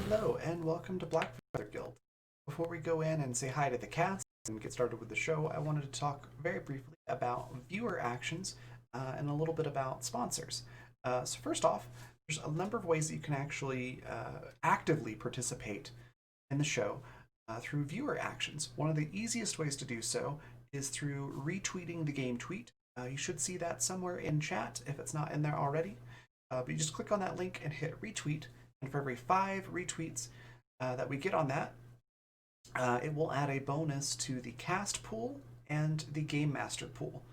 Hello, and welcome to Blackfeather Guild. Before we go in and say hi to the cast and get started with the show, I wanted to talk very briefly about viewer actions and a little bit about sponsors. So, first off, there's a number of ways that you can actually actively participate in the show through viewer actions. One of the easiest ways to do so is through retweeting the game tweet. You should see that somewhere in chat if it's not in there already. But you just click on that link and hit retweet, and for every 5 retweets that we get on that, it will add a bonus to the cast pool and the game master pool.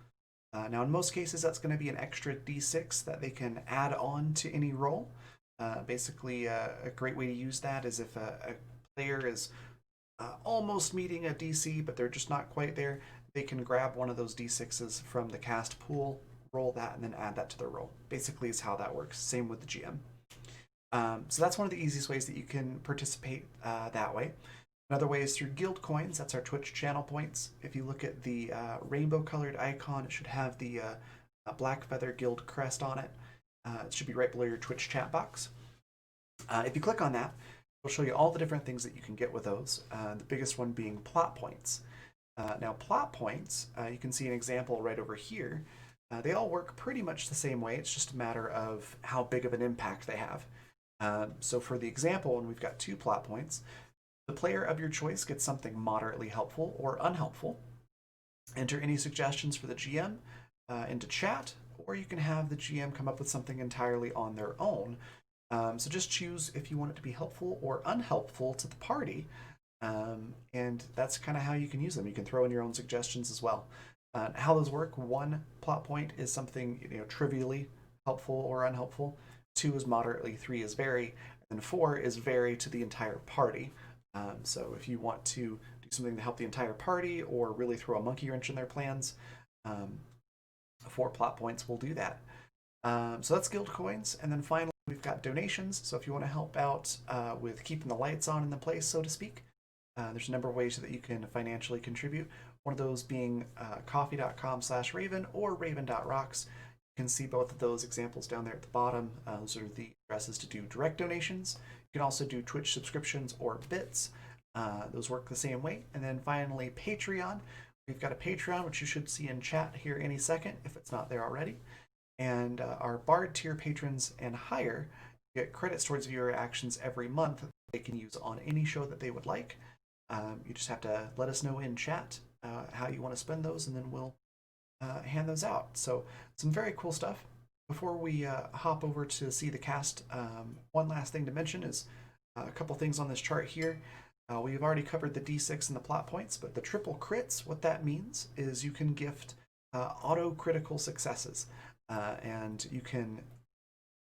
Now, in most cases, that's going to be an extra d6 that they can add on to any roll. Basically, a great way to use that is if a player is almost meeting a DC, but they're just not quite there, they can grab one of those d6s from the cast pool, roll that, and then add that to their roll. Basically, is how that works. Same with the GM. So that's one of the easiest ways that you can participate that way. Another way is through guild coins. That's our Twitch channel points. If you look at the rainbow colored icon, it should have the Black Feather Guild crest on it. It should be right below your Twitch chat box. If you click on that, it'll show you all the different things that you can get with those. The biggest one being plot points. Now, plot points, you can see an example right over here. They all work pretty much the same way. It's just a matter of how big of an impact they have. So for the example, when we've got 2 plot points, the player of your choice gets something moderately helpful or unhelpful. Enter any suggestions for the GM into chat, or you can have the GM come up with something entirely on their own. So just choose if you want it to be helpful or unhelpful to the party, and that's kind of how you can use them. You can throw in your own suggestions as well. How those work: 1 plot point is something trivially helpful or unhelpful. 2 is moderately, 3 is very, and 4 is very to the entire party. So if you want to do something to help the entire party or really throw a monkey wrench in their plans, 4 plot points will do that. So that's guild coins. And then finally, we've got donations. So if you want to help out with keeping the lights on in the place, so to speak, there's a number of ways that you can financially contribute. One of those being coffee.com/Raven or Raven.rocks. You can see both of those examples down there at the bottom. Those are the addresses to do direct donations. You can also do Twitch subscriptions or bits. Those work the same way. And then finally, Patreon. We've got a Patreon, which you should see in chat here any second if it's not there already. And our Bard tier patrons and higher get credits towards viewer actions every month that they can use on any show that they would like. You just have to let us know in chat how you want to spend those, and then we'll hand those out. So some very cool stuff. Before we hop over to see the cast, one last thing to mention is a couple things on this chart here. We've already covered the D6 and the plot points, but the triple crits, what that means is you can gift auto critical successes. And you can,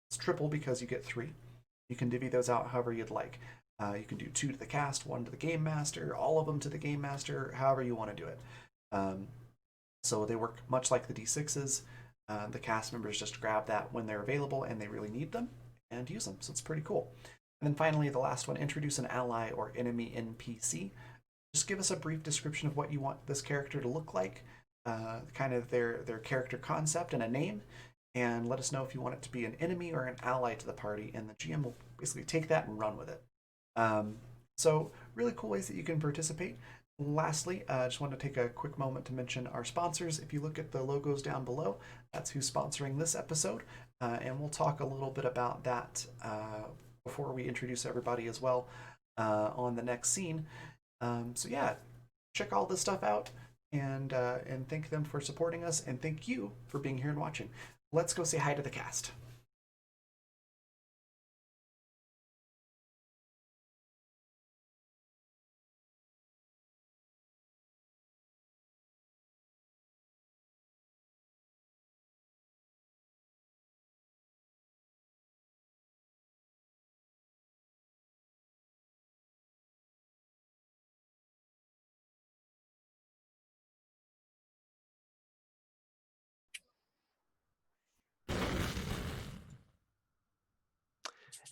it's triple because you get 3. You can divvy those out however you'd like. You can do 2 to the cast, 1 to the game master, all of them to the game master, however you want to do it. So they work much like the D6s. The cast members just grab that when they're available and they really need them and use them. So it's pretty cool. And then finally, the last one, introduce an ally or enemy NPC. Just give us a brief description of what you want this character to look like, kind of their character concept and a name, and let us know if you want it to be an enemy or an ally to the party, and the GM will basically take that and run with it. So really cool ways that you can participate. Lastly, I just want to take a quick moment to mention our sponsors. If you look at the logos down below, that's who's sponsoring this episode, and we'll talk a little bit about that before we introduce everybody as well on the next scene. So yeah, check all this stuff out and thank them for supporting us, and thank you for being here and watching. Let's go say hi to the cast.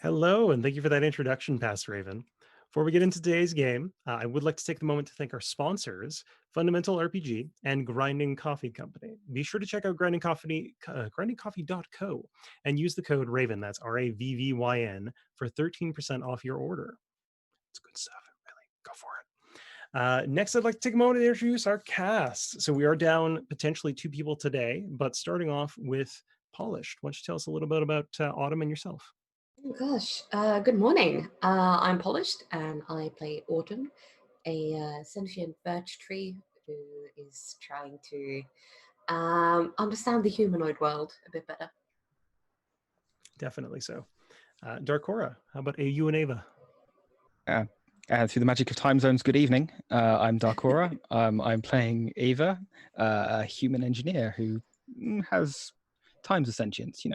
Hello, and thank you for that introduction, Pastor Raven. Before we get into today's game, I would like to take the moment to thank our sponsors, Fundamental RPG and Grinding Coffee Company. Be sure to check out grindingcoffee.co and use the code RAVEN, that's RAVVYN, for 13% off your order. It's good stuff. Really, go for it. Next, I'd like to take a moment to introduce our cast. So we are down potentially 2 people today, but starting off with Polished. Why don't you tell us a little bit about Autumn and yourself? Oh gosh, good morning. I'm Polished and I play Autumn, a sentient birch tree who is trying to understand the humanoid world a bit better. Definitely so. Darkora, how about you and Ava? Through the magic of time zones, good evening. I'm Darkora. I'm playing Ava, a human engineer who has times of sentience,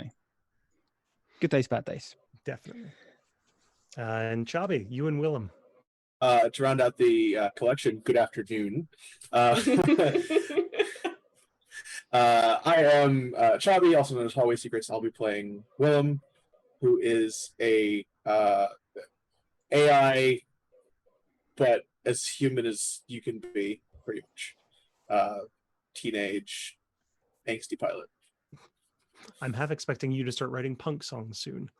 Good days, bad days. Definitely. And Chabi, you and Willem. To round out the collection, good afternoon. I am Chabi, also known as Hallway Secrets. I'll be playing Willem, who is a AI, but as human as you can be, pretty much. Teenage, angsty pilot. I'm half expecting you to start writing punk songs soon.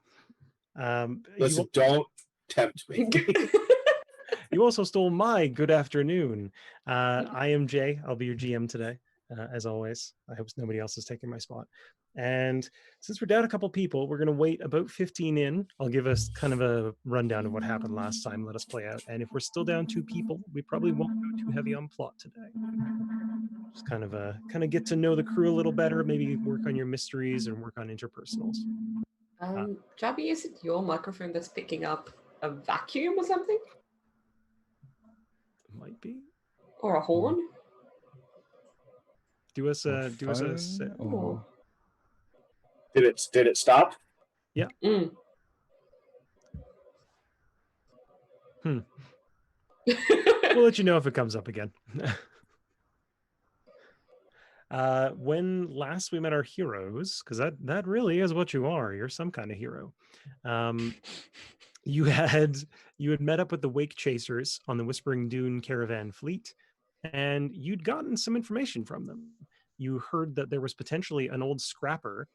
Listen, don't tempt me. You also stole my good afternoon. I am Jay. I'll be your GM today, as always. I hope nobody else is taking my spot. And since we're down a couple people, we're going to wait about 15 in. I'll give us kind of a rundown of what happened last time. Let us play out. And if we're still down 2 people, we probably won't go too heavy on plot today. Just kind of get to know the crew a little better. Maybe work on your mysteries and work on interpersonals. Jabi, is it your microphone that's picking up a vacuum or something? Might be. Or a horn? Do us a Oh. Did it stop? Yeah. Mm. We'll let you know if it comes up again. When last we met our heroes, because that really is what you are. You're some kind of hero. You had met up with the Wake Chasers on the Whispering Dune caravan fleet, and you'd gotten some information from them. You heard that there was potentially an old scrapper,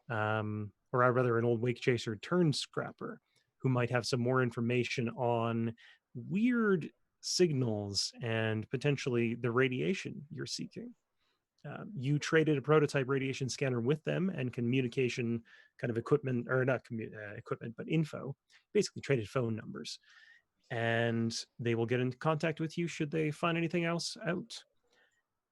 or rather an old Wake Chaser turned scrapper, who might have some more information on weird signals and potentially the radiation you're seeking. You traded a prototype radiation scanner with them and communication kind of equipment, or not equipment, but info, basically traded phone numbers. And they will get in contact with you should they find anything else out.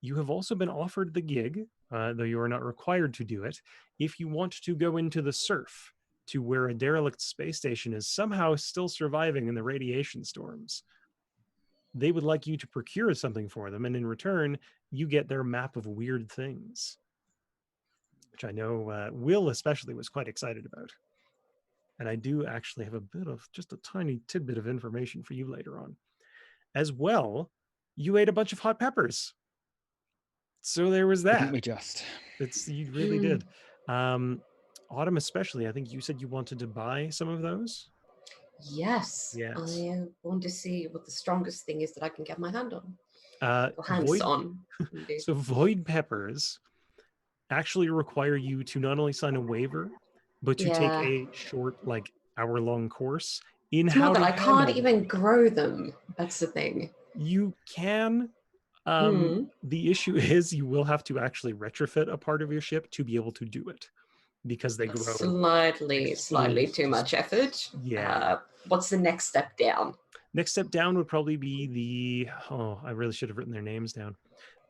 You have also been offered the gig, though you are not required to do it, if you want to go into the surf to where a derelict space station is somehow still surviving in the radiation storms. They would like you to procure something for them, and in return, you get their map of weird things, which I know Will especially was quite excited about. And I do actually have just a tiny tidbit of information for you later on. As well, you ate a bunch of hot peppers. So there was that. Didn't we just? You really did. Autumn especially, I think you said you wanted to buy some of those? Yes. Yes. I want to see what the strongest thing is that I can get my hand on. Or hands Void, on. Indeed. So void peppers actually require you to not only sign a waiver, but to take a short, hour-long course in it's how more that to I can't handle even them. grow them. That's the thing. You can. The issue is you will have to actually retrofit a part of your ship to be able to do it, because they grow Slightly too much effort. Yeah. What's the next step down? Next step down would probably be I really should have written their names down.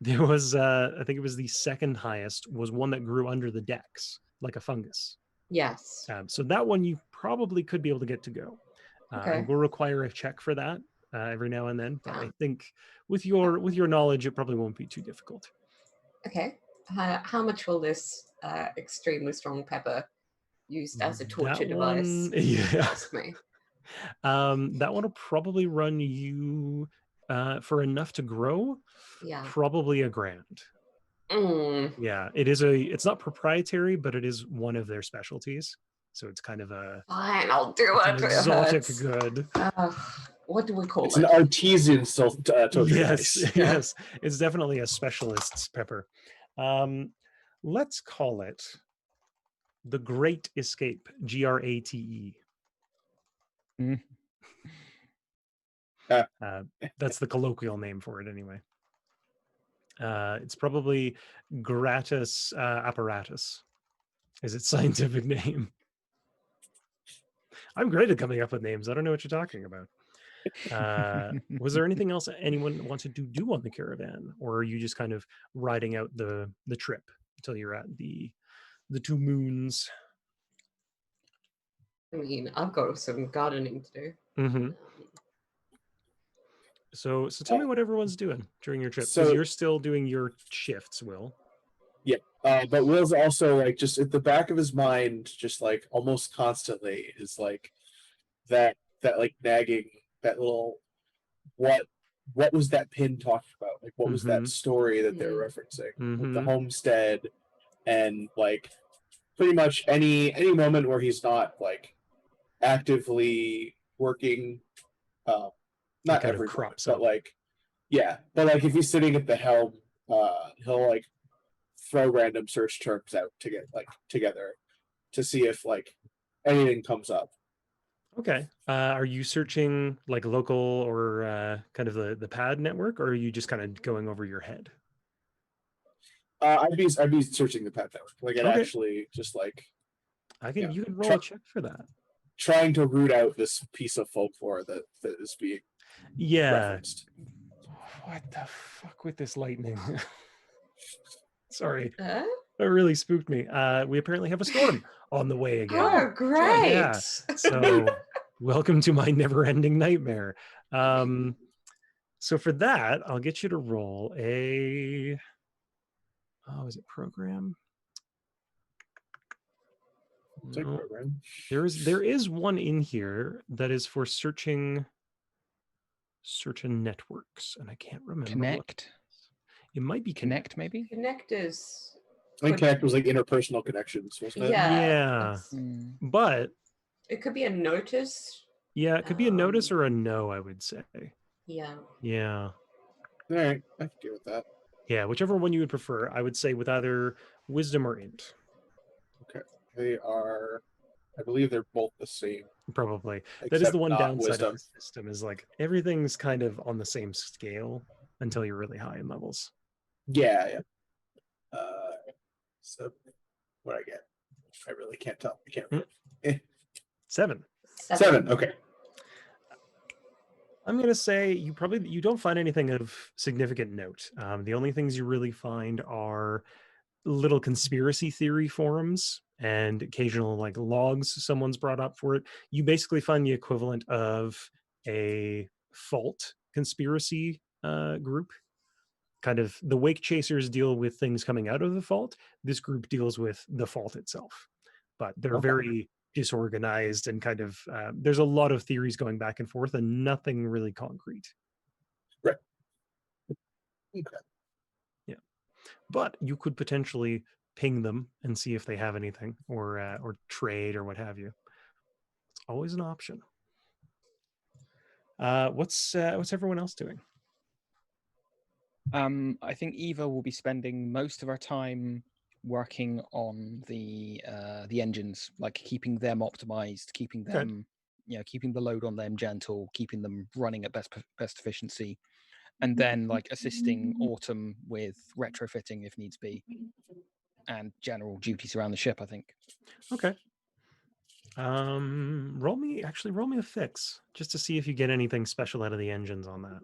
There was, I think it was the second highest, was one that grew under the decks, like a fungus. Yes. So that one you probably could be able to get to go. Okay. I will require a check for that every now and then, but I think with your knowledge, it probably won't be too difficult. Okay. How much will this extremely strong pepper used as a torture device cost me? That one will probably run you for enough to grow. Yeah. Probably $1,000. Yeah, it's not proprietary, but it is one of their specialties. So it's kind of fine, I'll do it. An exotic good. What do we call it's it? It's an artisan torture Yes, device. Yes. It's definitely a specialist's pepper. Let's call it the Great Escape, GRATE. That's the colloquial name for it anyway. It's probably gratis apparatus is its scientific name. I'm great at coming up with names. I don't know what you're talking about. Was there anything else anyone wanted to do on the caravan, or are you just kind of riding out the trip until you're at the two moons? I mean, I've got some gardening to do. Mm-hmm. So tell me what everyone's doing during your trip, because So- you're still doing your shifts, Will. But Will's also like just at the back of his mind, just like almost constantly is like that like nagging, that little what was that pin talking about? Like what was that story that they're referencing with the homestead, and like pretty much any moment where he's not like actively working, not kind of every moment, crops but up. like but like if he's sitting at the helm, he'll like throw random search terms out to get like together to see if like anything comes up. Okay. Are you searching like local or kind of the pad network, or are you just kind of going over your head? I'd be searching the pet network, like it Okay. actually just like You can roll a check for that. trying to root out this piece of folklore that is being referenced. What the fuck with this lightning? Sorry, Huh? that really spooked me. We apparently have a storm on the way again. Oh, great! Yeah. So welcome to my never-ending nightmare. So for that, I'll get you to roll a. Oh, is it program? Take No. program. There is one in here that is for searching certain networks, and I can't remember. Connect. It might be Connect, maybe. Connectors. I think Connect was like interpersonal connections, wasn't it? Yeah. But it could be a notice. yeah, it could be a notice or a no, I would say. Yeah. Yeah. All right, I can deal with that. Yeah, whichever one you would prefer. I would say with either wisdom or int. Okay, they are. I believe they're both the same. Probably. That is except the one not downside wisdom. of the system is like everything's kind of on the same scale until you're really high in levels. Yeah. So what I get? I really can't tell. I can't remember. 7. 7. Okay. I'm gonna say you don't find anything of significant note. The only things you really find are little conspiracy theory forums and occasional like logs someone's brought up for it. You basically find the equivalent of a fault conspiracy group. Kind of the wake chasers deal with things coming out of the fault. This group deals with the fault itself, but they're very disorganized and kind of there's a lot of theories going back and forth and nothing really concrete. Right. Okay. Yeah, but you could potentially ping them and see if they have anything or trade or what have you. It's always an option. What's everyone else doing? I think Eva will be spending most of our time working on the engines, like keeping them optimized, keeping them, keeping the load on them gentle, keeping them running at best efficiency, and then like assisting Autumn with retrofitting if needs be, and general duties around the ship, I think. Okay. Roll me a fix just to see if you get anything special out of the engines on that.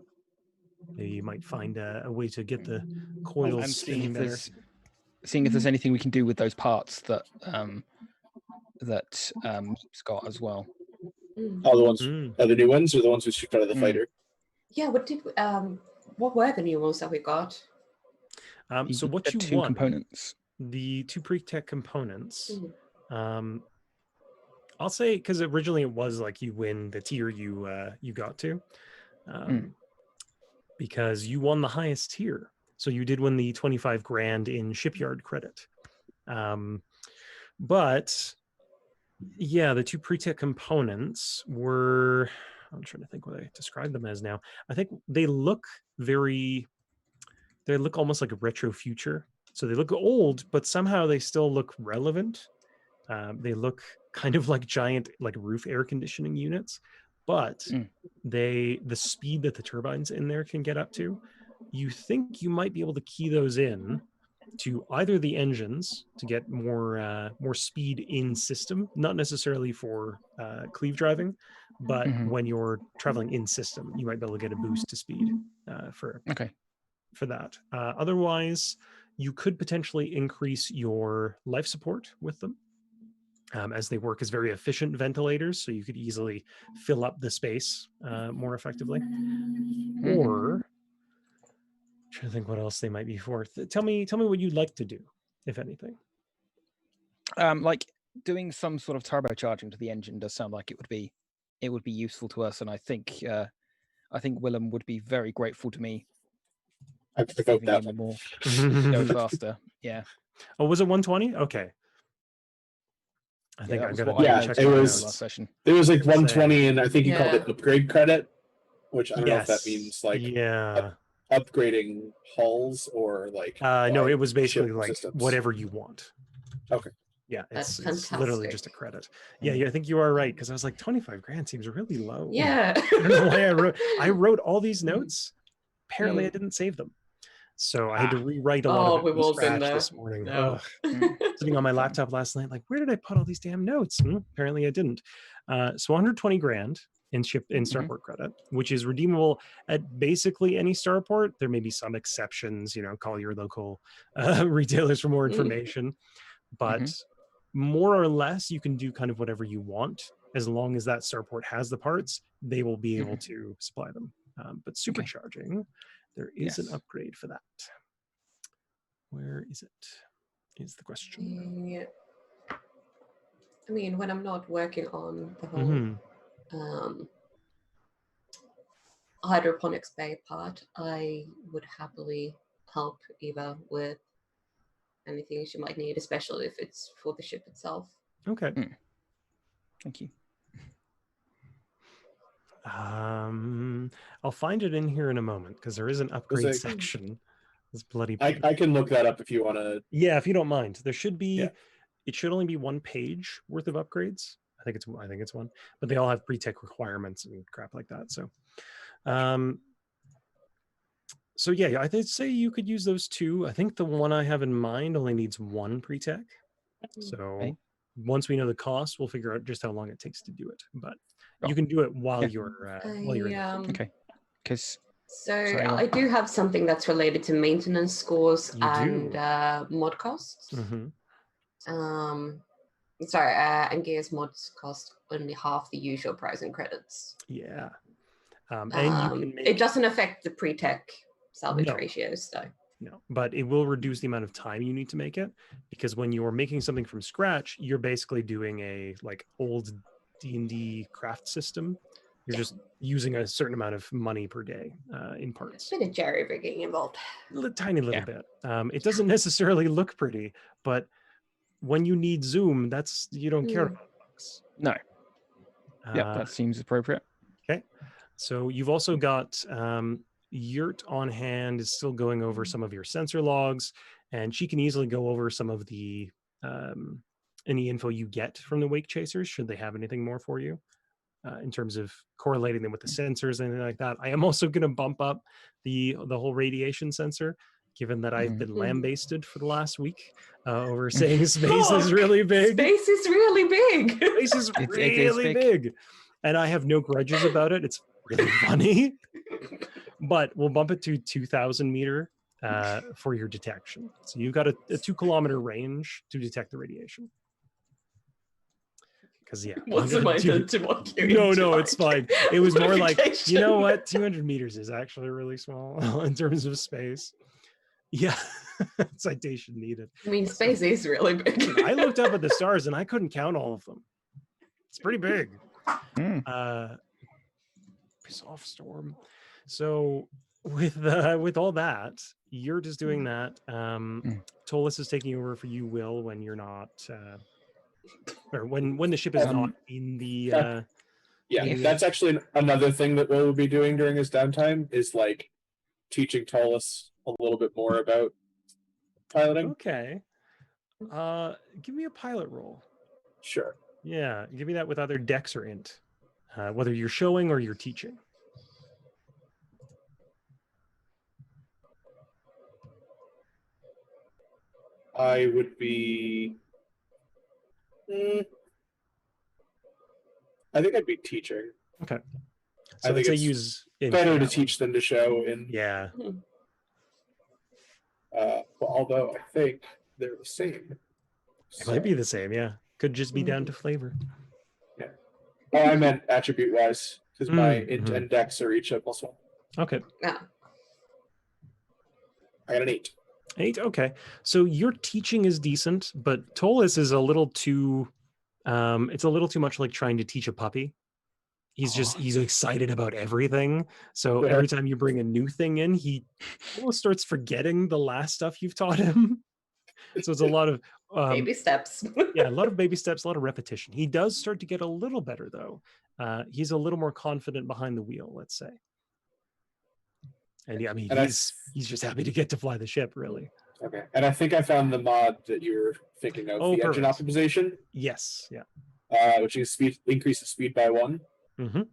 Maybe you might find a way to get the coils and spinning better. Seeing if there's anything we can do with those parts that Meep's got as well. Oh, the ones are the new ones, or the ones we shipped out of the fighter? Yeah. What were the new ones that we got? So what you two won, components, the 2 pre-tech components. I'll say because originally it was like you win the tier you got to, because you won the highest tier. So you did win the 25 grand in shipyard credit. But yeah, the 2 pre-tech components were, I'm trying to think what I describe them as now. I think they look almost like a retro future. So they look old, but somehow they still look relevant. They look kind of like giant like roof air conditioning units, but Mm. the speed that the turbines in there can get up to, you think you might be able to key those in to either the engines to get more speed in system, not necessarily for cleave driving, but Mhm. when you're traveling in system, you might be able to get a boost to speed for Okay. that. Otherwise, you could potentially increase your life support with them, as they work as very efficient ventilators, so you could easily fill up the space more effectively. Mhm. Or trying to think what else they might be for. Tell me what you'd like to do, if anything. Like doing some sort of turbocharging to the engine does sound like it would be useful to us, and I think Willem would be very grateful to me I vote giving that him one. more to go faster. Yeah, Oh, was it 120? Okay. I think that I was gotta what I Yeah, check noticed it my from was- the last session. There was like Say- 120, and I think he called Yeah. it upgrade credit, which I don't know if that Yes. means like Yeah. upgrading hulls or like. No, it was ship basically like systems. whatever you want. Okay. Yeah, That's it's literally fantastic. just a credit. Yeah, I think you are right, because I was like, 25 grand seems really low. Yeah. I don't know why I wrote all these notes. Apparently, I Mm. didn't save them, so I had to rewrite a lot Oh, of it we've from all been scratch there. this morning. No. Ugh. Sitting on my laptop last night, like, where did I put all these damn notes? Apparently, I didn't. So 120 grand in starport credit, which is redeemable at basically any starport. There may be some exceptions. Call your local retailers for more information, but more or less, you can do kind of whatever you want as long as that starport has the parts. They will be able to supply them. But supercharging, there is an Yes. upgrade for that. Where is it? Is the question. Yeah. I mean, when I'm not working on the whole Mhm. hydroponics bay part, I would happily help Eva with anything she might need, especially if it's for the ship itself. Okay. Thank you. I'll find it in here in a moment because there is an upgrade section. This bloody. I can look that up if you want to. Yeah, if you don't mind. There should be. Yeah. It should only be one page worth of upgrades. I think it's one, but they all have pre-tech requirements and crap like that. So, so yeah, I'd say you could use those two. I think the one I have in mind only needs one pre-tech. So once we know the cost, we'll figure out just how long it takes to do it. But you can do it while you're okay. Because so I do have something that's related to maintenance scores and mod costs. Sorry, and Gears mods cost only half the usual price in credits. Yeah. And you can make... It doesn't affect the pre-tech salvage ratios, though. No, but it will reduce the amount of time you need to make it, because when you're making something from scratch, you're basically doing a old D&D craft system. You're just using a certain amount of money per day in parts. A bit of jerry-rigging involved. A tiny little bit. It doesn't necessarily look pretty, but when you need zoom, you don't care about bucks. No. Yeah, that seems appropriate. Okay. So you've also got Yurt on hand is still going over some of your sensor logs, and she can easily go over some of the any info you get from the wake chasers, should they have anything more for you in terms of correlating them with the sensors and anything like that. I am also going to bump up the whole radiation sensor, given that I've been lambasted for the last week over saying space is really big. Space is really big. Space is really big. And I have no grudges about it. It's really funny. But we'll bump it to 2,000 meter for your detection. So you've got a 2 kilometer range to detect the radiation. Because wasn't my intent to mock you. No, it's fine. It was more like, you know what? 200 meters is actually really small in terms of space. Yeah, citation needed. I mean, space is really big. I looked up at the stars and I couldn't count all of them. It's pretty big. Soft storm. So with all that, you're just doing that. Tolis is taking over for you, Will, when you're not, or when the ship is not in the. That's actually another thing that Will will be doing during his downtime is teaching Tolis a little bit more about piloting. Okay. Give me a pilot roll. Sure. Yeah, give me that with either Dex or Int. whether you're showing or you're teaching. I would be. I think I'd be teaching. Okay. I So think I'd say it's use int better for to that teach than to show. In one. Yeah. well, although I think they're the same. It might be the same. Yeah. Could just be down to flavor. Yeah. Oh, I meant attribute wise because my int Mhm. and dex are each a +1. Okay. Yeah. I got an 8. 8. Okay. So your teaching is decent, but Tolis is a little too it's a little too much like trying to teach a puppy. He's excited about everything. So Fair. every time you bring a new thing in, he almost starts forgetting the last stuff you've taught him. So it's a lot of Baby steps. yeah, a lot of baby steps, a lot of repetition. He does start to get a little better though. He's a little more confident behind the wheel, let's say. And yeah, I mean, And he's just happy to get to fly the ship, really. Okay, and I think I found the mod that you were thinking of, Oh, the engine perfect. optimization, Yes, yeah. which is increases speed by 1. Mm-hmm.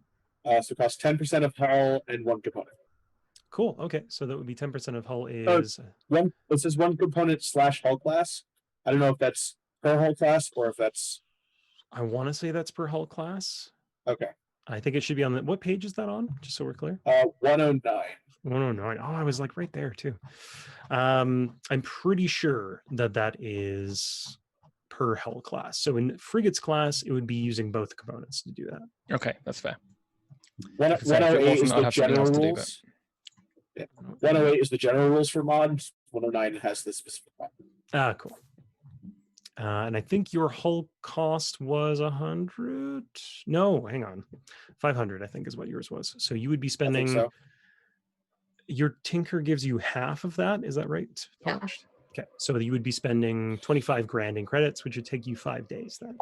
So it costs 10% of hull and 1 component. Cool. Okay, so that would be 10% of hull is It says 1 component / hull class. I don't know if that's per hull class or if that's I want to say that's per hull class. okay. I think it should be on the what page is that on? Just so we're clear. 109. 109. Oh, I was like right there too. I'm pretty sure that is per hull class. So in frigates class, it would be using both components to do that. Okay, that's fair. One- If it 108 is wasn't, I'd the have something general else to do, rules. Yeah. 108 is the general rules for mods. 109 has the specific mod. Ah, cool. And I think your hull cost was 100. No, hang on, 500. I think is what yours was. So you would be I think spending. so. Your tinker gives you half of that. Is that right? Yeah. Polished? Okay, so you would be spending 25 grand in credits, which would take you 5 days then.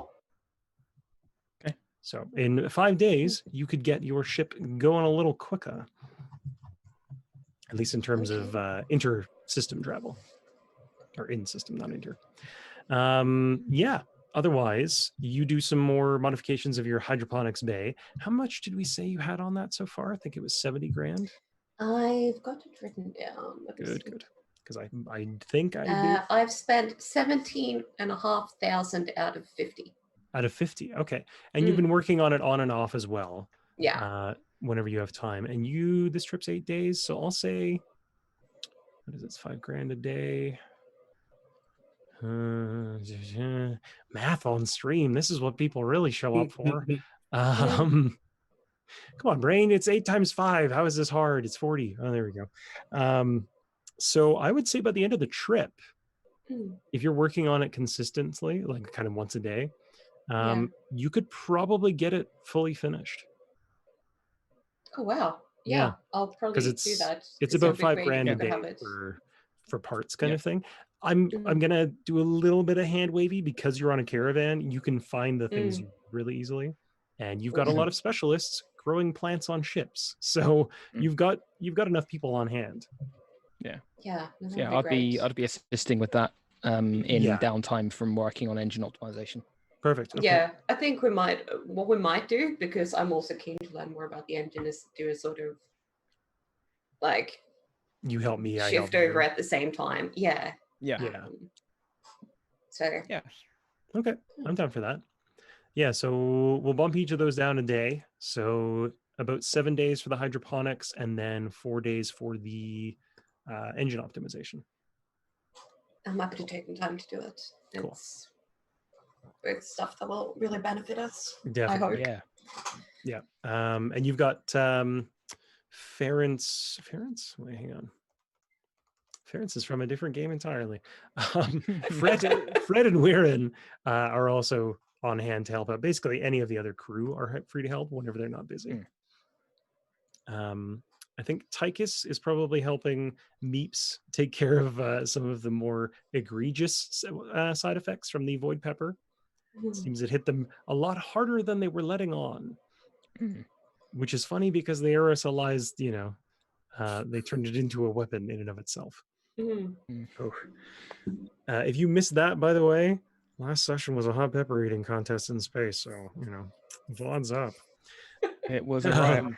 Okay. So in 5 days, you could get your ship going a little quicker, at least in terms of inter-system travel, or in-system, not inter. Yeah. Otherwise, you do some more modifications of your hydroponics bay. How much did we say you had on that so far? I think it was 70 grand. I've got it written down. Let me see. Good. Because I think I did. I've spent 17,500 out of 50. Out of 50. Okay. And you've been working on it on and off as well. Yeah. Whenever you have time. And this trip's 8 days. So I'll say, what is it? It's 5 grand a day. Math on stream. This is what people really show up for. Come on, brain. It's 8 times 5. How is this hard? It's 40. Oh, there we go. So I would say by the end of the trip, if you're working on it consistently, like kind of once a day, you could probably get it fully finished. Oh wow. Yeah. I'll probably do that. It's about 5 grand a day for parts kind of thing. I'm gonna do a little bit of hand wavy because you're on a caravan. You can find the things really easily, and you've got a lot of specialists growing plants on ships. So you've got enough people on hand. Yeah. I'd be assisting with that in downtime from working on engine optimization. Perfect. Okay. Yeah, I think what we might do, because I'm also keen to learn more about the engine, is do a sort of like you help me, I shift help over you. at the same time. Yeah. So yeah. Okay, I'm down for that. Yeah, so we'll bump each of those down a day. So about 7 days for the hydroponics, and then 4 days for the engine optimization. I'm happy to take the time to do it. Cool. It's stuff that will really benefit us. Definitely. I hope. Yeah. And you've got Ference. Wait, hang on. Ference is from a different game entirely. Fred and Weirin are also on hand to help out. Basically, any of the other crew are free to help whenever they're not busy. I think Tychus is probably helping Meeps take care of some of the more egregious side effects from the Void Pepper. It seems it hit them a lot harder than they were letting on, which is funny because they aerosolized, they turned it into a weapon in and of itself. If you missed that, by the way, last session was a hot pepper eating contest in space, so VOD's up. It was a riot.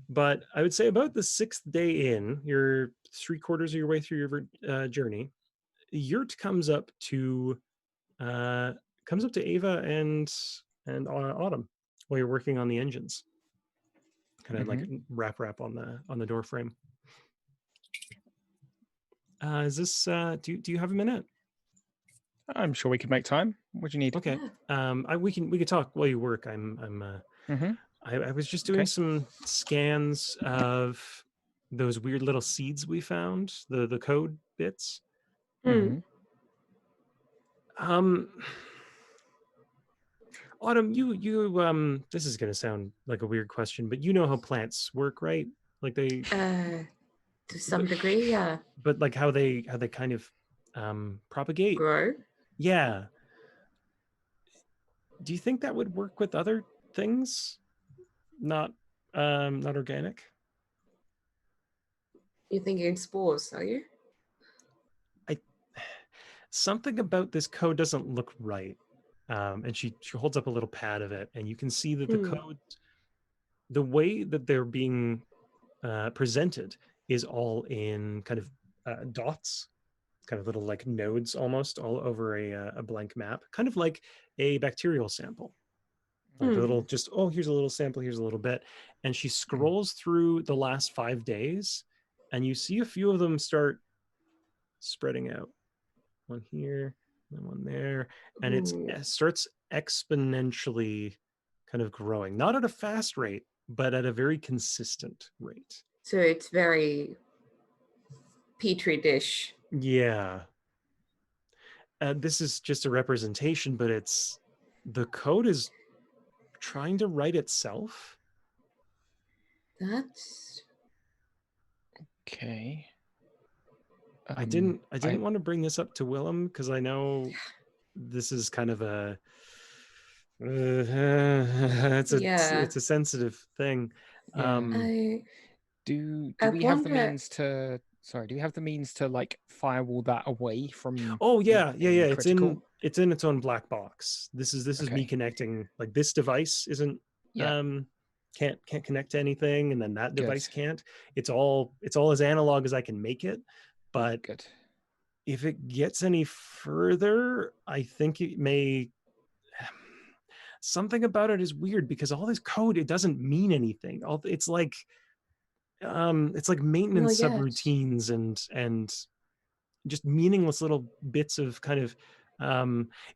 But I would say about the 6th day in, you're 3/4 of your way through your journey. Yurt comes up to Ava and Autumn while you're working on the engines. Kind of like rap on the door frame. Is this do you have a minute? I'm sure we could make time. What do you need? Okay. We could talk while you work. I was just doing Okay. some scans of those weird little seeds we found, the code bits. Hmm. Autumn, you this is gonna sound like a weird question, but you know how plants work, right? Like they To some degree, yeah. but like how they kind of propagate. Grow. Yeah. Do you think that would work with other things? Not organic? You're thinking spores, are you? Something about this code doesn't look right. And she holds up a little pad of it, and you can see that the code, the way that they're being presented is all in kind of dots, kind of little like nodes almost all over a blank map, kind of like a bacterial sample. Like a little, just, oh, here's a little sample, here's a little bit. And she scrolls through the last 5 days, and you see a few of them start spreading out. One here, and one there. And it starts exponentially kind of growing, not at a fast rate, but at a very consistent rate. So it's very petri dish. Yeah. This is just a representation, but the code is trying to write itself. That's okay. I didn't want to bring this up to Willem because I know this is kind of a it's a sensitive thing. Do we have the means to do we have the means to like firewall that away from it's in its own black box. This is me connecting, like this device isn't can't connect to anything, and then that device can't. It's all as analog as I can make it. But if it gets any further, I think it may. Something about it is weird because all this code, it doesn't mean anything. It's like maintenance subroutines and just meaningless little bits of kind of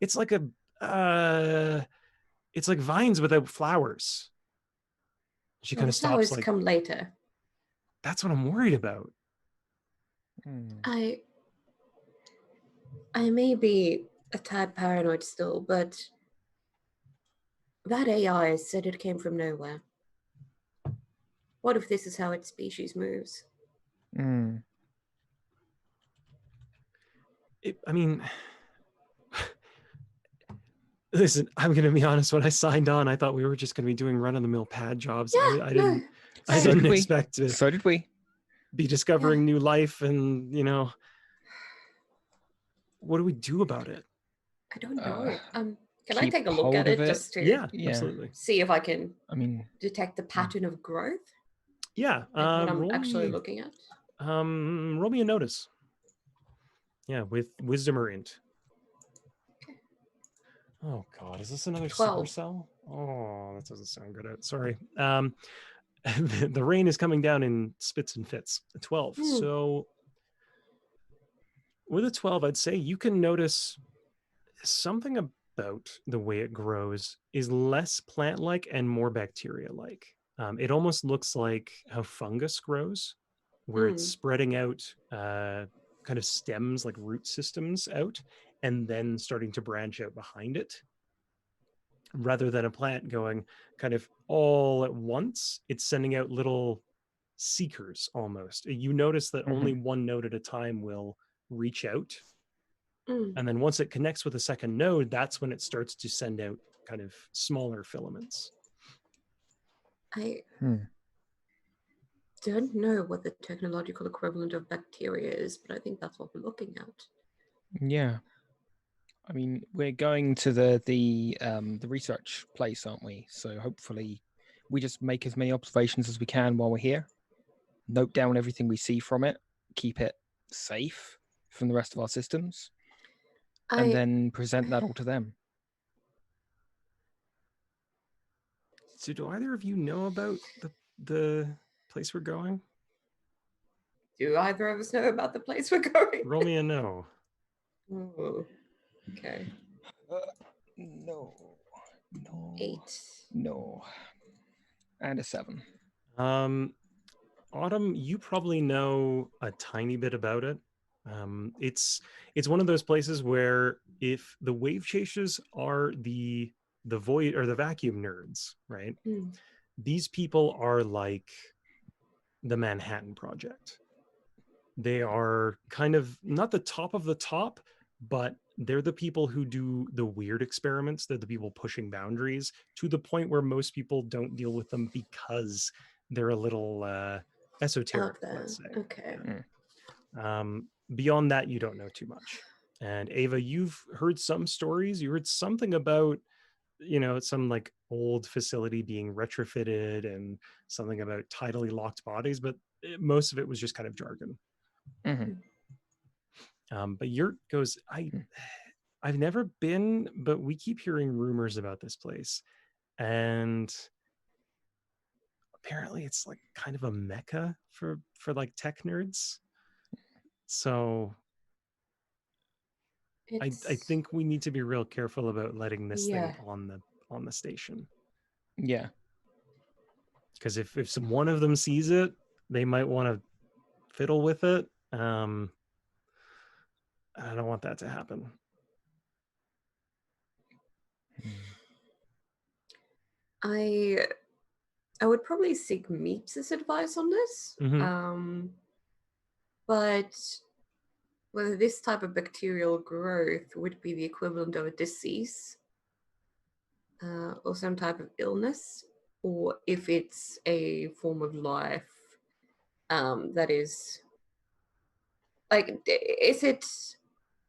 it's like it's like vines without flowers. She kind of stops. Flowers come later. That's what I'm worried about. I may be a tad paranoid still, but that AI said it came from nowhere. What if this is how its species moves? I mean, listen, I'm going to be honest. When I signed on, I thought we were just going to be doing run-of-the-mill pad jobs. Yeah, I didn't expect to. So did we. Be discovering new life, and what do we do about it? I don't know. Can I take a look at it just to absolutely see if I can detect the Mm. pattern of growth? Yeah. Like what I'm actually looking at. Roll me a notice. Yeah, with wisdom or int. Okay. Oh God, is this another 12. supercell? Oh, that doesn't sound good. Sorry. The rain is coming down in spits and fits. 12. So with a 12, I'd say you can notice something about the way it grows is less plant-like and more bacteria-like. It almost looks like how fungus grows, where it's spreading out kind of stems, like root systems out, and then starting to branch out behind it. Rather than a plant going kind of all at once, it's sending out little seekers almost. You notice that only one node at a time will reach out. And then once it connects with a second node, that's when it starts to send out kind of smaller filaments. I don't know what the technological equivalent of bacteria is, but I think that's what we're looking at. Yeah. I mean, we're going to the research place, aren't we? So hopefully we just make as many observations as we can while we're here, note down everything we see from it, keep it safe from the rest of our systems, and I then present that all to them. So do either of you know about the place we're going? do either of us know about the place we're going? Roll me a no. Oh, okay. No. 8. No. And a 7. Autumn, you probably know a tiny bit about it. It's one of those places where if the wave chasers are the void or the vacuum nerds, right? Hmm. These people are like the Manhattan Project. They are kind of not the top of the top, but they're the people who do the weird experiments. They're the people pushing boundaries to the point where most people don't deal with them because they're a little esoteric, Out there. let's say. Okay. Beyond that, you don't know too much. And Ava, you've heard some stories. You heard something about, some like old facility being retrofitted and something about tidally locked bodies, but most of it was just kind of jargon. But Yurt goes, I've never been, but we keep hearing rumors about this place. And apparently it's like kind of a mecca for like tech nerds. So I think we need to be real careful about letting this thing on the station. Yeah. Because if one of them sees it, they might want to fiddle with it. I don't want that to happen. I would probably seek Meeps' advice on this. But whether this type of bacterial growth would be the equivalent of a disease or some type of illness, or if it's a form of life that is like, is it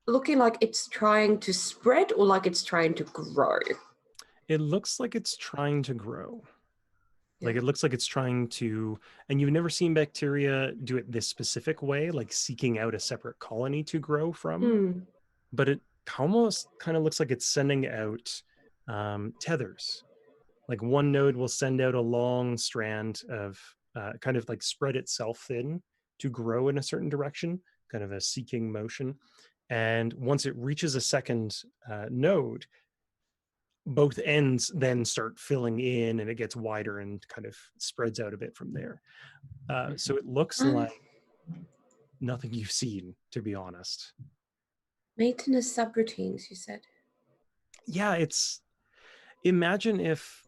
looking like it's trying to spread or like it's trying to grow? It looks like it's trying to grow. Like Yeah. it looks like it's trying to, and you've never seen bacteria do it this specific way, like seeking out a separate colony to grow from. But it almost kind of looks like it's sending out tethers. Like one node will send out a long strand of kind of like spread itself thin to grow in a certain direction, kind of a seeking motion. And once it reaches a second node, both ends then start filling in and it gets wider and kind of spreads out a bit from there. So it looks like nothing you've seen, to be honest. Maintenance subroutines, you said? Yeah, it's, imagine if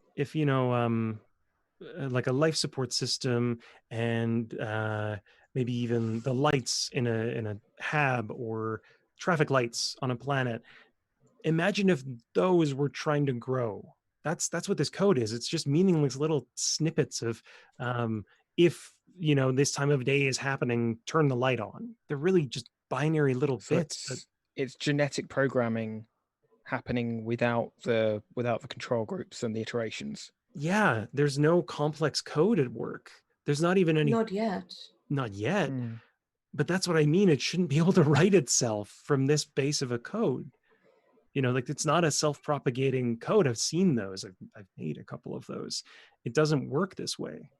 like a life support system and maybe even the lights in a hab or traffic lights on a planet. Imagine if those were trying to grow. That's what this code is. It's just meaningless little snippets of if this time of day is happening, turn the light on. They're really just binary little bits. It's genetic programming happening without the control groups and the iterations. Yeah, there's no complex code at work. There's not even any. Not yet. But that's what I mean. It shouldn't be able to write itself from this base of a code. Like it's not a self-propagating code. I've seen those. I've made a couple of those. It doesn't work this way.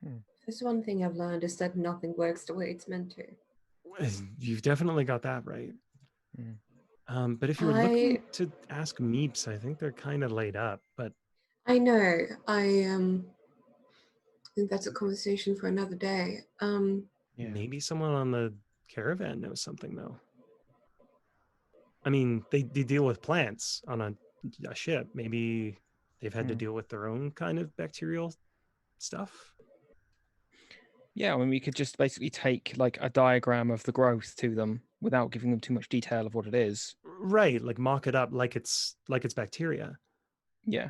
There's one thing I've learned is that nothing works the way it's meant to. You've definitely got that right. But if you're looking to ask Meeps, I think they're kind of laid up. But I know. I think that's a conversation for another day. Maybe someone on the caravan knows something though. I mean, they deal with plants on a ship. Maybe they've had to deal with their own kind of bacterial stuff. Yeah, I mean, we could just basically take like a diagram of the growth to them without giving them too much detail of what it is. Right, like mock it up like it's bacteria. Yeah.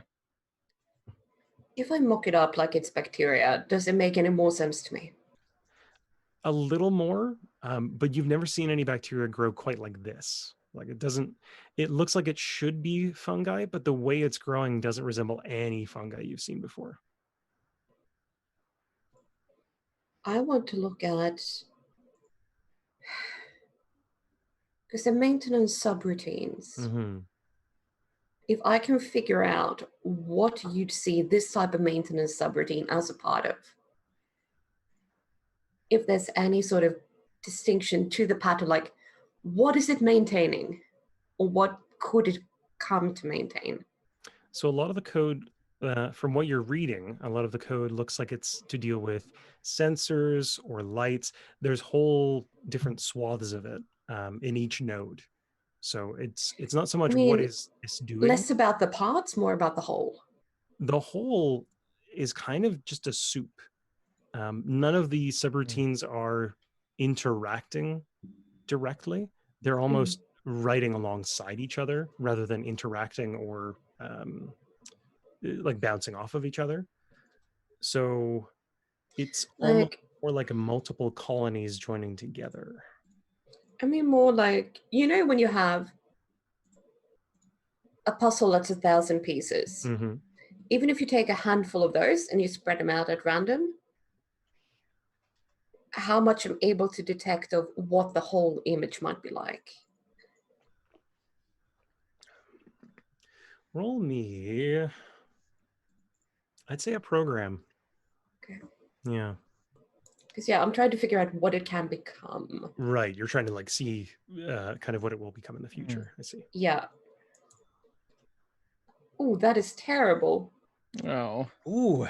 If I mock it up like it's bacteria, does it make any more sense to me? A little more, but you've never seen any bacteria grow quite like this. Like it doesn't. It looks like it should be fungi, but the way it's growing doesn't resemble any fungi you've seen before. I want to look at, because the maintenance subroutines, Mm-hmm. if I can figure out what you'd see this type of maintenance subroutine as a part of, if there's any sort of distinction to the pattern, like what is it maintaining or what could it come to maintain? So a lot of the code, from what you're reading, a lot of the code looks like it's to deal with sensors or lights. There's whole different swaths of it in each node. So it's not so I much what mean, is it's doing. less about the parts, more about the whole. The whole is kind of just a soup. None of the subroutines are interacting directly. They're almost writing alongside each other rather than interacting or like bouncing off of each other. So it's almost Like, more like a multiple colonies joining together. I mean, more like, you know, when you have a puzzle that's 1,000 pieces, Mm-hmm. even if you take a handful of those and you spread them out at random, how much I'm able to detect of what the whole image might be like. Roll me, I'd say a program. Okay. Yeah. Because, yeah, I'm trying to figure out what it can become. Right. You're trying to like see kind of what it will become in the future. I see. Yeah. Oh, that is terrible. Oh. Ooh.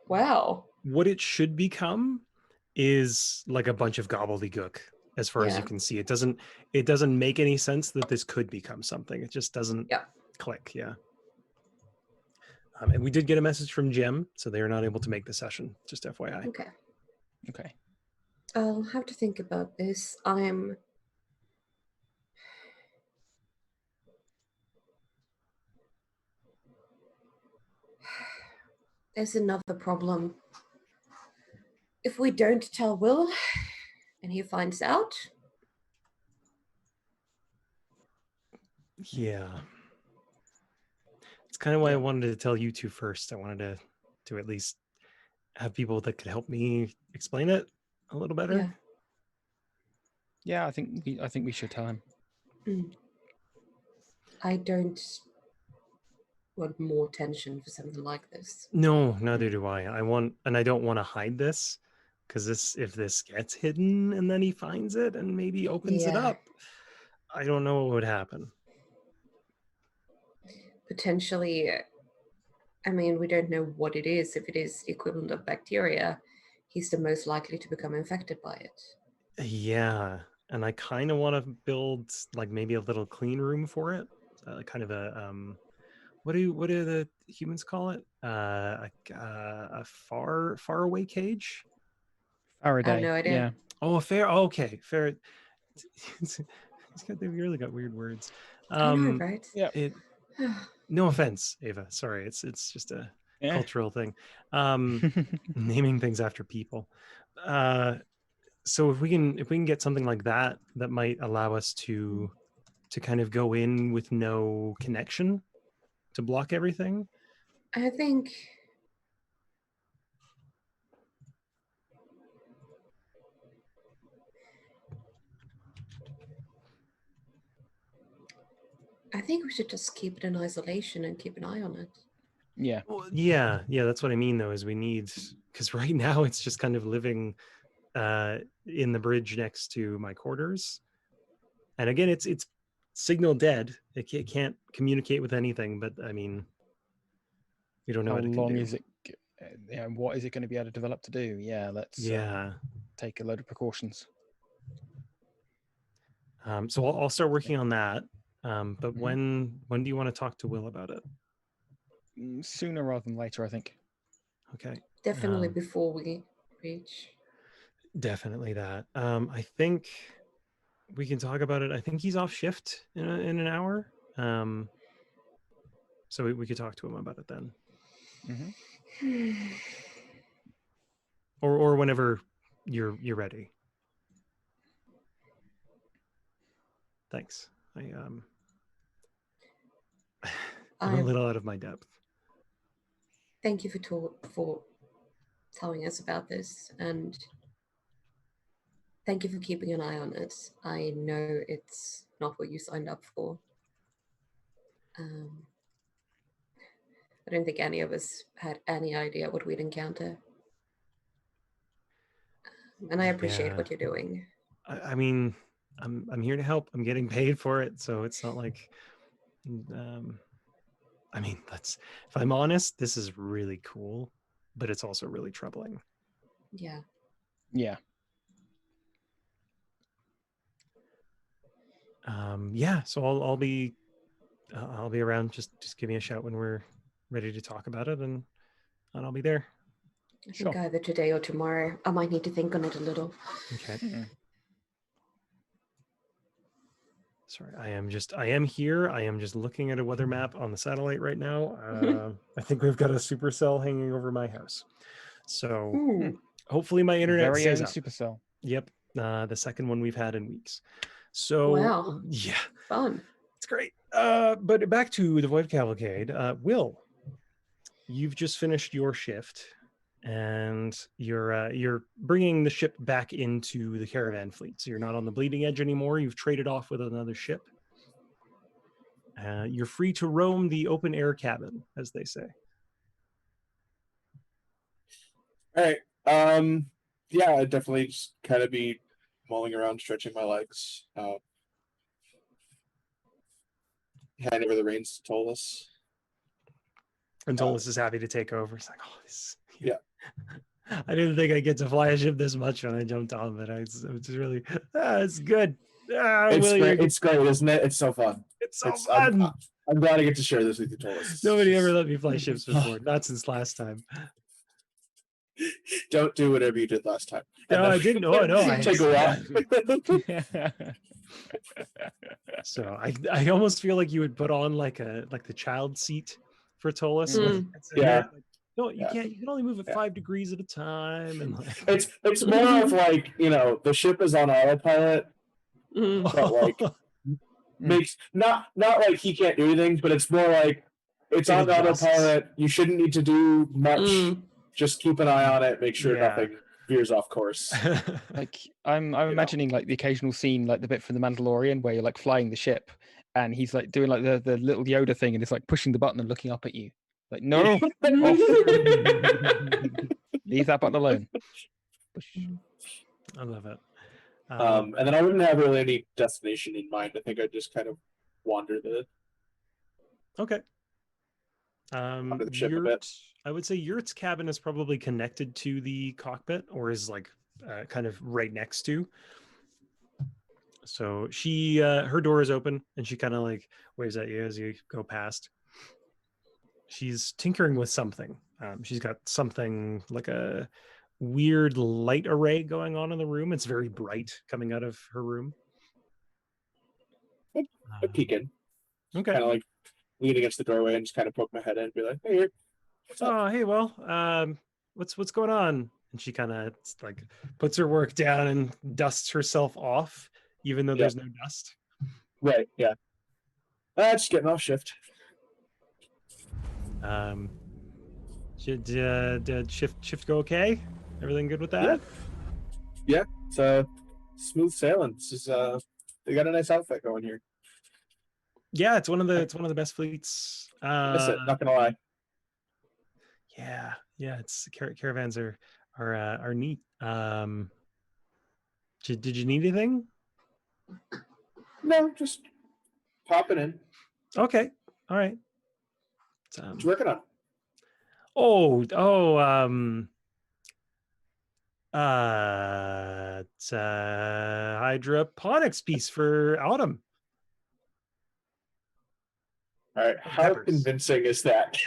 Wow. What it should become is like a bunch of gobbledygook as far as you Yeah. can see. It doesn't make any sense that this could become something. It just doesn't Yeah. click. Yeah. And we did get a message from Jem, so they are not able to make the session. Just FYI. Okay. Okay. I'll have to think about this. There's another problem. If we don't tell Will and he finds out, Yeah. It's kind of why I Yeah. wanted to tell you two first. I wanted to at least have people that could help me explain it a little better. yeah. Yeah, I think we should tell him. I don't want more tension for something like this. No, neither do I. I don't want to hide this because if this gets hidden and then he finds it and maybe opens it Yeah. up, I don't know what would happen. Potentially, I mean, we don't know what it is. If it is the equivalent of bacteria, he's the most likely to become infected by it. Yeah, and I kind of want to build like maybe a little clean room for it, kind of a what do the humans call it? A far away cage. I have Faraday. no idea. Yeah. Oh, a fair. Oh, okay, fair. They've really got weird words. I know, right? Yeah. It. No offense, Ava. Sorry, it's just a Yeah. cultural thing. Naming things after people. So if we can get something like that, that might allow us to kind of go in with no connection to block everything. I think we should just keep it in isolation and keep an eye on it. Yeah. Well, yeah, that's what I mean though, is we need, because right now it's just kind of living in the bridge next to my quarters. And again, it's signal dead. It can't communicate with anything, but I mean, we don't know How what it can long do. is it? Yeah. What is it going to be able to develop to do? Yeah. Let's Yeah. take a load of precautions. So I'll start working on that. But Mhm. when do you want to talk to Will about it? Sooner rather than later, I think. Okay. Definitely before we reach. Definitely that. I think we can talk about it. I think he's off shift in an hour. So we could talk to him about it then, Mm-hmm. or whenever you're ready. Thanks. I'm a I little out of my depth. thank you for telling us about this, and thank you for keeping an eye on it. I know it's not what you signed up for. I don't think any of us had any idea what we'd encounter. And I appreciate Yeah. what you're doing. I mean, I'm here to help. I'm getting paid for it, so it's not like. I mean, if I'm honest, this is really cool, but it's also really troubling. Yeah. Yeah. Yeah. So I'll be around. Just give me a shout when we're ready to talk about it, and I'll be there. I Sure. think either today or tomorrow. I might need to think on it a little. Okay. Mm. Sorry, I am here. I am just looking at a weather map on the satellite right now. I think we've got a supercell hanging over my house. So Ooh, hopefully my internet Very stays own up. Supercell. Yep. The second one we've had in weeks. So wow. yeah, Fun. it's great. But back to the Void Cavalcade. Will, you've just finished your shift, and you're bringing the ship back into the caravan fleet. So you're not on the bleeding edge anymore. You've traded off with another ship. You're free to roam the open air cabin, as they say. All right. Yeah, I'd definitely just kind of be mulling around, stretching my legs. Hand over the reins to Tolas. And Tolis is happy to take over. He's like, oh, this. Yeah. I didn't think I'd get to fly a ship this much when I jumped on, but it's really, it's good. It's great. It's great, isn't it? It's so fun. It's so fun. I'm glad I get to share this with you, Tolas. Nobody ever let me fly ships before. Not since last time. Don't do whatever you did last time. No, I didn't. Oh, no. Take a walk. So I almost feel like you would put on like the child seat for Tolis. Mm. Yeah. No, you Yeah. can't. You can only move it Yeah. 5 degrees at a time, and like It's more of like, the ship is on autopilot, Mm. but like makes not like he can't do anything, but it's more like it's It on adjusts. autopilot. You shouldn't need to do much. Mm. Just keep an eye on it. Make sure Yeah. nothing veers off course. Like I'm imagining like the occasional scene, like the bit from The Mandalorian where you're like flying the ship, and he's like doing like the little Yoda thing, and it's like pushing the button and looking up at you. Like no, off. Leave that button alone. Push. I love it. And then I wouldn't have really any destination in mind. I think I'd just kind of wander the Okay. under the ship a bit. Yurt, I would say Yurt's cabin is probably connected to the cockpit, or is like kind of right next to. So she, her door is open, and she kind of like waves at you as you go past. She's tinkering with something. She's got something like a weird light array going on in the room. It's very bright coming out of her room. I'd peek in, Okay. kind of like lean against the doorway and just kind of poke my head in and be like, "Hey, what's up?" Oh, hey, well, what's going on? And she kind of like puts her work down and dusts herself off, even though Yeah. there's no dust. Right, yeah. Just getting off shift. Did shift go okay? Everything good with that? Yeah, it's smooth sailing. This is they got a nice outfit going here. Yeah, it's one of the best fleets. Miss it, not gonna lie. Yeah, it's caravans are neat. Did you need anything? No, just popping in. Okay, all right. What you working on? It's a hydroponics piece for autumn. All right, how Peppers. convincing is that?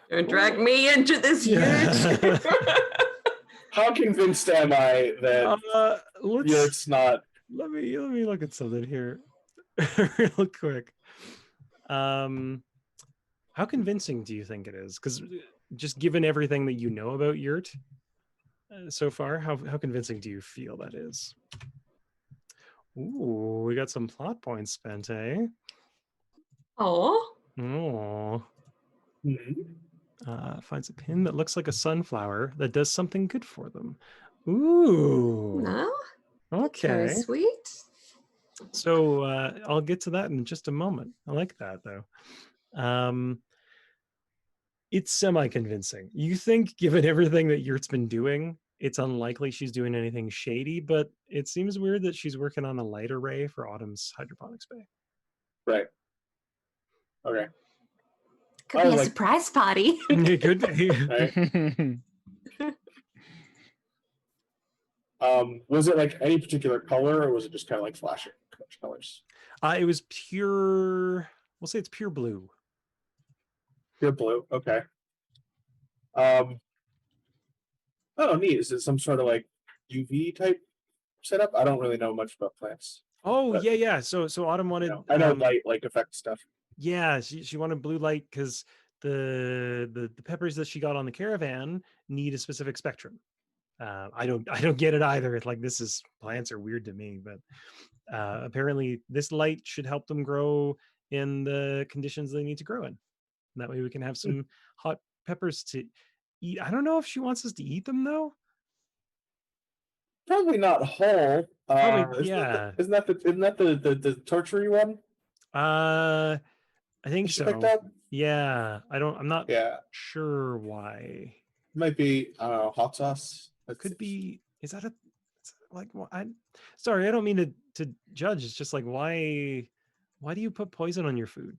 Don't drag me into this Yeah. huge. How convinced am I that it's not? Let me look at something here real quick. How convincing do you think it is? Because just given everything that you know about Yurt so far, how convincing do you feel that is? Ooh, we got some plot points spent, eh? Oh, Oh. Mhm. Finds a pin that looks like a sunflower that does something good for them. Ooh. no, that's very Okay. sweet. So I'll get to that in just a moment. I like that though. It's semi-convincing. You think, given everything that Yurt's been doing, it's unlikely she's doing anything shady, but it seems weird that she's working on a light array for Autumn's hydroponics bay. Right. Okay. Could I be a like surprise party. It could be. right. Was it like any particular color, or was it just kind of like flashing colors? It was pure. We'll say it's pure blue. Pure blue. Okay. Oh, neat. Is it some sort of like UV type setup? I don't really know much about plants. Oh But, yeah. So Autumn wanted. I know light like effect stuff. Yeah, she wanted blue light because the peppers that she got on the caravan need a specific spectrum. I don't get it either. It's like plants are weird to me, but apparently this light should help them grow in the conditions they need to grow in. And that way we can have some hot peppers to eat. I don't know if she wants us to eat them though. Probably not whole. Probably, Isn't yeah. that the tortury one I think that she picked so. up? Yeah, I'm not Yeah, sure why. might be hot sauce. Could be. Is that like? Sorry, I don't mean to judge. It's just like why do you put poison on your food?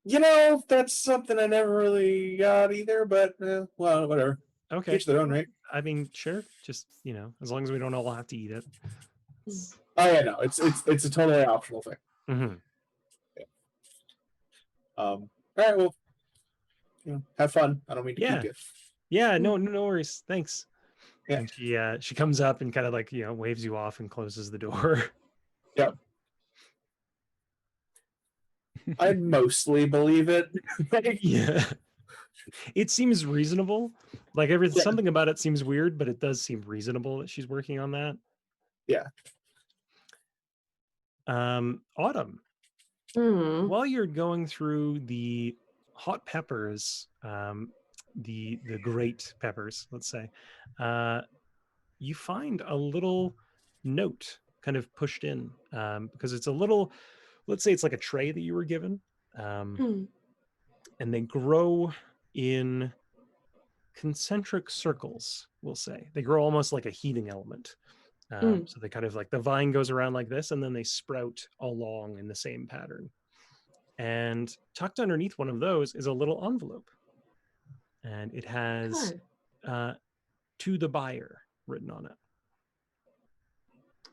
That's something I never really got either. But well, whatever. Okay, Each their own, right? I mean, sure. Just as long as we don't all have to eat it. Oh yeah, no, it's a totally optional thing. Mm-hmm. All right, well, have fun. I don't mean to Yeah. keep you. Yeah, no worries. Thanks. Yeah. And she comes up and kind of like waves you off and closes the door. Yep. I mostly believe it. Yeah. It seems reasonable. Like something about it seems weird, but it does seem reasonable that she's working on that. Yeah. Autumn. While you're going through the hot peppers, the great peppers, let's say, you find a little note kind of pushed in because it's a little, let's say it's like a tray that you were given, and they grow in concentric circles. We'll say they grow almost like a heating element. So they kind of like the vine goes around like this, and then they sprout along in the same pattern. And tucked underneath one of those is a little envelope. And it has to the buyer written on it.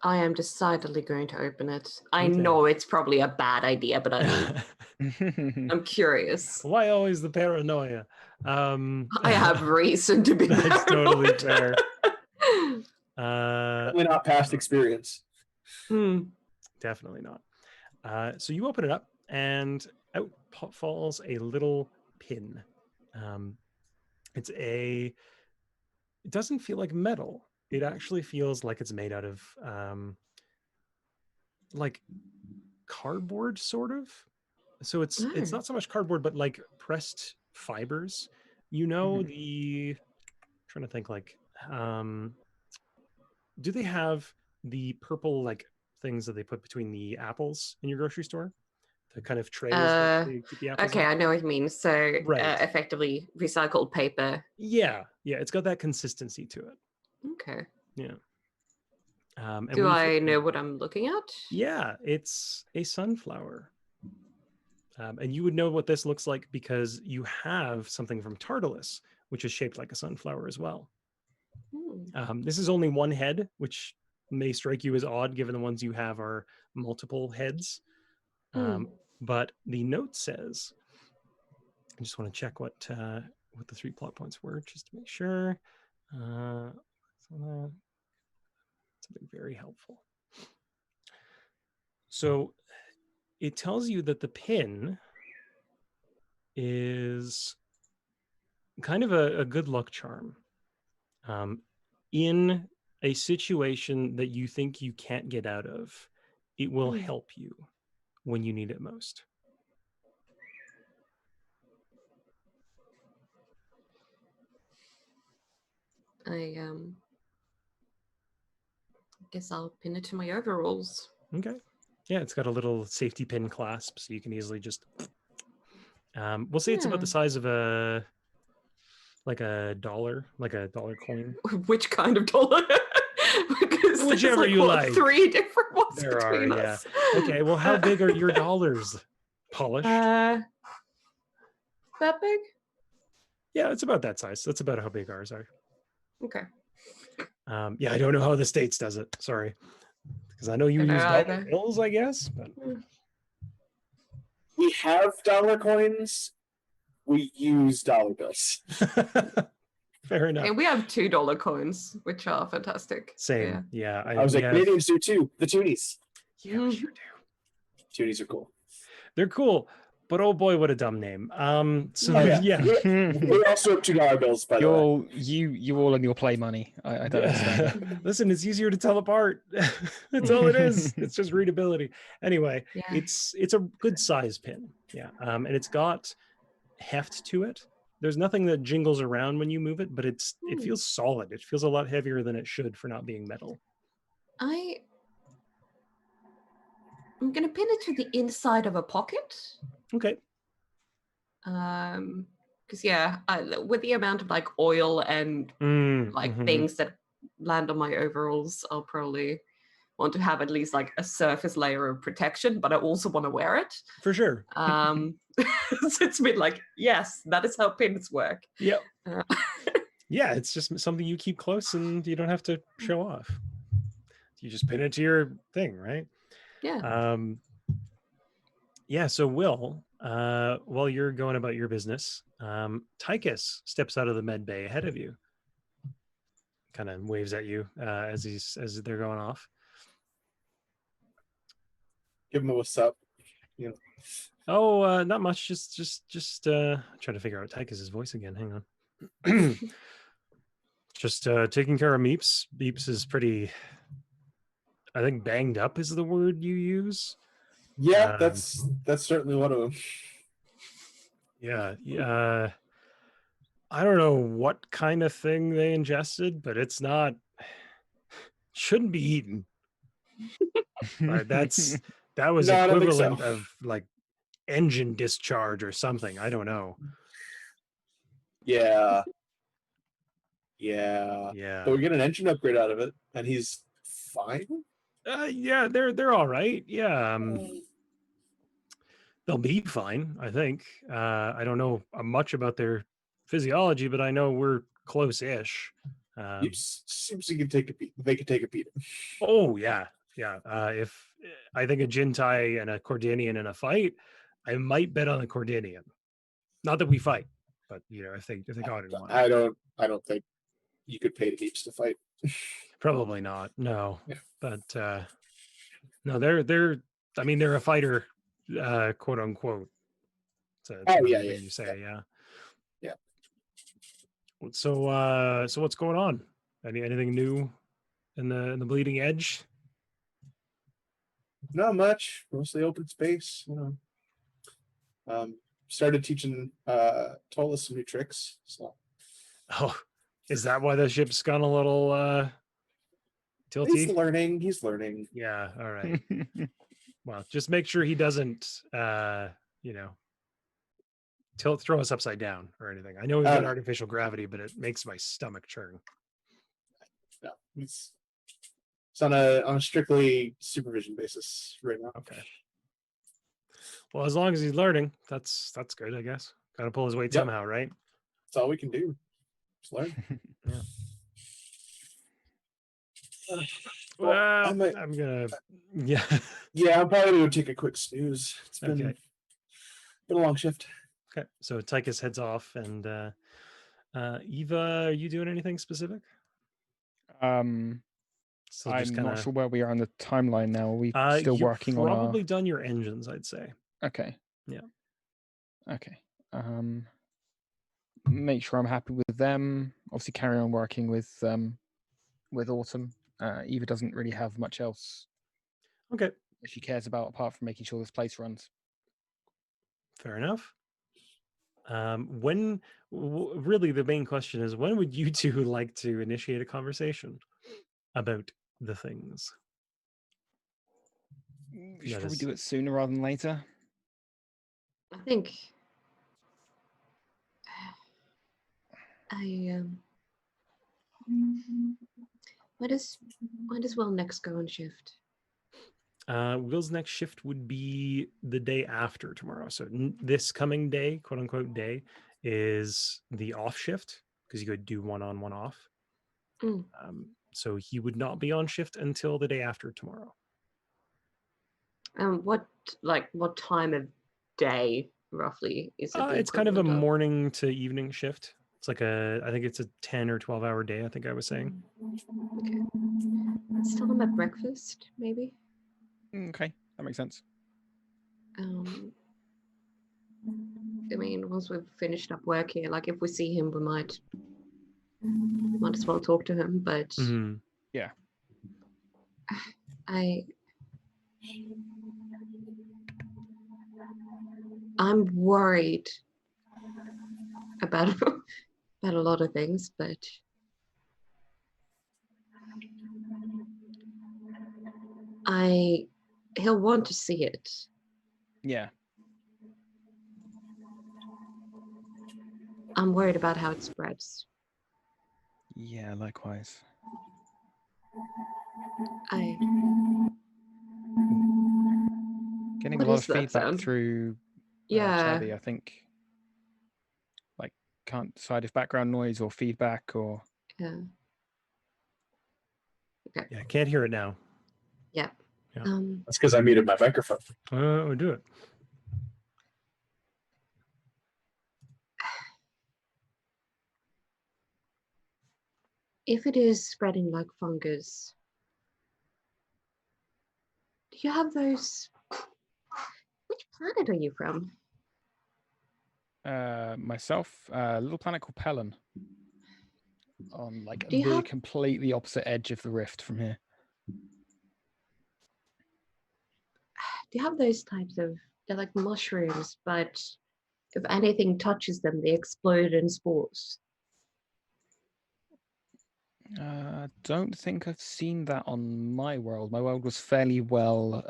I am decidedly going to open it. I know it's probably a bad idea, but I mean, I'm curious. Why always the paranoia? I have reason to be That's totally fair. Definitely not past experience. Definitely not. So you open it up, and out falls a little pin. It doesn't feel like metal. It actually feels like it's made out of like cardboard, sort of. So it's not so much cardboard, but like pressed fibers. Trying to think, like, do they have the purple like things that they put between the apples in your grocery store? The kind of trays that they keep the apples okay, in? I know what you mean. So Right. effectively recycled paper. Yeah, it's got that consistency to it. Okay. Yeah. Do I know what I'm looking at? Yeah, it's a sunflower. And you would know what this looks like because you have something from Tartarus, which is shaped like a sunflower as well. This is only one head, which may strike you as odd given the ones you have are multiple heads. But the note says, I just want to check what the 3 plot points were just to make sure. Something very helpful. So it tells you that the pin is kind of a good luck charm. In a situation that you think you can't get out of, it will help you when you need it most. I guess I'll pin it to my overalls. Okay. Yeah, it's got a little safety pin clasp, so you can easily just. We'll say it's about the size of a dollar coin. Which kind of dollar? Because Whichever there's you like. 3 different ones There are, between yeah. us. Okay, well, how big are your dollars? Polished? That big? Yeah, it's about that size. That's about how big ours are. Okay. Yeah, I don't know how the States does it. Sorry. Because I know you Don't know use dollar either. bills, I guess. But We have dollar coins. We use dollar bills. fair enough. And we have $2 coins, which are fantastic. Same. Yeah. I was like, Canadians do too. The toonies. Yeah, we sure do. Toonies are cool. They're cool. But oh boy, what a dumb name. So Oh, yeah. yeah. We also have $2 bills, by the way. You all on your play money. I don't understand. Listen, it's easier to tell apart. That's all it is. It's just readability. Anyway, Yeah. it's a good size pin. Yeah. And it's got heft to it. There's nothing that jingles around when you move it, but it feels solid. It feels a lot heavier than it should for not being metal. I'm going to pin it to the inside of a pocket. Okay. Because with the amount of like oil and things that land on my overalls, I'll probably want to have at least like a surface layer of protection, but I also want to wear it. For sure. So it's been like, yes, that is how pins work. Yep. Yeah, it's just something you keep close and you don't have to show off. You just pin it to your thing, right? Yeah. Yeah, so Will, while you're going about your business, Tychus steps out of the med bay ahead of you. Kind of waves at you as they're going off. Give him a what's up. You know. Oh, not much. Just trying to figure out Tychus's voice again. Hang on. Just taking care of Meeps. Meeps is pretty, I think banged up is the word you use. Yeah, that's certainly one of them. Yeah. I don't know what kind of thing they ingested, but it's not, shouldn't be eaten. Right, that was No, equivalent so. of like engine discharge or something. I don't know. Yeah. But we get an engine upgrade out of it, and he's fine. Yeah, they're all right. Yeah, they'll be fine. I think. I don't know much about their physiology, but I know we're close-ish. Seems like they could take a beating. Oh yeah. If I think a Jintai and a Cordanian in a fight, I might bet on the Cordanian. Not that we fight, but if they got in one. I don't think you could pay the Meeps to fight. Probably not. No. Yeah. But no, they're a fighter, quote unquote. So you say, yeah. So what's going on? Anything new in the bleeding edge? Not much. Mostly open space. Started teaching Tola some new tricks. So. Oh, is that why the ship's gone a little tilty? He's learning. Yeah. All right. Well, just make sure he doesn't, throw us upside down or anything. I know we've got artificial gravity, but it makes my stomach churn. No, it's on a strictly supervision basis right now. Okay. Well, as long as he's learning, that's good, I guess. Got to pull his weight somehow, right? That's all we can do. Just learn. Well, I'm gonna. Yeah. Yeah, I'm probably gonna take a quick snooze. It's been a long shift. Okay, so Tychus heads off, and Eva, are you doing anything specific? I'm not sure where we are on the timeline now. Are we still working on probably done your engines, I'd say. Okay. Yeah. Okay. Make sure I'm happy with them. Obviously, carry on working with with Autumn. Eva doesn't really have much else Okay, that she cares about apart from making sure this place runs. fair enough. Really the main question is, when would you two like to initiate a conversation about the things? We should That probably is- do it sooner rather than later. I think I when does Will next go on shift? Will's next shift would be the day after tomorrow. So this coming day, quote unquote day, is the off shift because you could do one on, one off. Mm. So he would not be on shift until the day after tomorrow. What time of day roughly is it? The It's kind of a equivalent morning to evening shift. It's like I think it's a 10 or 12-hour day, I think I was saying. Okay. Let's tell him at breakfast, maybe. Okay, that makes sense. I mean, once we've finished up work here, like if we see him, we might as well talk to him. But Mhm. Yeah. I'm worried about about a lot of things, but he'll want to see it. Yeah. I'm worried about how it spreads. Yeah, likewise. Getting What a lot is of that feedback sound? through Yeah. Chabby, I think. Like, can't decide if background noise or feedback or... Yeah. Okay. Yeah, can't hear it now. Yeah. Yeah. That's because I muted my microphone. We'll do it. If it is spreading like fungus, do you have those? Which planet are you from? Myself, a little planet called Pelon. On like Do you the have- completely opposite edge of the rift from here. Do you have those types of? They're like mushrooms, but if anything touches them, they explode in spores. Don't think I've seen that on my world. My world was fairly well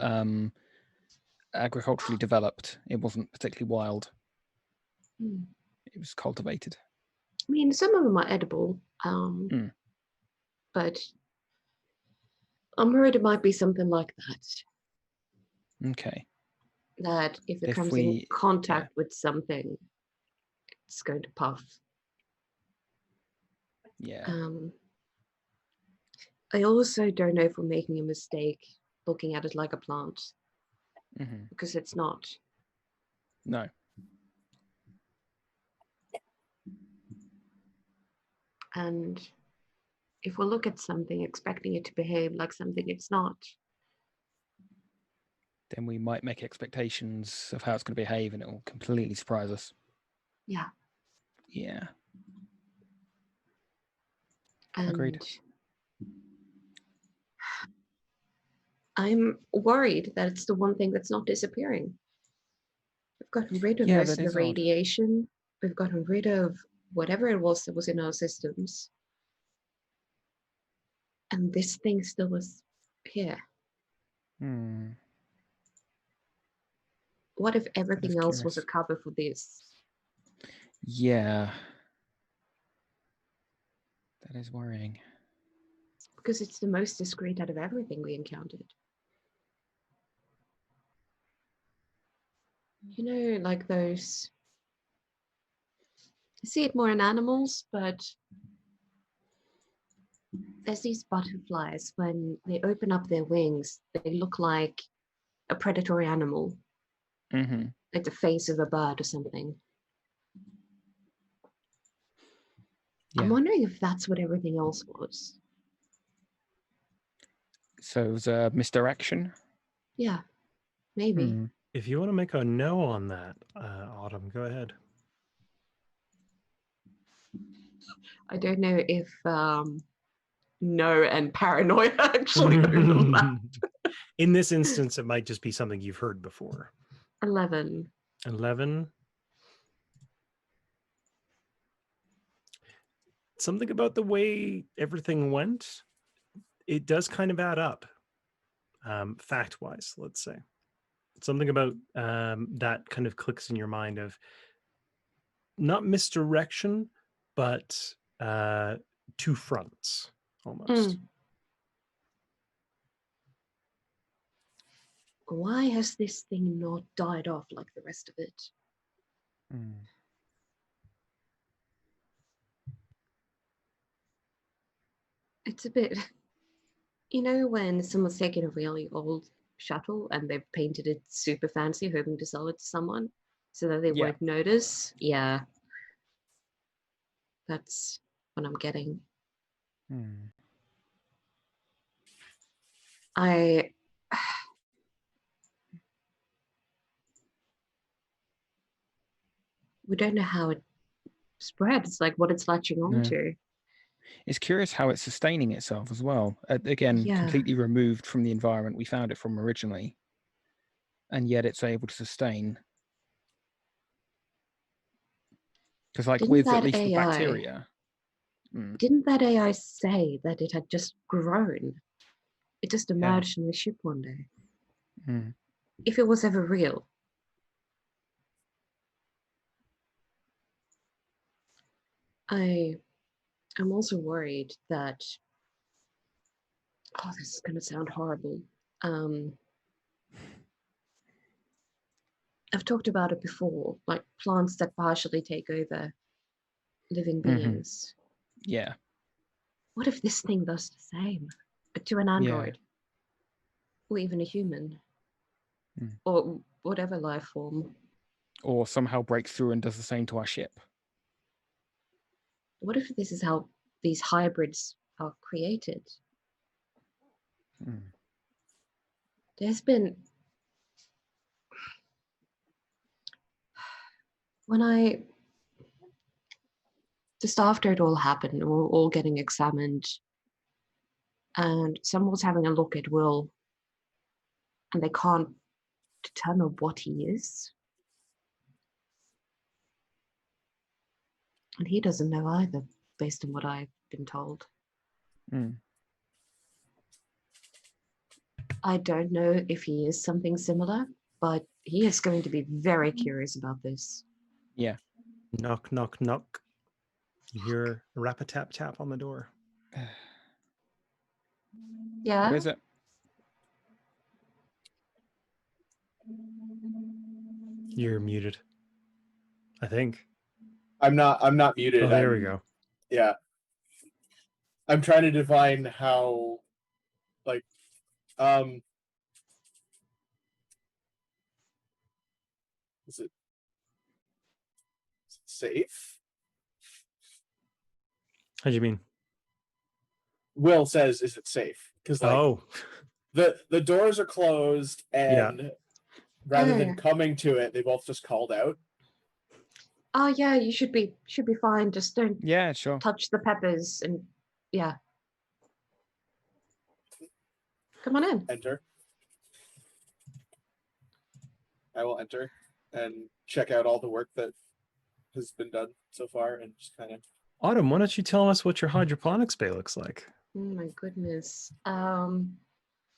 agriculturally developed. It wasn't particularly wild. Hmm. It was cultivated. I mean, some of them are edible, Mm. but I'm worried it might be something like that. Okay. That if it If comes in contact with something, it's going to puff. Yeah. I also don't know if we're making a mistake looking at it like a plant, because it's not. No. And if we look at something expecting it to behave like something it's not, then we might make expectations of how it's going to behave and it will completely surprise us. yeah. Yeah. And Agreed. I'm worried that it's the one thing that's not disappearing. We've gotten rid of Yeah, most that of the is odd. radiation. We've gotten rid of whatever it was that was in our systems. And this thing still is here. What if everything else was a cover for this? Yeah. That is worrying. Because it's the most discreet out of everything we encountered. You know, like those... I see it more in animals, but there's these butterflies, when they open up their wings, they look like a predatory animal. Like the face of a bird or something. Yeah. I'm wondering if that's what everything else was. So it was a misdirection? Yeah, maybe. If you want to make a no on that, Autumn, go ahead. I don't know if no and paranoia actually overlap. In this instance, it might just be something you've heard before. 11. 11. Something about the way everything went, it does kind of add up, fact-wise, let's say. Something about that kind of clicks in your mind of not misdirection, but two fronts, almost. Why has this thing not died off like the rest of it? It's a bit, you know, when someone's taken a really old shuttle and they've painted it super fancy, hoping to sell it to someone so that they won't notice. Yeah. That's what I'm getting. We don't know how it spreads, like what it's latching onto. It's curious how it's sustaining itself as well. Again, completely removed from the environment we found it from originally. And yet it's able to sustain. Because like with at least the bacteria. Didn't that AI say that it had just grown? It just emerged from the ship one day. If it was ever real. I'm also worried that, oh, this is going to sound horrible. I've talked about it before, like plants that partially take over living beings. Yeah. What if this thing does the same to an android? Or even a human? Or whatever life form. Or somehow breaks through and does the same to our ship. What if this is how these hybrids are created? There's been... Just after it all happened, we were all getting examined, and someone was having a look at Will, and they can't determine what he is. And he doesn't know either, based on what I've been told. I don't know if he is something similar, but he is going to be very curious about this. Yeah. Knock, knock, knock. You hear a rap-a-tap-tap on the door. Yeah? Who is it? You're muted. I think. I'm not muted. Oh, there we go. Yeah. I'm trying to divine how, like, is it safe? How do you mean? Will says, "Is it safe?" Because like, the doors are closed, and rather than coming to it, they both just called out. Oh yeah, you should be fine. Just don't touch the peppers and Come on in. Enter. I will enter and check out all the work that has been done so far and just kind of... Autumn, why don't you tell us what your hydroponics bay looks like? Oh my goodness.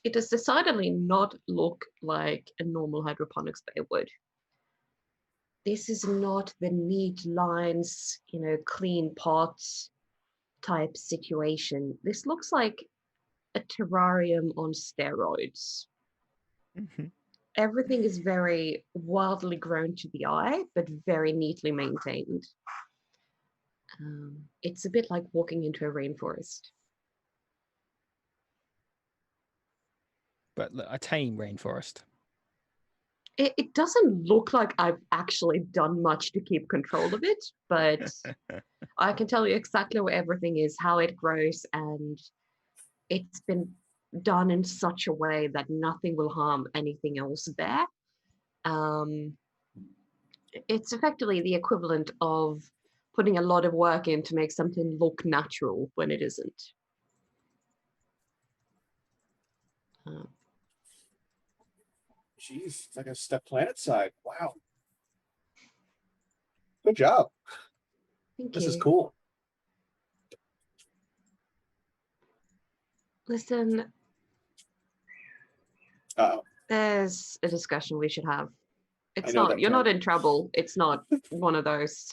It does decidedly not look like a normal hydroponics bay would. This is not the neat lines, clean pots type situation. This looks like a terrarium on steroids. Everything is very wildly grown to the eye, but very neatly maintained. It's a bit like walking into a rainforest. But a tame rainforest. It doesn't look like I've actually done much to keep control of it, but I can tell you exactly where everything is, how it grows, and it's been done in such a way that nothing will harm anything else there. It's effectively the equivalent of putting a lot of work in to make something look natural when it isn't. Jeez, it's like a step planet side. Wow. Good job. Thank This you. is cool. Listen, Uh-oh. there's a discussion we should have. I It's know not, that you're term. not in trouble. It's not one of those.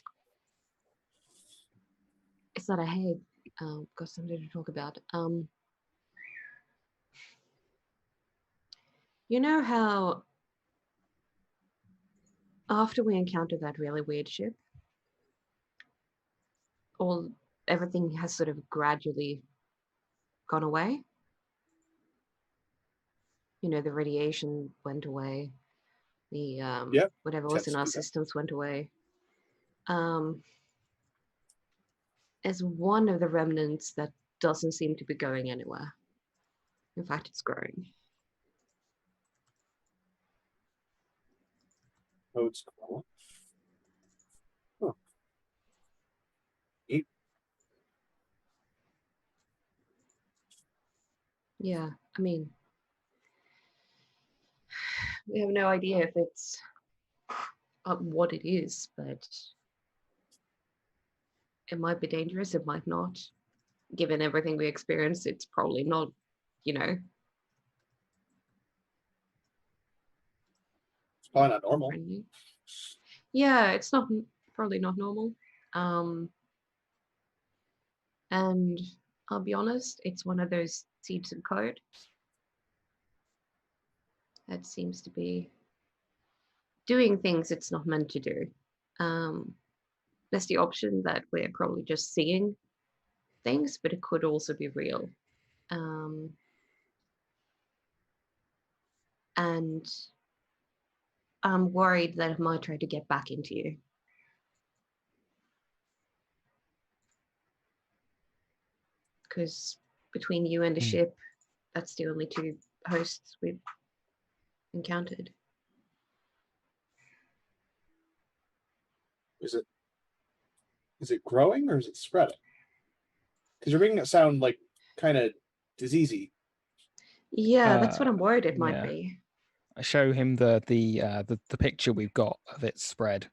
It's not a hey, got something to talk about. You know how after we encountered that really weird ship, everything has sort of gradually gone away. You know, the radiation went away. The whatever was Tends in to our do that. systems went away. As one of the remnants that doesn't seem to be going anywhere. In fact, it's growing. Oh, it's cool. Huh. Neat. Yeah, I mean, we have no idea if it's what it is, but it might be dangerous, it might not. Given everything we experienced, it's probably not, you know. It's probably not normal. Friendly. Yeah, it's not probably not normal. And I'll be honest, it's one of those seeds of code that seems to be doing things it's not meant to do. There's the option that we're probably just seeing things, but it could also be real. And I'm worried that it might try to get back into you. Because between you and the ship, that's the only two hosts we've encountered. Is it growing or is it spreading? Because you're making it sound like kind of diseasey. Yeah, that's what I'm worried it might yeah. be. I show him the picture we've got of it spread.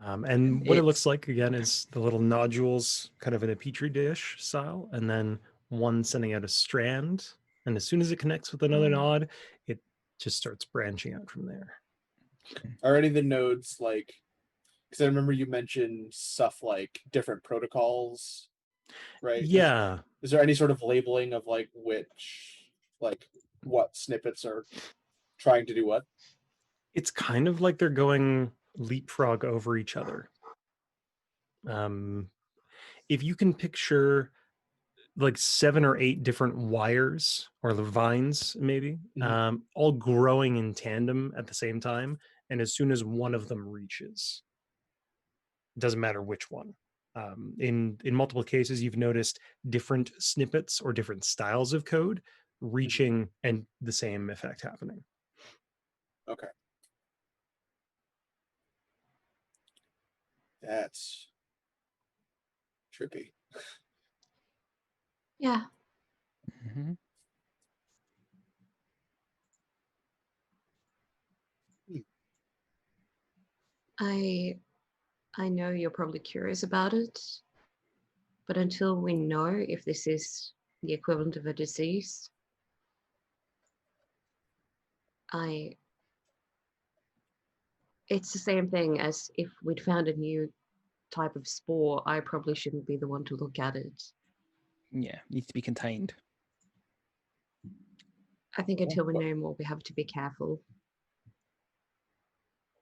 And what it looks like again is the little nodules kind of in a petri dish style, and then one sending out a strand. And as soon as it connects with another node, it just starts branching out from there. Are any of the nodes like, because I remember you mentioned stuff like different protocols, right? Yeah. Is there any sort of labeling of like what snippets are trying to do what? It's kind of like they're going leapfrog over each other. If you can picture like 7 or 8 different wires or the vines, maybe, all growing in tandem at the same time. And as soon as one of them reaches, it doesn't matter which one. In multiple cases, you've noticed different snippets or different styles of code reaching and the same effect happening. Okay. That's trippy. Yeah. Mm-hmm. I know you're probably curious about it, but until we know if this is the equivalent of a disease, it's the same thing as if we'd found a new type of spore. I probably shouldn't be the one to look at it. Yeah, needs to be contained. I think until we know more, we have to be careful.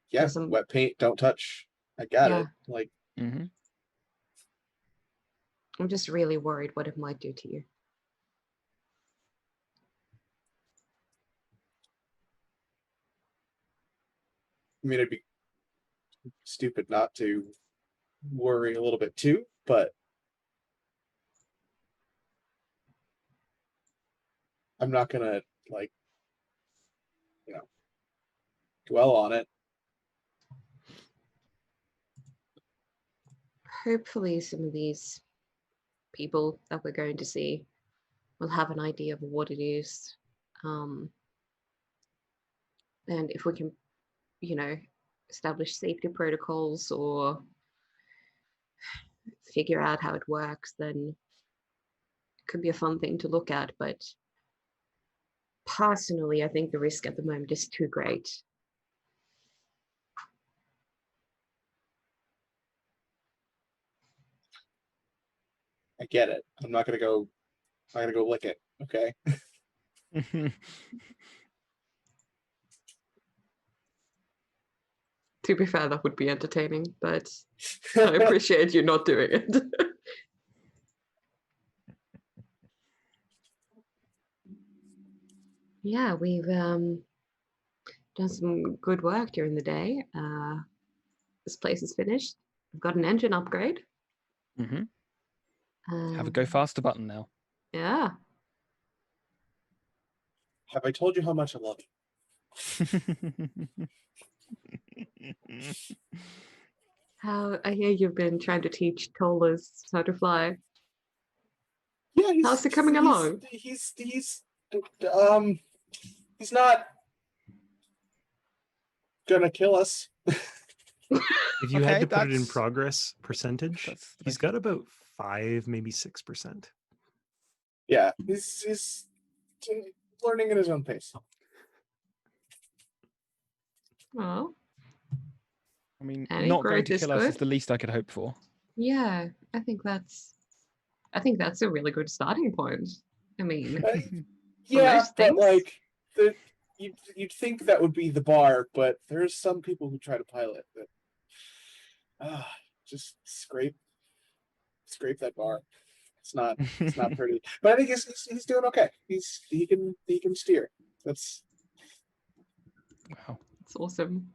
Yeah, Some- wet paint, don't touch. I got Yeah. it. Like, I'm just really worried what it might do to you. I mean, it'd be stupid not to worry a little bit too, but I'm not gonna like, dwell on it. Hopefully some of these people that we're going to see we'll have an idea of what it is. And if we can, establish safety protocols or figure out how it works, then it could be a fun thing to look at. But personally, I think the risk at the moment is too great. I get it. I'm not gonna go lick it. Okay. To be fair, that would be entertaining, but I appreciate you not doing it. Yeah, we've done some good work during the day. This place is finished. We've got an engine upgrade. Hmm. Have a go faster button now. Yeah. Have I told you how much I love you? How I hear you've been trying to teach Tollers how to fly. Yeah, how's it coming along? He's not gonna kill us. If you had Okay, to put it in that's- progress percentage, that's he's got about 5, maybe 6%. Yeah, he's learning at his own pace. Oh, I mean, Any not going growth to is kill us is good. the least I could hope for. yeah. I think that's a really good starting point. I mean, Yeah, most but things. like you'd think that would be the bar, but there's some people who try to pilot that just scrape that bar. It's not pretty. But I think he's doing okay. He can steer. That's Wow. It's awesome.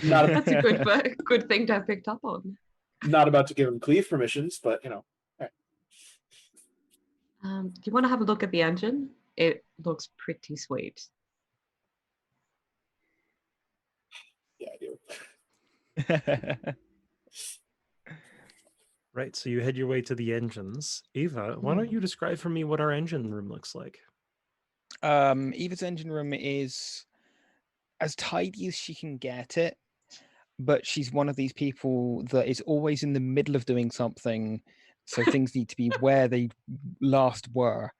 Not a- That's a good thing to have picked up on. not about to give him cleave permissions, but you know. Do you want to have a look at the engine? It looks pretty sweet. Yeah, I do. Right, so you head your way to the engines. Eva, why don't you describe for me what our engine room looks like? Eva's engine room is as tidy as she can get it, but she's one of these people that is always in the middle of doing something, so things need to be where they last were.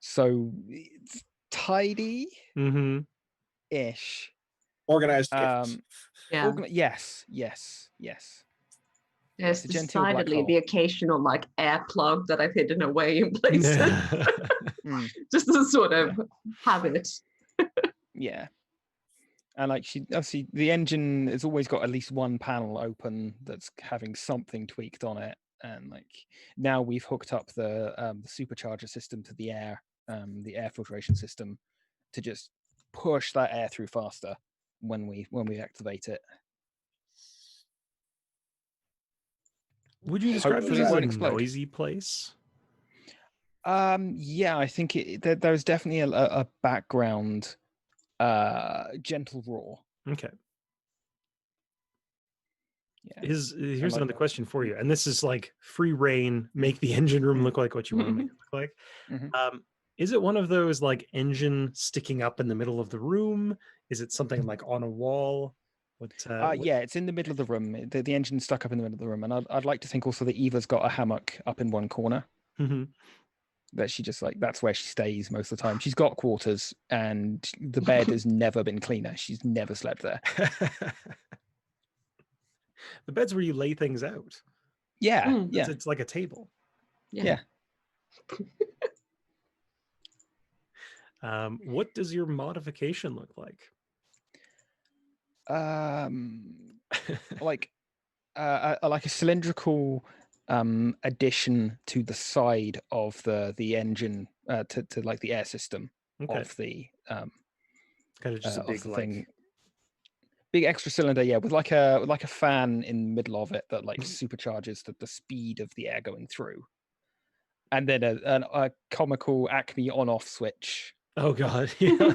So it's tidy-ish. Mm-hmm. Organized chaos. Yeah. Yes. There's a genteel black decidedly hole. the occasional like air plug that I've hidden away in places. Mm, Just to sort of have it. yeah. And like she obviously the engine has always got at least one panel open that's having something tweaked on it. And like now we've hooked up the supercharger system to the air filtration system to just push that air through faster when we activate it. Would you describe Hopefully this it as won't a explode. noisy place? Yeah, I think there's definitely a background gentle roar. Okay. Yeah. Here's like- another question for you, and this is like free reign. Make the engine room look like what you want to make it look like. Mhm. Is it one of those like engine sticking up in the middle of the room? Is it something like on a wall? What? Yeah, it's in the middle of the room. The engine's stuck up in the middle of the room, and I'd like to think also that Eva's got a hammock up in one corner Mhm. that she just like that's where she stays most of the time. She's got quarters, and the bed has never been cleaner. She's never slept there. The bed's where you lay things out. Yeah, yeah. It's like a table. Yeah. What does your modification look like? Like a cylindrical addition to the side of the engine to like the air system Okay. of the Kind of just a of big the like thing. Big extra cylinder, yeah, with like a fan in the middle of it that like supercharges the speed of the air going through, and then a comical Acme on-off switch. Oh god, yeah.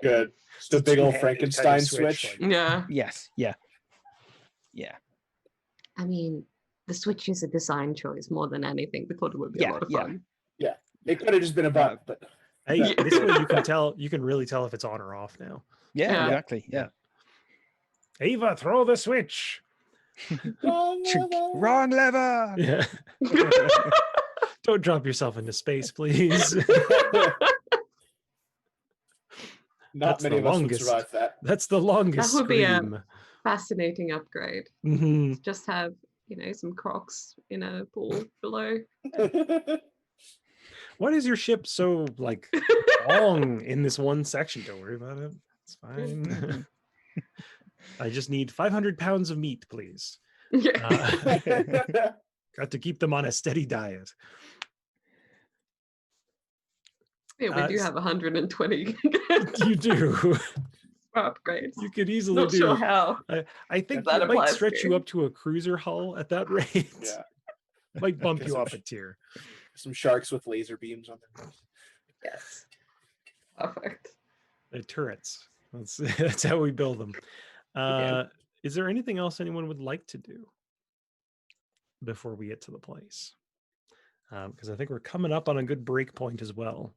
Good. Just a big old Frankenstein switch. like- Yeah. Yes, yeah. I mean, the Switch is a design choice more than anything. We thought it would be a lot of fun. It could have just been a butt, but Hey, Yeah. this way you can tell. You can really tell if it's on or off now. Yeah, Yeah. exactly. Yeah. Ava, throw the switch. Wrong lever. Yeah. Don't drop yourself into space, please. not That's many the of us would longest. survive that. That's the longest That would be a- scream. Fascinating upgrade. Mhm. Just have, some crocs in a pool below. Why is your ship so long in this one section? Don't worry about it. It's fine. I just need 500 pounds of meat, please. Yeah. Got to keep them on a steady diet. Yeah, we do have 120 You do. upgrades. You could easily Not do. sure how. I think that it might applies stretch to. you up to a cruiser hull at that rate. Yeah. Might bump Get you some up a tier. Some sharks with laser beams on them. Yes. Perfect. The turrets. That's how we build them. Is there anything else anyone would like to do before we get to the place? Because I think we're coming up on a good break point as well.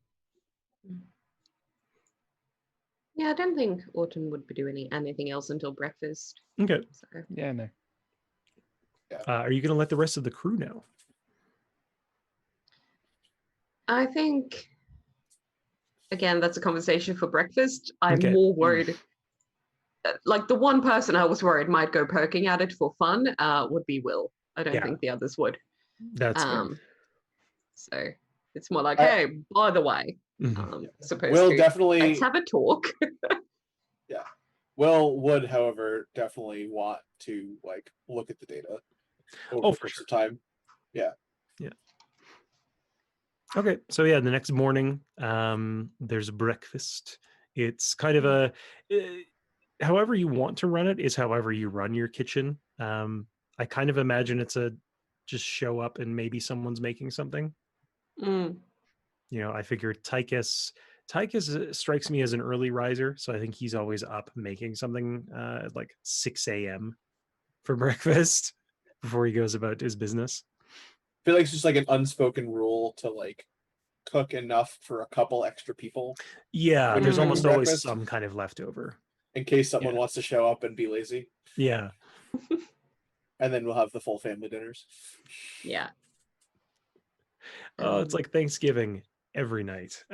Yeah, I don't think Autumn would be doing anything else until breakfast. Okay. So. Yeah, no. Are you going to let the rest of the crew know? I think, again, that's a conversation for breakfast. I'm Okay. more worried. Like the one person I was worried might go poking at it for fun would be Will. I don't Yeah. think the others would. That's fair. So it's more like, hey, by the way, Mhm. supposed Will to. definitely. Let's have a talk. Will would, however, definitely want to look at the data over the for course sure. of time. Okay, so yeah, the next morning, there's breakfast. It's kind of a, however you want to run it is however you run your kitchen. I kind of imagine it's just show up and maybe someone's making something. Mm. I figure Tychus strikes me as an early riser, so I think he's always up making something at 6 a.m. for breakfast before he goes about his business. I feel like it's just an unspoken rule to cook enough for a couple extra people. Yeah, when there's you're almost cooking always breakfast, some kind of leftover. in case someone wants to show up and be lazy. Yeah. And then we'll have the full family dinners. Yeah. Oh, it's like Thanksgiving every night.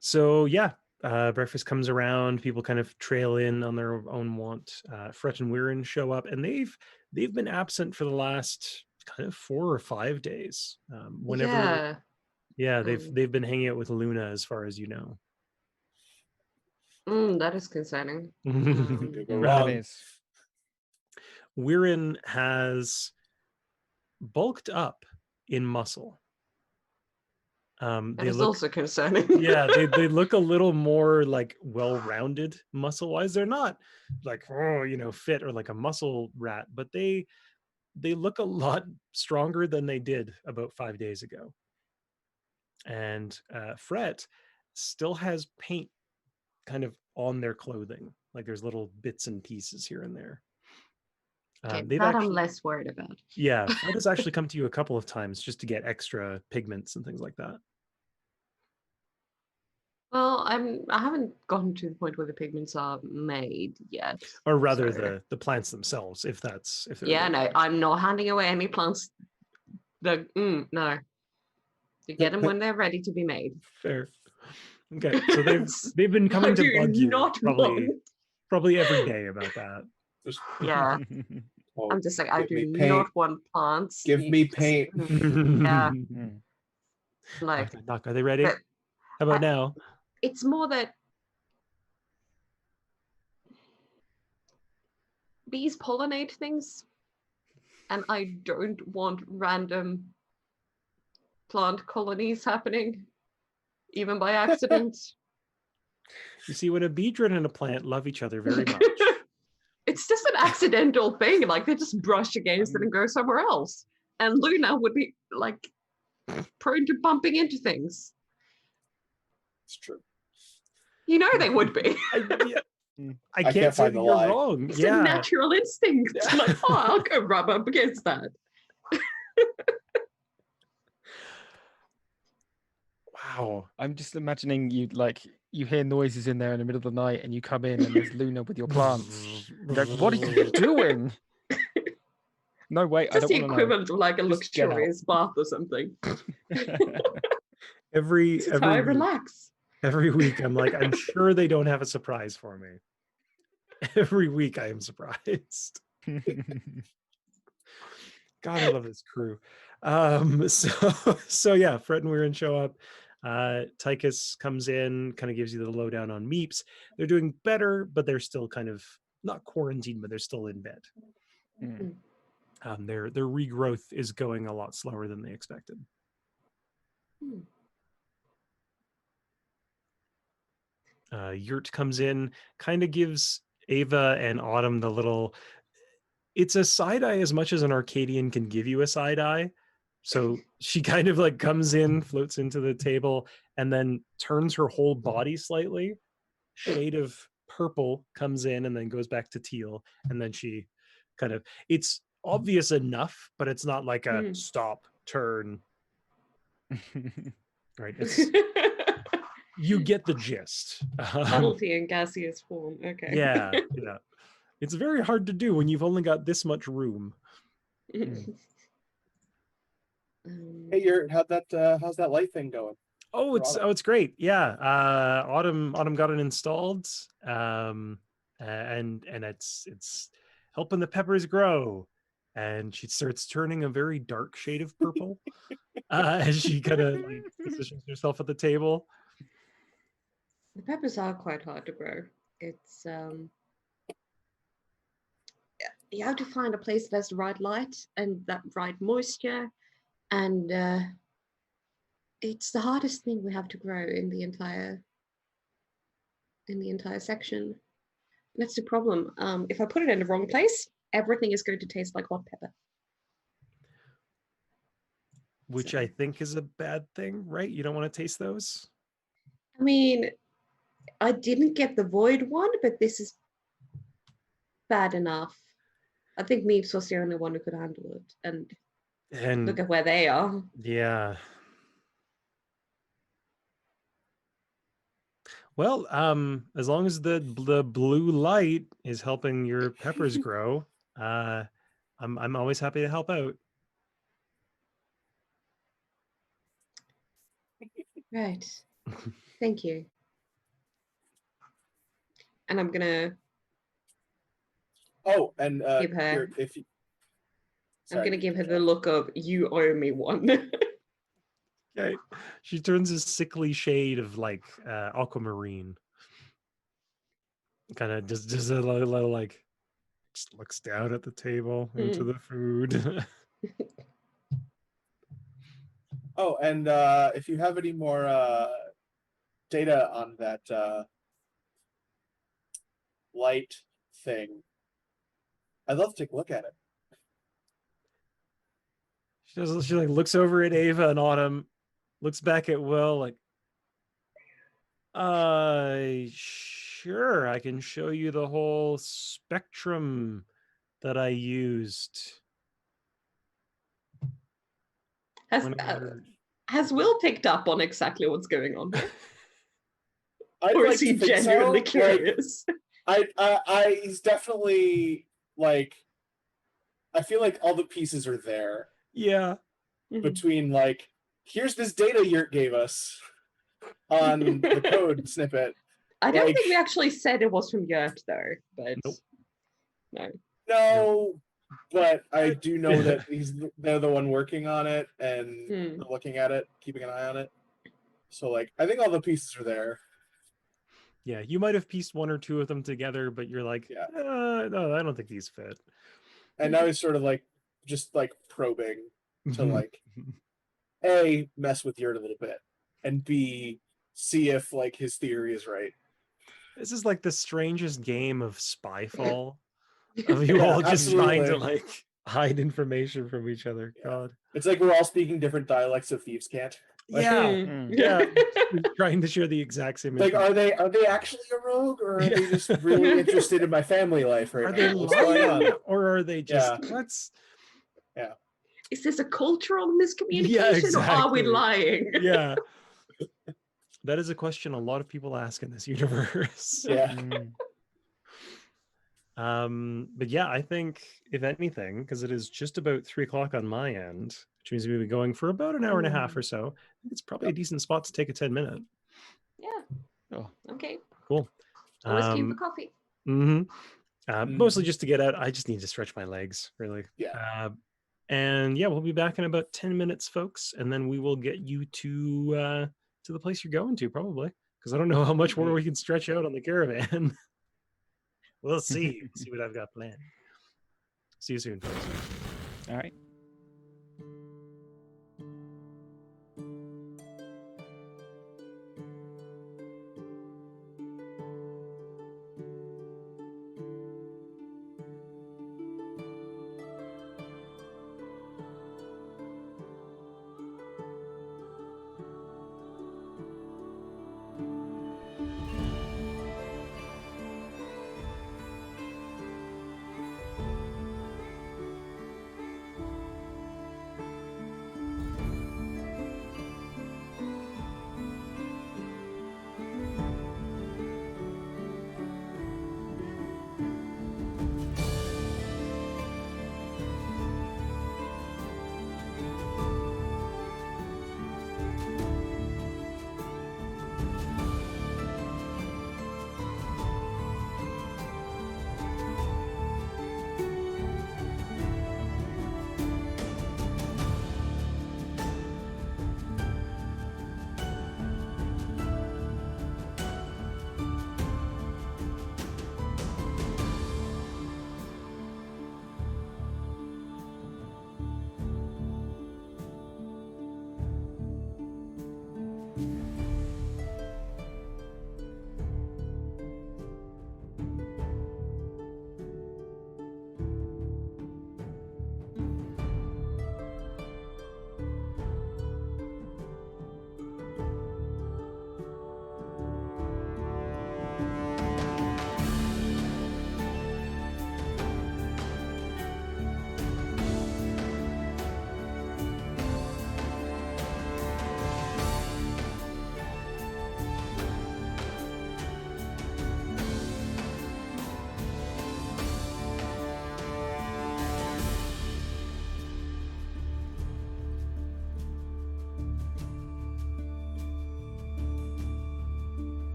So yeah, breakfast comes around. People kind of trail in on their own want. Fret and Weirin show up, and they've been absent for the last kind of 4 or 5 days. Whenever, they've been hanging out with Luna, as far as you know. That is concerning. Could go That wrong. is. Weirin has bulked up in muscle. That They is look also concerning. yeah, they look a little more well-rounded muscle-wise. They're not fit or like a muscle rat, but they look a lot stronger than they did about 5 days ago. And Fret still has paint kind of on their clothing, there's little bits and pieces here and there. Okay, that I'm less worried about. Yeah, Fred has actually come to you a couple of times just to get extra pigments and things like that. Well, I haven't gotten to the point where the pigments are made yet. Or rather, so- the plants themselves, if they're Yeah, no, ready. I'm not handing away any plants. No. You get them when they're ready to be made. Fair. Okay, so they've been coming to bug you probably every day about that. Yeah, Oh, I'm just like, I give me do paint. not want plants. Give me paint. Yeah, Mm. like Knock, are they ready? but How about now? it's more that bees pollinate things, and I don't want random plant colonies happening, even by accident. You see, when a beedron and a plant love each other very much. It's just an accidental thing. Like they just brush against it and go somewhere else. And Luna would be prone to bumping into things. It's true. They would be. I can't can't say find that the you're lie. wrong. It's Yeah. a natural instinct. Like, I'll go rub up against that. Wow. I'm just imagining you hear noises in there in the middle of the night, and you come in and there's Luna with your plants. You're like, what are you doing? No, wait, I Just don't the want to know. equivalent of like a Just get out. luxurious bath or something. Every This is how I week, relax. every week, I'm like, I'm sure they don't have a surprise for me. Every week, I am surprised. God, I love this crew. So yeah, Fred and Weirin show up. Tychus comes in, kind of gives you the lowdown on Meeps. They're doing better, but they're still kind of not quarantined, but they're still in bed. Mm. Their regrowth is going a lot slower than they expected. Hmm. Yurt comes in, kind of gives Ava and Autumn the little. It's a side eye as much as an Arcadian can give you a side eye. So she kind of like comes in, floats into the table, and then turns her whole body slightly. Shade of purple comes in and then goes back to teal. And then she kind of, it's obvious enough, but it's not like a stop, turn. Right. It's, you get the gist. Subtlety in gaseous form. Okay. Yeah. Yeah. It's very hard to do when you've only got this much room. Hey, how's that light thing going? Oh, it's great. Yeah. Autumn got it installed. And it's helping the peppers grow. And she starts turning a very dark shade of purple as she kind of like positions herself at the table. The peppers are quite hard to grow. It's you have to find a place that has the right light and that right moisture, and it's the hardest thing we have to grow in the entire section. And that's the problem. If I put it in the wrong place, everything is going to taste like hot pepper. Which I think is a bad thing, right? You don't want to taste those? I mean, I didn't get the void one, but this is bad enough. I think Meeps was the only one who could handle it. And look at where they are. Yeah. Well, as long as the blue light is helping your peppers grow, I'm always happy to help out. Right. Thank you. And I'm gonna. Oh, and give her. I'm gonna give her the look of "you owe me one." Okay. She turns a sickly shade of like aquamarine. Kind of just a little like just looks down at the table into the food. Oh, and if you have any more data on that light thing, I'd love to take a look at it. She like looks over at Ava and Autumn, looks back at Will like, sure, I can show you the whole spectrum that I used. Has Will picked up on exactly what's going on here? Or is he genuinely curious? He's definitely like, I feel like all the pieces are there. Yeah. Between like, here's this data Yurt gave us on the code snippet. I don't think we actually said it was from Yurt though, but nope. No, but I do know that they're the one working on it and looking at it, keeping an eye on it. So like, I think all the pieces are there. Yeah, you might have pieced one or two of them together, but you're like, no, I don't think these fit. And now he's sort of like, just like probing to like, A, mess with Yurt a little bit, and B, see if like his theory is right. This is like the strangest game of Spyfall of you all just trying to like hide information from each other. Yeah. God, it's like we're all speaking different dialects of thieves' cant. Like, yeah, trying to share the exact same. Like, are they actually a rogue, or are they just really interested in my family life right now? Are they lying, or are they just what's? Yeah. Is this a cultural miscommunication or are we exactly. lying? Yeah. That is a question a lot of people ask in this universe. Yeah. But yeah, I think if anything, because it is just about 3:00 on my end, which means we'll be going for about an hour and a half or so. I think it's probably a decent spot to take a 10-minute. Yeah. Oh. Okay. Cool. Always keen for coffee. Mostly just to get out. I just need to stretch my legs, really. Yeah. And yeah, we'll be back in about 10 minutes, folks, and then we will get you to the place you're going to, probably, because I don't know how much more we can stretch out on the caravan. We'll see. We'll see what I've got planned. See you soon, folks. All right.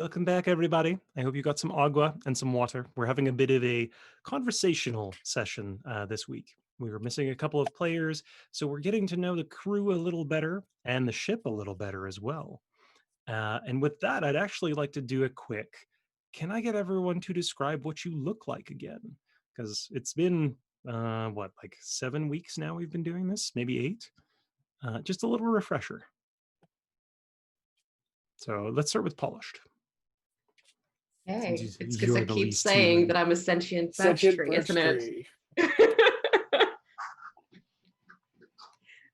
Welcome back, everybody. I hope you got some agua and some water. We're having a bit of a conversational session this week. We were missing a couple of players, so we're getting to know the crew a little better and the ship a little better as well. And with that, I'd actually like to do a quick, can I get everyone to describe what you look like again? Because it's been, like 7 weeks now we've been doing this, maybe 8? Just a little refresher. So let's start with Polished. Hey, Since it's because I you're the keep least saying human. that I'm a sentient birch Sentient tree, birch isn't it? tree.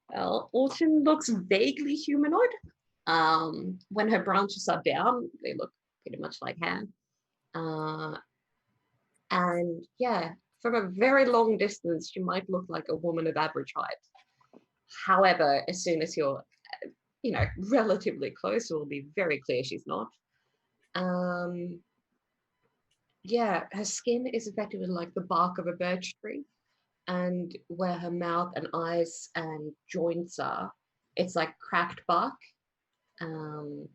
Well, Autumn looks vaguely humanoid. When her branches are down, they look pretty much like hair. And yeah, from a very long distance, she might look like a woman of average height. However, as soon as you're, relatively close, it will be very clear she's not. Yeah, her skin is effectively like the bark of a birch tree. And where her mouth and eyes and joints are, it's like cracked bark. And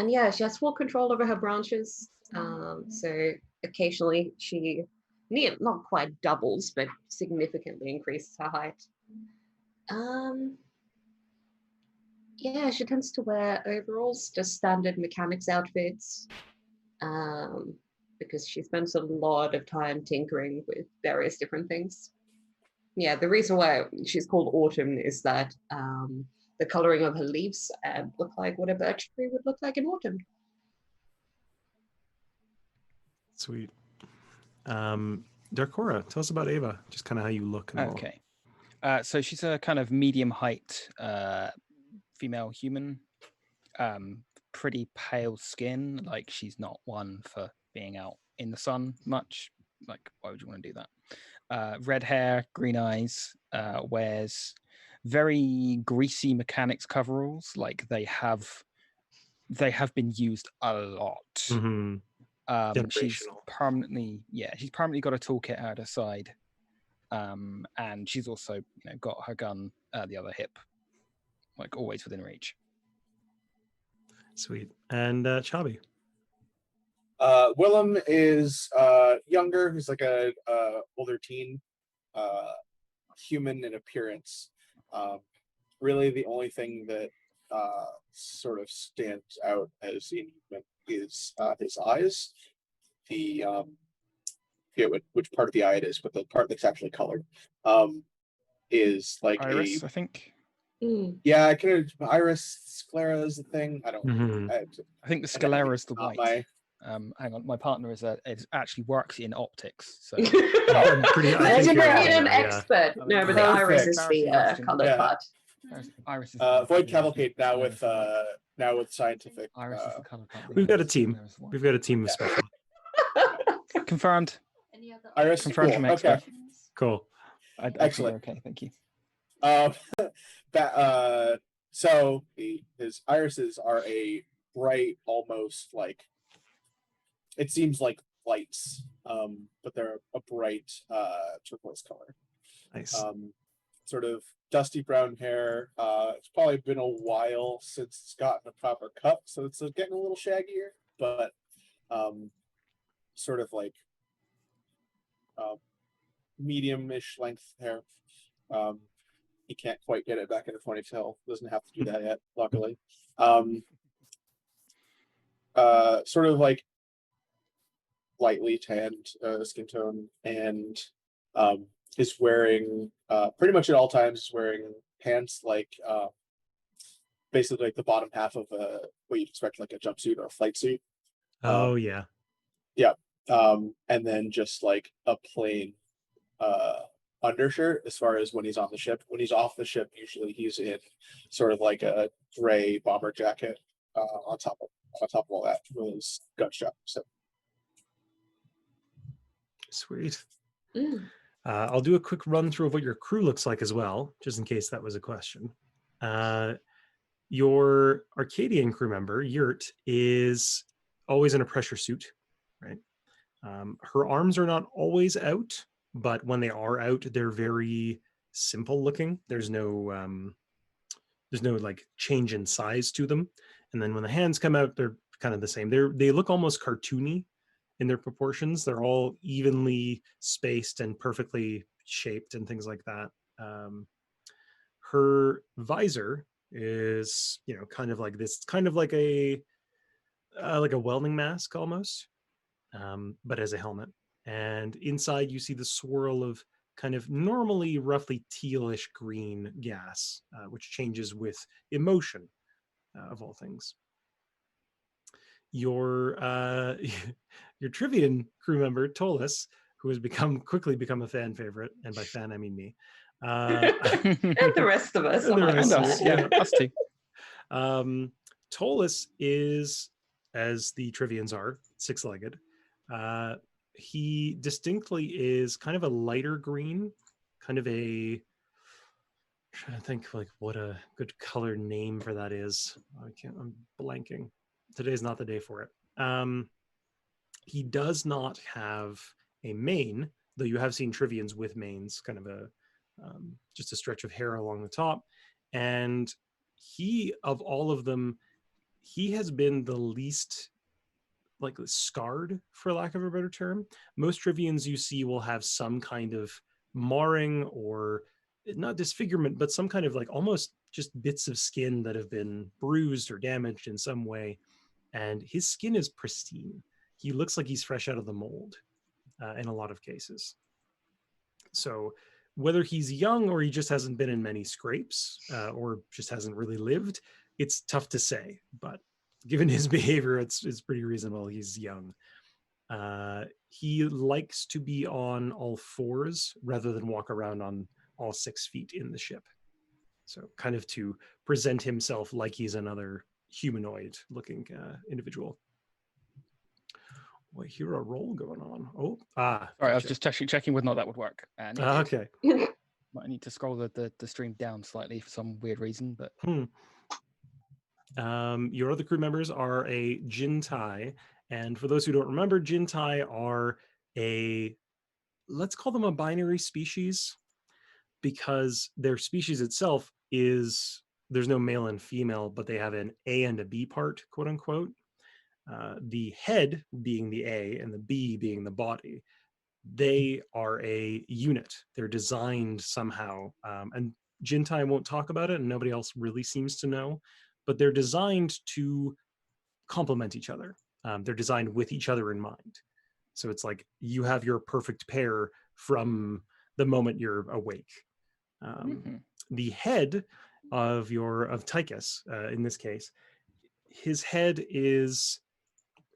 yeah, she has full control over her branches. So occasionally she not quite doubles, but significantly increases her height. Yeah, she tends to wear overalls, just standard mechanics outfits, because she spends a lot of time tinkering with various different things. Yeah, the reason why she's called Autumn is that the coloring of her leaves look like what a birch tree would look like in autumn. Sweet. Darkora, tell us about Ava, just kind of how you look. And all. Okay. So she's a kind of medium height female human. Pretty pale skin. Like she's not one for being out in the sun much. Like, why would you want to do that? Red hair, green eyes, wears very greasy mechanics coveralls. Like they have been used a lot. Mm-hmm. She's permanently got a toolkit at her side. And she's also got her gun at the other hip, like always within reach. Sweet. And Chabi. Willem is younger. He's like a older teen, human in appearance. Really, the only thing that sort of stands out as inhuman is his eyes. The I forget which part of the eye it is, but the part that's actually colored is like Iris, I think. Yeah, I can. Iris sclera is the thing. I don't. Mm-hmm. I think the sclera is the not white. Hang on, my partner is actually works in optics, so I'm pretty. I That's think a you're brilliant right, yeah. expert. No, but the Perfect. iris is the colored Yeah. part. Iris is Avoid Cavalcade now with scientific. Iris is the color part. We've got a team. We've got a team of special. Confirmed. Iris, confirmed cool. from expert. Okay. Cool. Excellent. Okay, thank you. So his irises are a bright, almost like it seems like lights, but they're a bright turquoise color. Nice. Sort of dusty brown hair. It's probably been a while since it's gotten a proper cut, so it's getting a little shaggier, but sort of like medium-ish length hair. He can't quite get it back in a ponytail. Doesn't have to do that yet, luckily. Sort of like lightly tanned skin tone, and is wearing pretty much at all times is wearing pants like basically like the bottom half of what you'd expect like a jumpsuit or a flight suit. Oh yeah. Yeah. And then just like a plain undershirt as far as when he's on the ship. When he's off the ship, usually he's in sort of like a gray bomber jacket on top of all that with his gun strap. So Sweet. I'll do a quick run through of what your crew looks like as well, just in case that was a question. Your Arcadian crew member, Yurt, is always in a pressure suit, right? Her arms are not always out, but when they are out, they're very simple looking. There's no like change in size to them. And then when the hands come out, they're kind of the same. They look almost cartoony in their proportions. They're all evenly spaced and perfectly shaped and things like that. Her visor is, kind of like this, kind of like a welding mask almost, but as a helmet. And inside you see the swirl of kind of normally roughly tealish green gas, which changes with emotion, of all things. Your your Trivian crew member Tolis, who has quickly become a fan favorite, and by fan I mean me. And the rest of us. And I the might rest add. of us, yeah, us too. Tolis is, as the Trivians are, six-legged. He distinctly is kind of a lighter green, kind of a, I'm trying to think like what a good color name for that is. I'm blanking. Today's not the day for it. He does not have a mane, though you have seen Trivians with manes, kind of just a stretch of hair along the top. And he, of all of them, he has been the least like scarred, for lack of a better term. Most Trivians you see will have some kind of marring, or not disfigurement, but some kind of like almost just bits of skin that have been bruised or damaged in some way. And his skin is pristine. He looks like he's fresh out of the mold in a lot of cases. So whether he's young or he just hasn't been in many scrapes or just hasn't really lived, it's tough to say. But given his behavior, it's pretty reasonable he's young. He likes to be on all fours rather than walk around on all 6 feet in the ship. So kind of to present himself like he's another humanoid looking individual. Well, I hear a roll going on. Oh, Sorry, I was just checking whether or not that would work. And okay. Might need to scroll the stream down slightly for some weird reason, but your other crew members are a Jintai, and for those who don't remember, Jintai are let's call them a binary species, because their species itself is, there's no male and female, but they have an A and a B part, quote unquote. The head being the A and the B being the body. They are a unit. They're designed somehow, and Jintai won't talk about it, and nobody else really seems to know, but they're designed to complement each other. They're designed with each other in mind. So it's like you have your perfect pair from the moment you're awake. The head of Tychus, in this case, his head is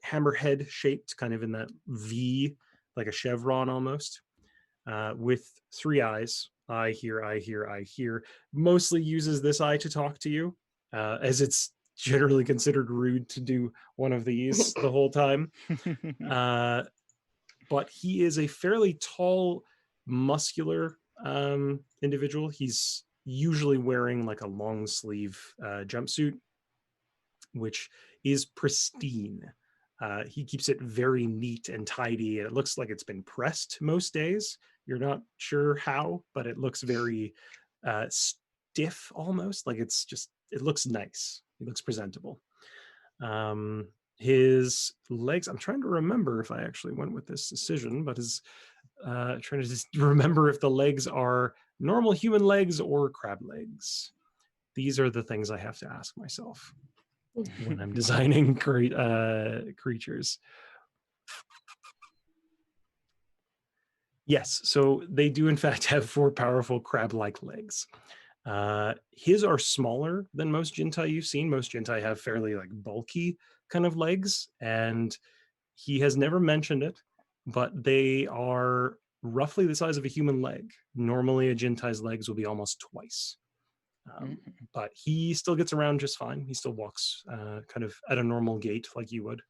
hammerhead shaped, kind of in that V, like a chevron almost, with 3 eyes. I hear, I hear, I hear. Mostly uses this eye to talk to you, as it's generally considered rude to do one of these the whole time. But he is a fairly tall, muscular individual. He's usually wearing like a long sleeve jumpsuit, which is pristine. He keeps it very neat and tidy. It looks like it's been pressed most days. You're not sure how, but it looks very stiff almost. Like it looks nice. It looks presentable. His legs, I'm trying to remember if I actually went with this decision, but trying to just remember if the legs are normal human legs or crab legs. These are the things I have to ask myself when I'm designing creatures. Yes, so they do in fact have 4 powerful crab-like legs. His are smaller than most Jintai you've seen. Most Jintai have fairly like bulky kind of legs, and he has never mentioned it, but they are roughly the size of a human leg. Normally a Jintai's legs will be almost twice. But he still gets around just fine. He still walks kind of at a normal gait like you would.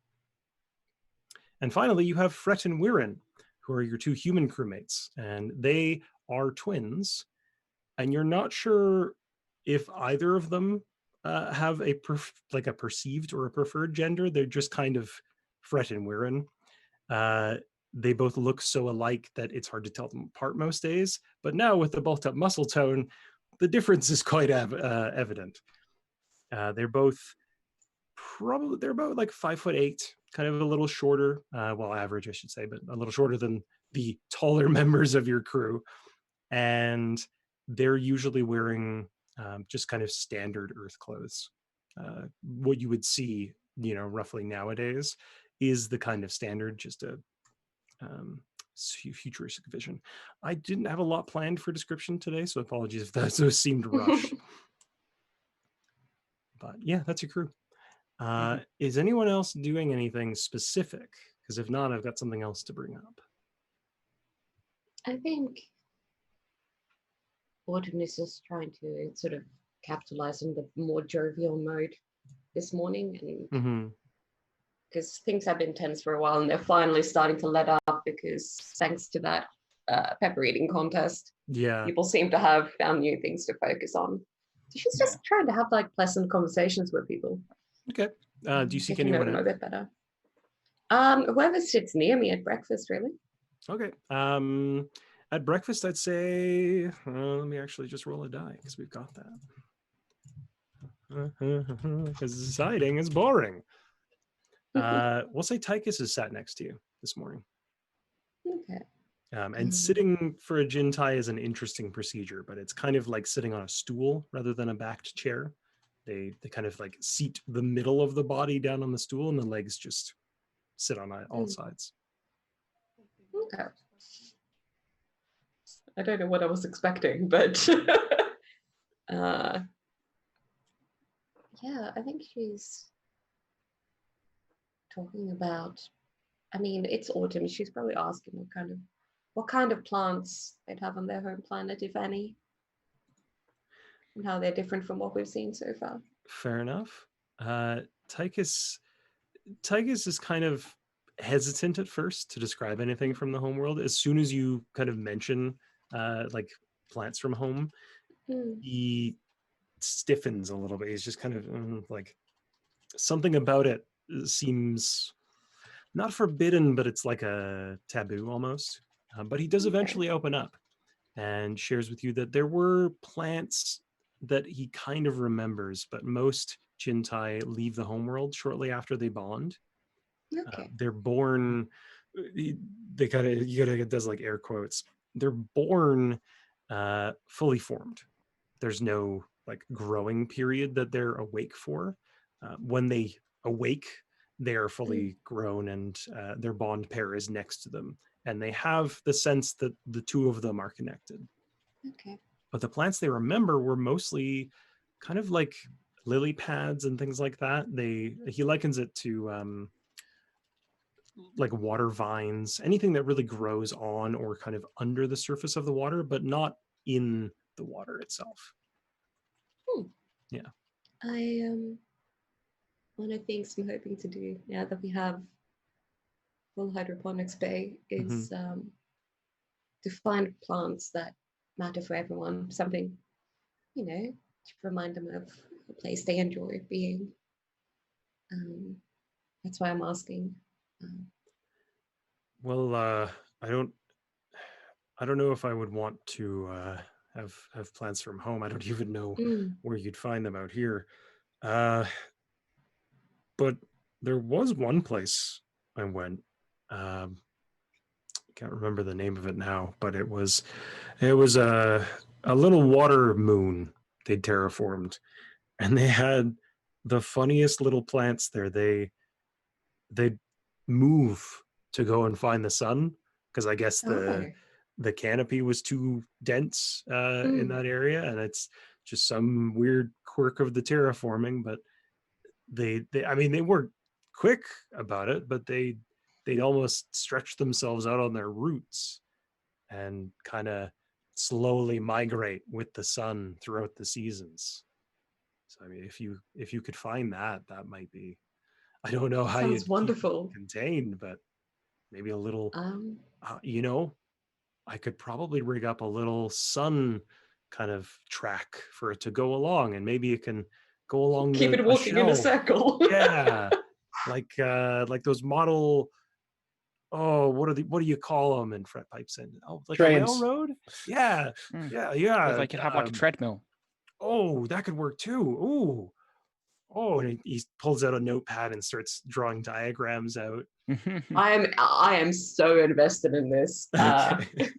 And finally, you have Fret and Wirren, who are your 2 human crewmates, and they are twins. And you're not sure if either of them have a perceived or a preferred gender. They're just kind of Fret and Wirren. They both look so alike that it's hard to tell them apart most days. But now with the bulked up muscle tone, the difference is quite evident. They're both probably they're about like 5'8", kind of a little shorter, well, average I should say, but a little shorter than the taller members of your crew. And they're usually wearing just kind of standard Earth clothes. What you would see, roughly nowadays is the kind of standard, just a futuristic vision. I didn't have a lot planned for description today, so apologies if those seemed rushed. But yeah, that's your crew. Is anyone else doing anything specific? Because if not, I've got something else to bring up. I think Autumn is just trying to sort of capitalize on the more jovial mode this morning, and because things have been tense for a while, and they're finally starting to let up because thanks to that pepper eating contest, people seem to have found new things to focus on. So she's just trying to have like pleasant conversations with people. Okay. Do you seek anyone know out? a bit better? Whoever sits near me at breakfast, really. Okay. At breakfast, I'd say, let me actually just roll a die because we've got that. Because deciding is boring. We'll say Tychus is sat next to you this morning. Okay. And sitting for a Jintai is an interesting procedure, but it's kind of like sitting on a stool rather than a backed chair. They kind of like seat the middle of the body down on the stool, and the legs just sit on all sides. Okay. I don't know what I was expecting, but yeah, I think she's talking about, I mean, it's autumn. She's probably asking what kind of plants they'd have on their home planet, if any, and how they're different from what we've seen so far. Fair enough. Tychus is kind of hesitant at first to describe anything from the home world. As soon as you kind of mention like plants from home, he stiffens a little bit. He's just kind of like, something about it seems not forbidden, but it's like a taboo almost. But he does eventually open up and shares with you that there were plants that he kind of remembers, but most Jintai leave the homeworld shortly after they bond. Okay. They're born, they kind of, it does like air quotes, they're born fully formed. There's no like growing period that they're awake for. When they awake, they are fully grown, and their bond pair is next to them, and they have the sense that the two of them are connected. Okay. But the plants they remember were mostly kind of like lily pads and things like that. He likens it to like water vines, anything that really grows on or kind of under the surface of the water, but not in the water itself. Yeah. One of the things I'm hoping to do now that we have full hydroponics bay is to find plants that matter for everyone, something, to remind them of a place they enjoy being. That's why I'm asking. Well, I don't know if I would want to have plants from home. I don't even know where you'd find them out here. But there was one place I went. Can't remember the name of it now, but it was a little water moon they'd terraformed, and they had the funniest little plants there. They'd move to go and find the sun, because I guess the canopy was too dense in that area, and it's just some weird quirk of the terraforming. But they weren't quick about it, but they'd almost stretch themselves out on their roots and kind of slowly migrate with the sun throughout the seasons. So I mean, if you could find that might be, I don't know how you wonderful contained, but maybe a little I could probably rig up a little sun kind of track for it to go along, and maybe it can go along. Keep it walking in a circle. Yeah, like those model. Oh, what do you call them in fret pipes? And like trains. A railroad. Yeah, yeah. Or they could have like a treadmill. Oh, that could work too. Ooh. Oh, and he pulls out a notepad and starts drawing diagrams out. I am so invested in this. Okay.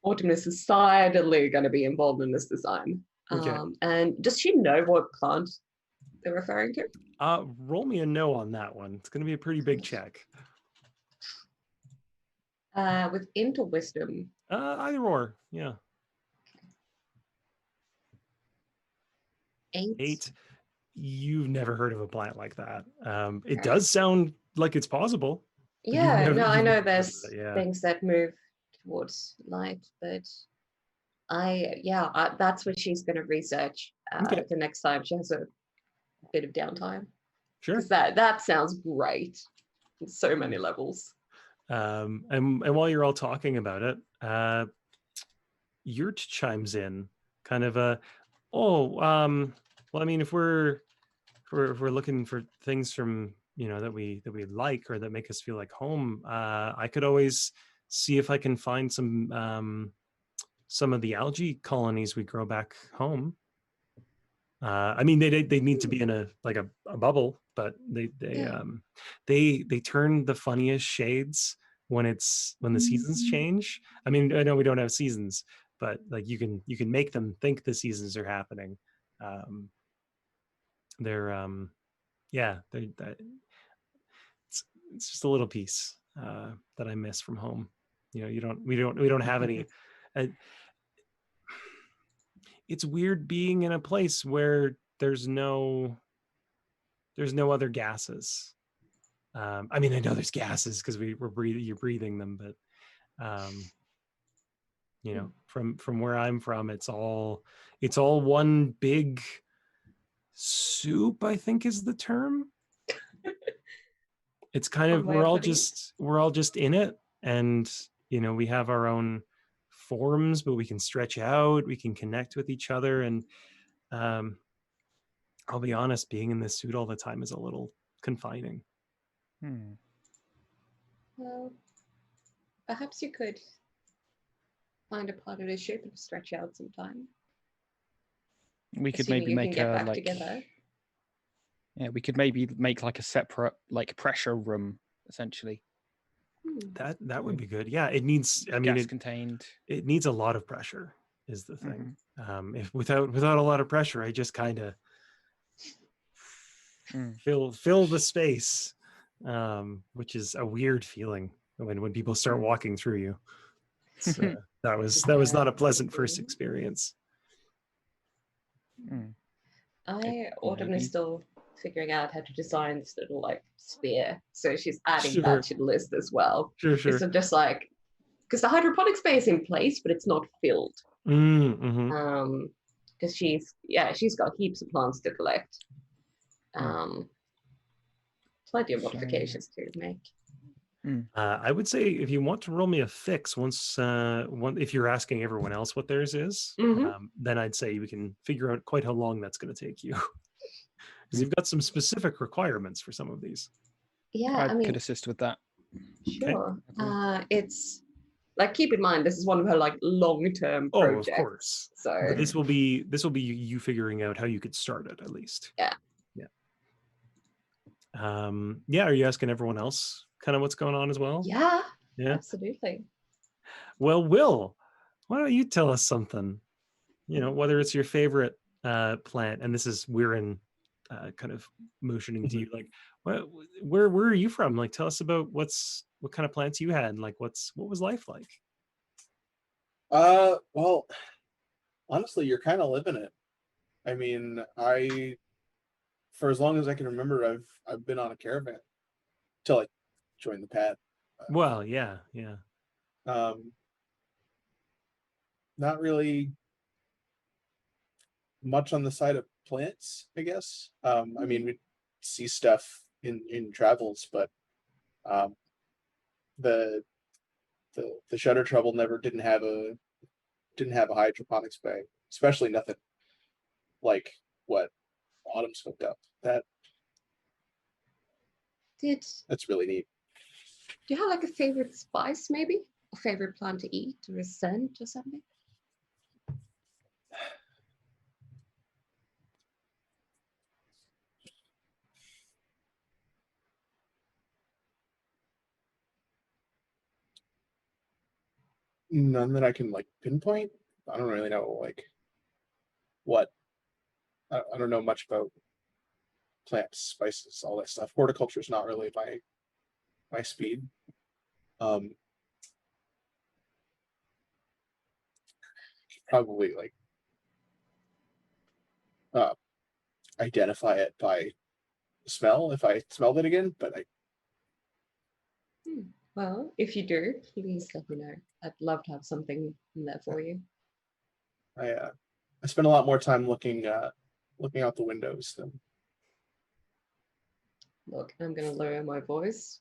Autumn is decidedly going to be involved in this design. Okay. And does she know what plant they're referring to? Roll me a no on that one. It's going to be a pretty big check. With into wisdom. Either or, yeah. 8. You've never heard of a plant like that. It does sound like it's possible. Yeah, no, I know there's yeah. things that move towards light, but that's what she's going to research Okay. the next time she has a bit of downtime. Sure. Because that sounds great on so many levels. And while you're all talking about it, Yurt chimes in, kind of well, I mean, if we're looking for things from that we like or that make us feel like home, I could always see if I can find some of the algae colonies we grow back home. I mean, they need to be in a bubble, but they turn the funniest shades when the seasons change. I mean, I know we don't have seasons, but like you can make them think the seasons are happening. It's just a little piece that I miss from home. We don't have any. It's weird being in a place where there's no other gases. I mean, I know there's gases because you're breathing them, but from where I'm from, it's all one big soup, I think is the term. It's kind of we're all just in it, and we have our own forms, but we can stretch out, we can connect with each other, and I'll be honest, being in this suit all the time is a little confining. Well, perhaps you could find a part of the ship and stretch out sometime. We could maybe make together. Yeah, we could maybe make like a separate pressure room, essentially. That would be good. Yeah, it needs. I mean, contained. It needs a lot of pressure, is the thing. If without a lot of pressure, I just kind of fill the space, which is a weird feeling when people start walking through you. That was not a pleasant first experience. Autumn is still figuring out how to design this little sphere, so she's adding that to the list as well. Sure. It's just because the hydroponic space is in place, but it's not filled. Because she's got heaps of plants to collect. Plenty of modifications to make. I would say if you want to roll me a fix if you're asking everyone else what theirs is, then I'd say we can figure out quite how long that's going to take you. Because you've got some specific requirements for some of these. Yeah, I could assist with that. Sure. Okay. It's keep in mind this is one of her long-term projects. Oh, of course. So but this will be you figuring out how you could start it at least. Yeah. Are you asking everyone else kind of what's going on as well? Yeah. Absolutely. Well, Will, why don't you tell us something? Whether it's your favorite plant, and we're in kind of motioning to you, where are you from? Tell us about what kind of plants you had, and what was life like? Well, honestly, you're kind of living it. I mean, for as long as I can remember, I've been on a caravan till I joined the pad. Well, yeah. Not really much on the side of plants, I guess. I mean, we see stuff in travels, but the Shutter Trouble didn't have a hydroponics bag, especially nothing like what Autumn's hooked up. That's really neat. Do you have a favorite spice, maybe? A favorite plant to eat, or a scent or something? None that I can like pinpoint. I don't really know like what. I don't know much about plants, spices, all that stuff. Horticulture is not really my speed. Probably like uh, identify it by smell if I smelled it again, but Well, if you do, please let me know. I'd love to have something in there for you. I spend a lot more time looking out the windows than Look, I'm going to lower my voice.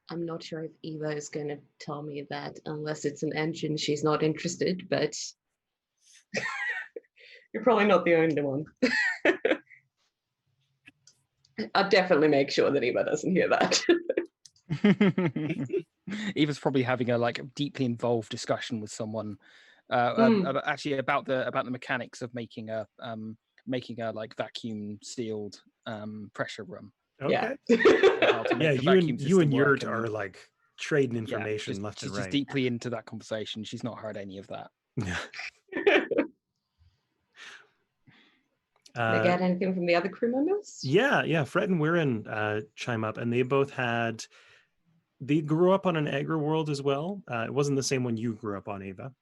I'm not sure if Eva is going to tell me that unless it's an engine, she's not interested, but you're probably not the only one. I'll definitely make sure that Eva doesn't hear that. Eva's probably having a like deeply involved discussion with someone, actually about the mechanics of making a like vacuum sealed pressure room. Okay. How to make Yeah, the vacuum you and system work, Yurt are like trading information left she's and just right. deeply into that conversation. She's not heard any of that. Did I get anything from the other crew members? Yeah. Fred and Wirren chime up, and they both they grew up on an agri world as well. It wasn't the same one you grew up on, Ava.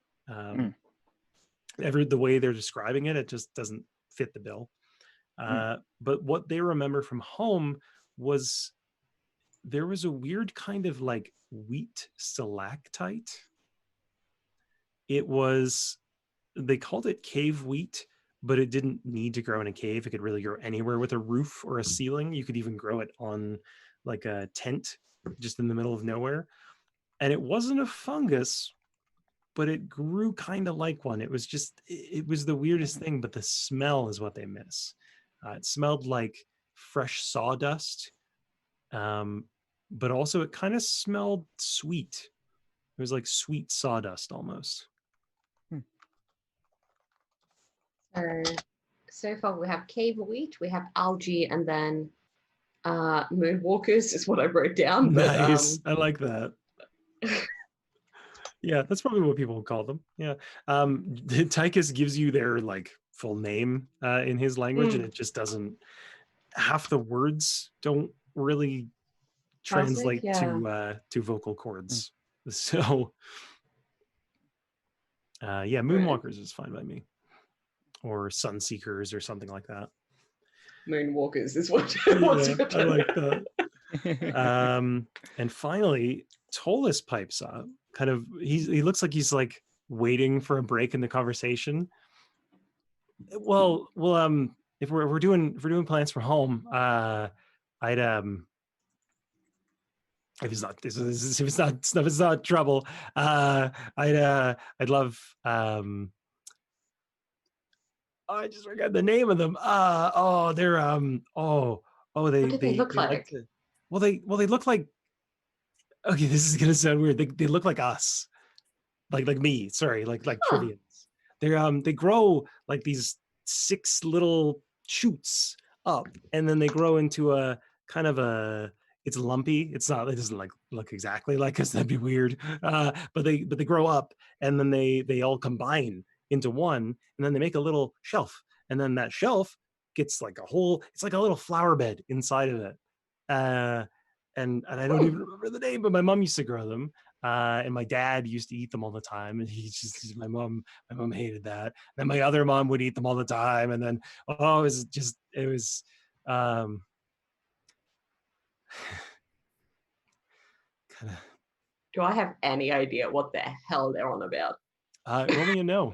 The way they're describing it, it just doesn't fit the bill. But what they remember from home was there was a weird kind of like wheat stalactite. They called it cave wheat, but it didn't need to grow in a cave. It could really grow anywhere with a roof or a ceiling. You could even grow it on like a tent just in the middle of nowhere. And it wasn't a fungus, but it grew kind of like one. It was the weirdest thing, but the smell is what they miss. It smelled like fresh sawdust, but also it kind of smelled sweet. It was like sweet sawdust almost. So far we have cave wheat, we have algae, and then moonwalkers is what I wrote down. Nice. I like that. Yeah, that's probably what people would call them. Yeah. Tychus gives you their like full name in his language, and it just doesn't, half the words don't really translate to vocal cords. So moonwalkers is fine by me. Or sunseekers or something like that. Moonwalkers is what I like that. And finally, Tolis pipes up. Kind of, he looks like he's like waiting for a break in the conversation. Well, if we're doing plans for home, I'd if it's not trouble, I'd love I just forgot the name of them. They're what do they look like? They look like, okay, this is gonna sound weird. They look like us, like me. Sorry, like Trivians. They grow like these 6 little shoots up, and then they grow into a kind of a. It's lumpy. It doesn't like look exactly like us. That'd be weird. But they grow up, and then they all combine into one, and then they make a little shelf, and then that shelf gets like it's like a little flower bed inside of it. And I don't even remember the name, but my mom used to grow them. And my dad used to eat them all the time, and my mom hated that. Then my other mom would eat them all the time, and then it was kind of. Do I have any idea what the hell they're on about? Roll me a no.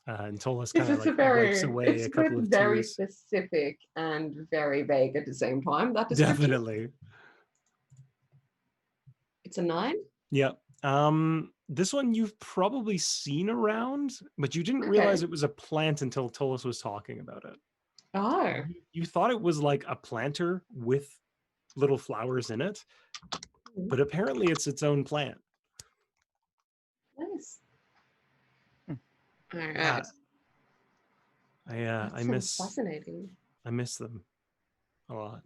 And Tolis kind of like wipes away a couple of very tears. Specific and very vague at the same time. That Definitely. It's a 9. Yeah. This one you've probably seen around, but you didn't realize it was a plant until Tolis was talking about it. Oh. You thought it was like a planter with little flowers in it, but apparently it's its own plant. Nice. All right. I miss fascinating. I miss them a lot.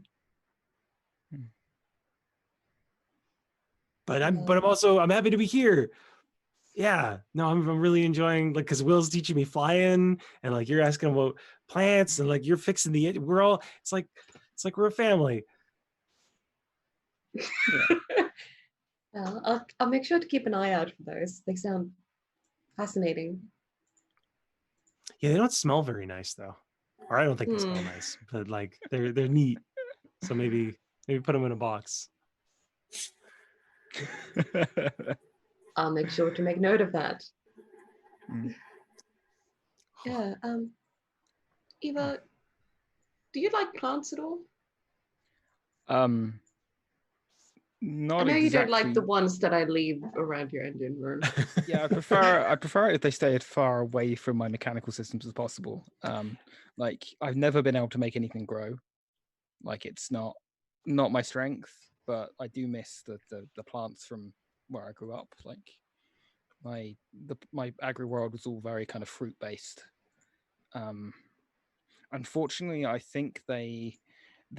but I'm happy to be here. Yeah, no, I'm really enjoying, like, because Will's teaching me flying, and like you're asking about plants, and like you're fixing we're all, it's like we're a family. Well, I'll make sure to keep an eye out for those. They sound fascinating. Yeah, they don't smell very nice though, or I don't think they smell nice, but like they're neat. So maybe put them in a box. I'll make sure to make note of that. Mm. Yeah. Eva, do you like plants at all? Not I know you don't like exactly. the ones that I leave around your engine room. Yeah, I prefer it if they stay as far away from my mechanical systems as possible. Like I've never been able to make anything grow. Like it's not my strength, but I do miss the plants from where I grew up. Like my agri world was all very kind of fruit based. Unfortunately, I think they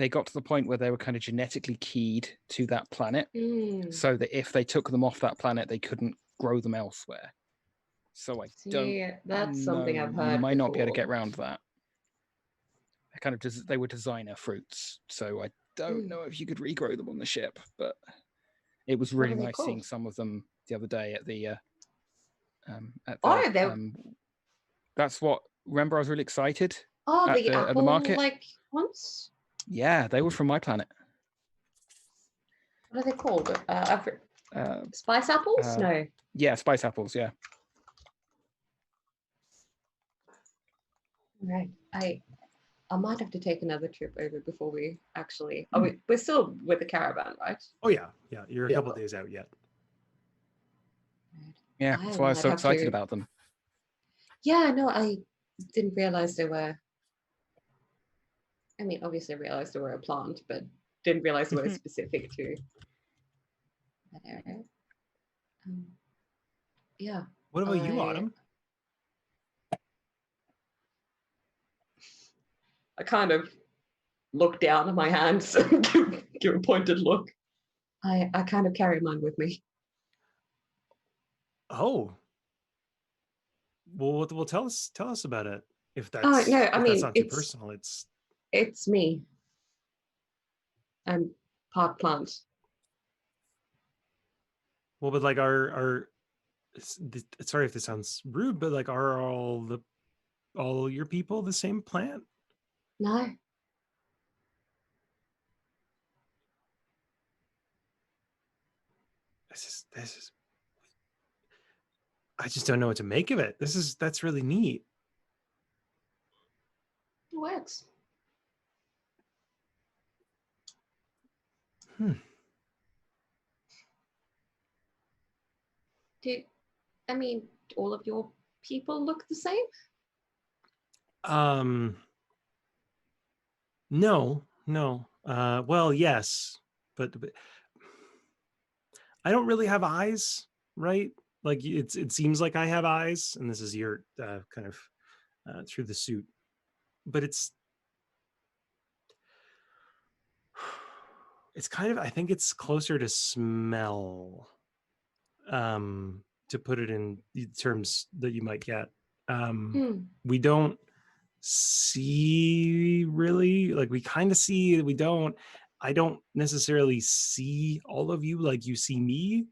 got to the point where they were kind of genetically keyed to that planet, so that if they took them off that planet, they couldn't grow them elsewhere. So I don't that's know. something I've You heard might not be able to before. get around that. They were designer fruits, so I don't know if you could regrow them on the ship. But it was really nice seeing some of them the other day at the that's what. Remember, I was really excited. Oh, the apple, at the market, like ones. Yeah, they were from my planet. What are they called? Spice apples? No. Yeah, spice apples. Yeah. Right. I might have to take another trip over before we actually. We're still with the caravan, right? Oh yeah. You're a couple of days out yet. Yeah, that's why I was so excited about them. Yeah, no, I didn't realize they were. I mean, obviously, I realized they were a plant, but didn't realize they were specific to that area. Yeah. What about you, Autumn? I kind of look down at my hands and give a pointed look. I kind of carry mine with me. Oh. Well, tell us about it. If that's no, I mean, that's not too personal, it's me. I'm part plant. Well, but like sorry if this sounds rude, but like are all your people the same plant? No. This is I just don't know what to make of it. That's really neat. It works. I mean, all of your people look the same? No. Well, yes, but I don't really have eyes, right? Like it seems like I have eyes, and this is your kind of through the suit, but it's kind of, I think it's closer to smell, to put it in terms that you might get. We don't see really, like we kind of see, we don't. I don't necessarily see all of you like you see me.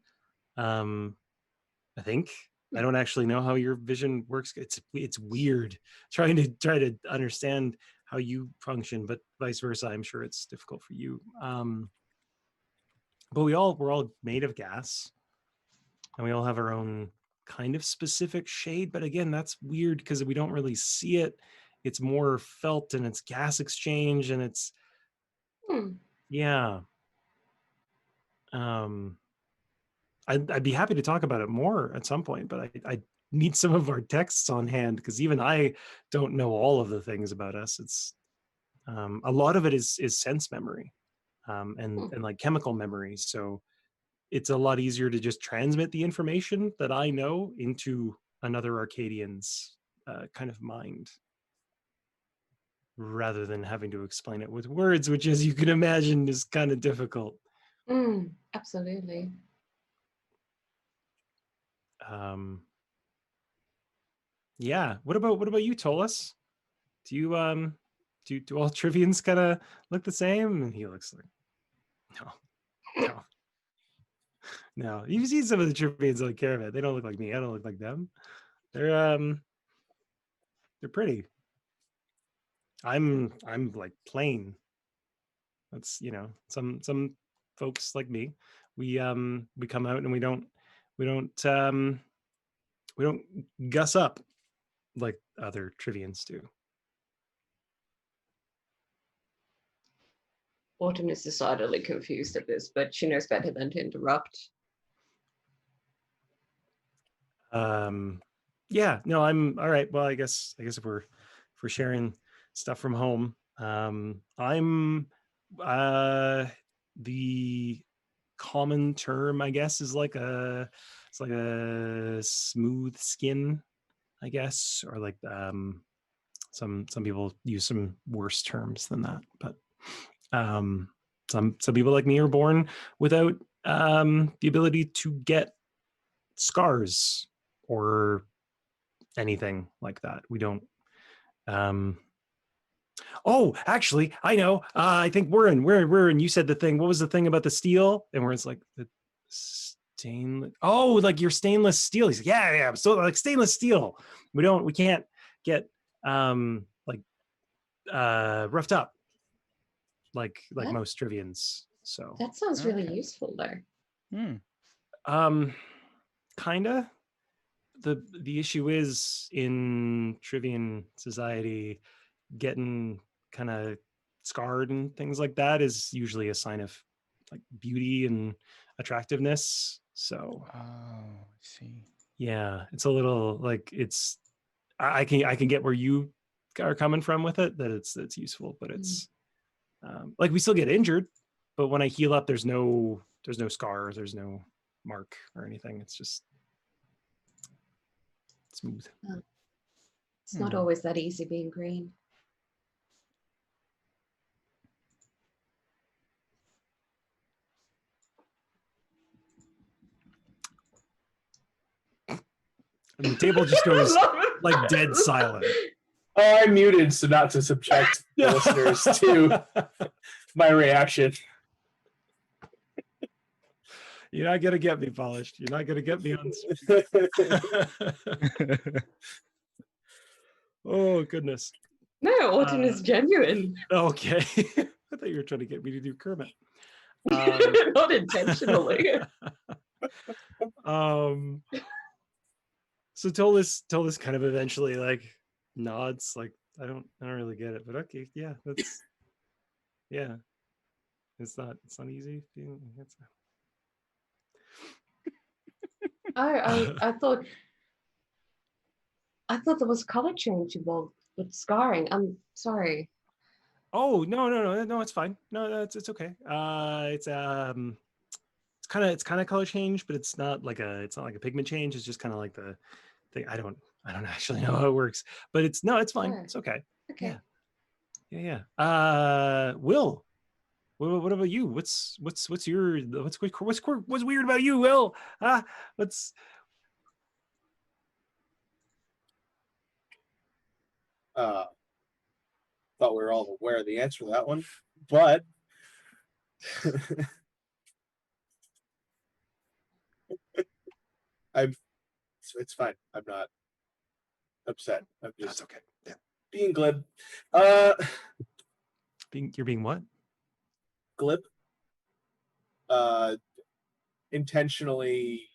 I think I don't actually know how your vision works. It's weird trying to understand how you function, but vice versa. I'm sure it's difficult for you. But we're all made of gas, and we all have our own kind of specific shade. But again, that's weird because we don't really see it. It's more felt, and it's gas exchange, and it's yeah. I'd be happy to talk about it more at some point, but I need some of our texts on hand because even I don't know all of the things about us. It's a lot of it is sense memory, and like chemical memory. So it's a lot easier to just transmit the information that I know into another Arcadian's kind of mind, rather than having to explain it with words, which, as you can imagine, is kind of difficult. Absolutely. Yeah. What about you, Tolis? Do you do all Trivians kind of look the same? And he looks like no. No. You've seen some of the Trivians on the Caravan. They don't look like me. I don't look like them. They're pretty. I'm like plain. That's some folks like me. We come out and we don't guss up like other Trivians do. Autumn is decidedly confused at this, but she knows better than to interrupt. Yeah, no, I'm all right. Well, I guess if we're sharing stuff from home, I'm the common term, I guess, is like a smooth skin, I guess, or like some people use some worse terms than that, but some people like me are born without the ability to get scars or anything like that. We don't oh, actually, I know. I think we're in. You said the thing. What was the thing about the steel? And where it's like the stainless. Oh, like your stainless steel. He's like, yeah. So like stainless steel. We can't get like roughed up like What? most Trivians. So That sounds really Okay. useful, though. Kinda. The issue is in Trivian society, getting kind of scarred and things like that is usually a sign of like beauty and attractiveness. So Oh, I see. yeah, it's a little like it's I can get where you are coming from with it, that it's useful, but it's like we still get injured, but when I heal up, there's no scar, there's no mark or anything. It's just smooth. It's not always that easy being green. And the table just goes like dead silent. Oh, I muted so not to subject the listeners to my reaction. You're not gonna get me polished. You're not gonna get me on. Oh goodness. No, Autumn is genuine. Okay. I thought you were trying to get me to do Kermit. Not intentionally. So Tolis kind of eventually like nods, like I don't really get it, but okay, yeah, that's yeah. It's not easy being I thought there was color change involved with scarring. I'm sorry. Oh no, it's fine. No, it's okay. It's kind of color change, but it's not like a pigment change. It's just kind of like the thing. I don't actually know how it works, but it's fine. Oh, It's okay. okay. Yeah. Will, what about you? What's weird about you, Will? What's Thought we were all aware of the answer to that one, but it's fine. I'm not upset. I'm just that's okay. Yeah. being glib. You're being what? Glib. Intentionally.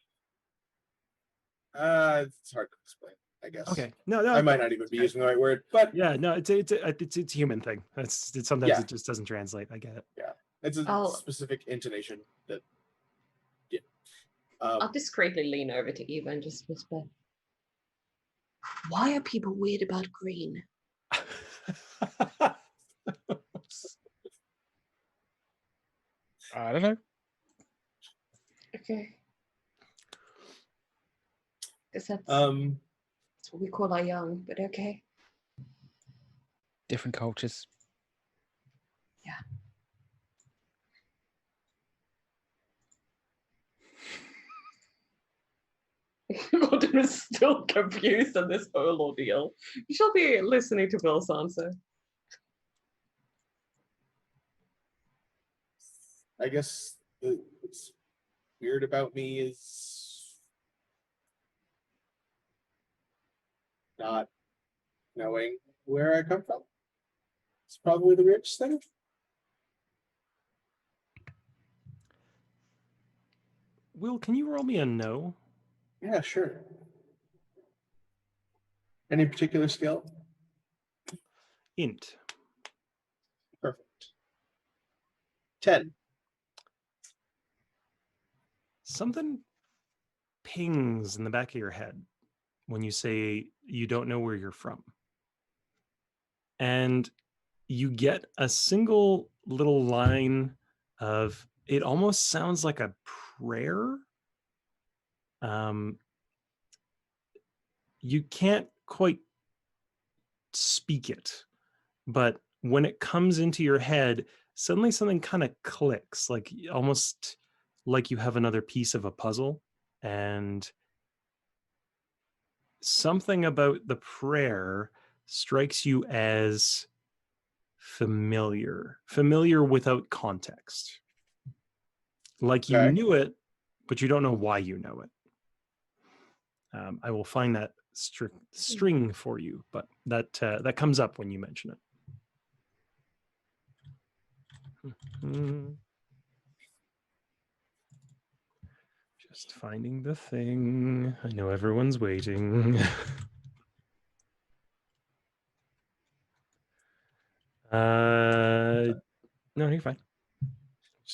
It's hard to explain, I guess. Okay. No, I might not even be using the right word, but yeah, no, it's a human thing. Sometimes it just doesn't translate. I get it. Yeah, it's a specific intonation that. Yeah. I'll discreetly lean over to Eva and just whisper, "Why are people weird about green?" I don't know. Okay. Because that's what we call our young, but okay. Different cultures. Yeah. Gordon is still confused in this whole ordeal. You shall be listening to Will's answer. I guess what's weird about me is not knowing where I come from. It's probably the weirdest thing. Will, can you roll me a no? Yeah, sure. Any particular skill? Int. Perfect. 10. Something pings in the back of your head when you say you don't know where you're from. And you get a single little line of, it almost sounds like a prayer. You can't quite speak it, but when it comes into your head, suddenly something kind of clicks, like almost like you have another piece of a puzzle, and something about the prayer strikes you as familiar without context. Like you Okay. knew it, but you don't know why you know it. I will find that string for you, but that comes up when you mention it. Just finding the thing. I know everyone's waiting. No, you're fine.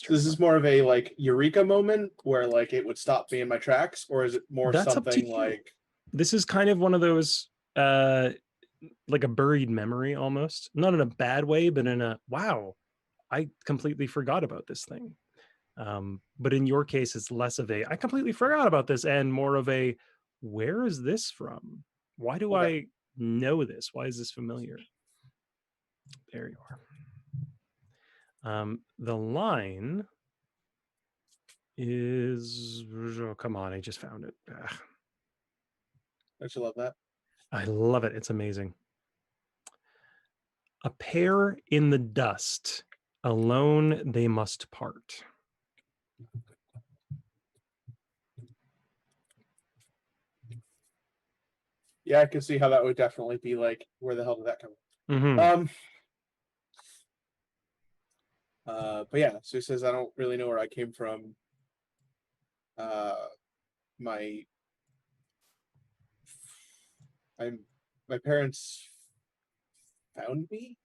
This is more of a like eureka moment where like it would stop me in my tracks, or is it more That's up to something you. like This is kind of one of those like a buried memory almost. Not in a bad way, but in a wow, I completely forgot about this thing. But in your case, it's less of a I completely forgot about this and more of a where is this from? Why do Okay. I know this? Why is this familiar? There you are. The line is, oh, come on, I just found it. Ugh. don't you love that? I love it. It's amazing. A pair in the dust, alone they must part. Yeah, I can see how that would definitely be like, where the hell did that come Mm-hmm. from? But yeah, so he says I don't really know where I came from. My my parents found me.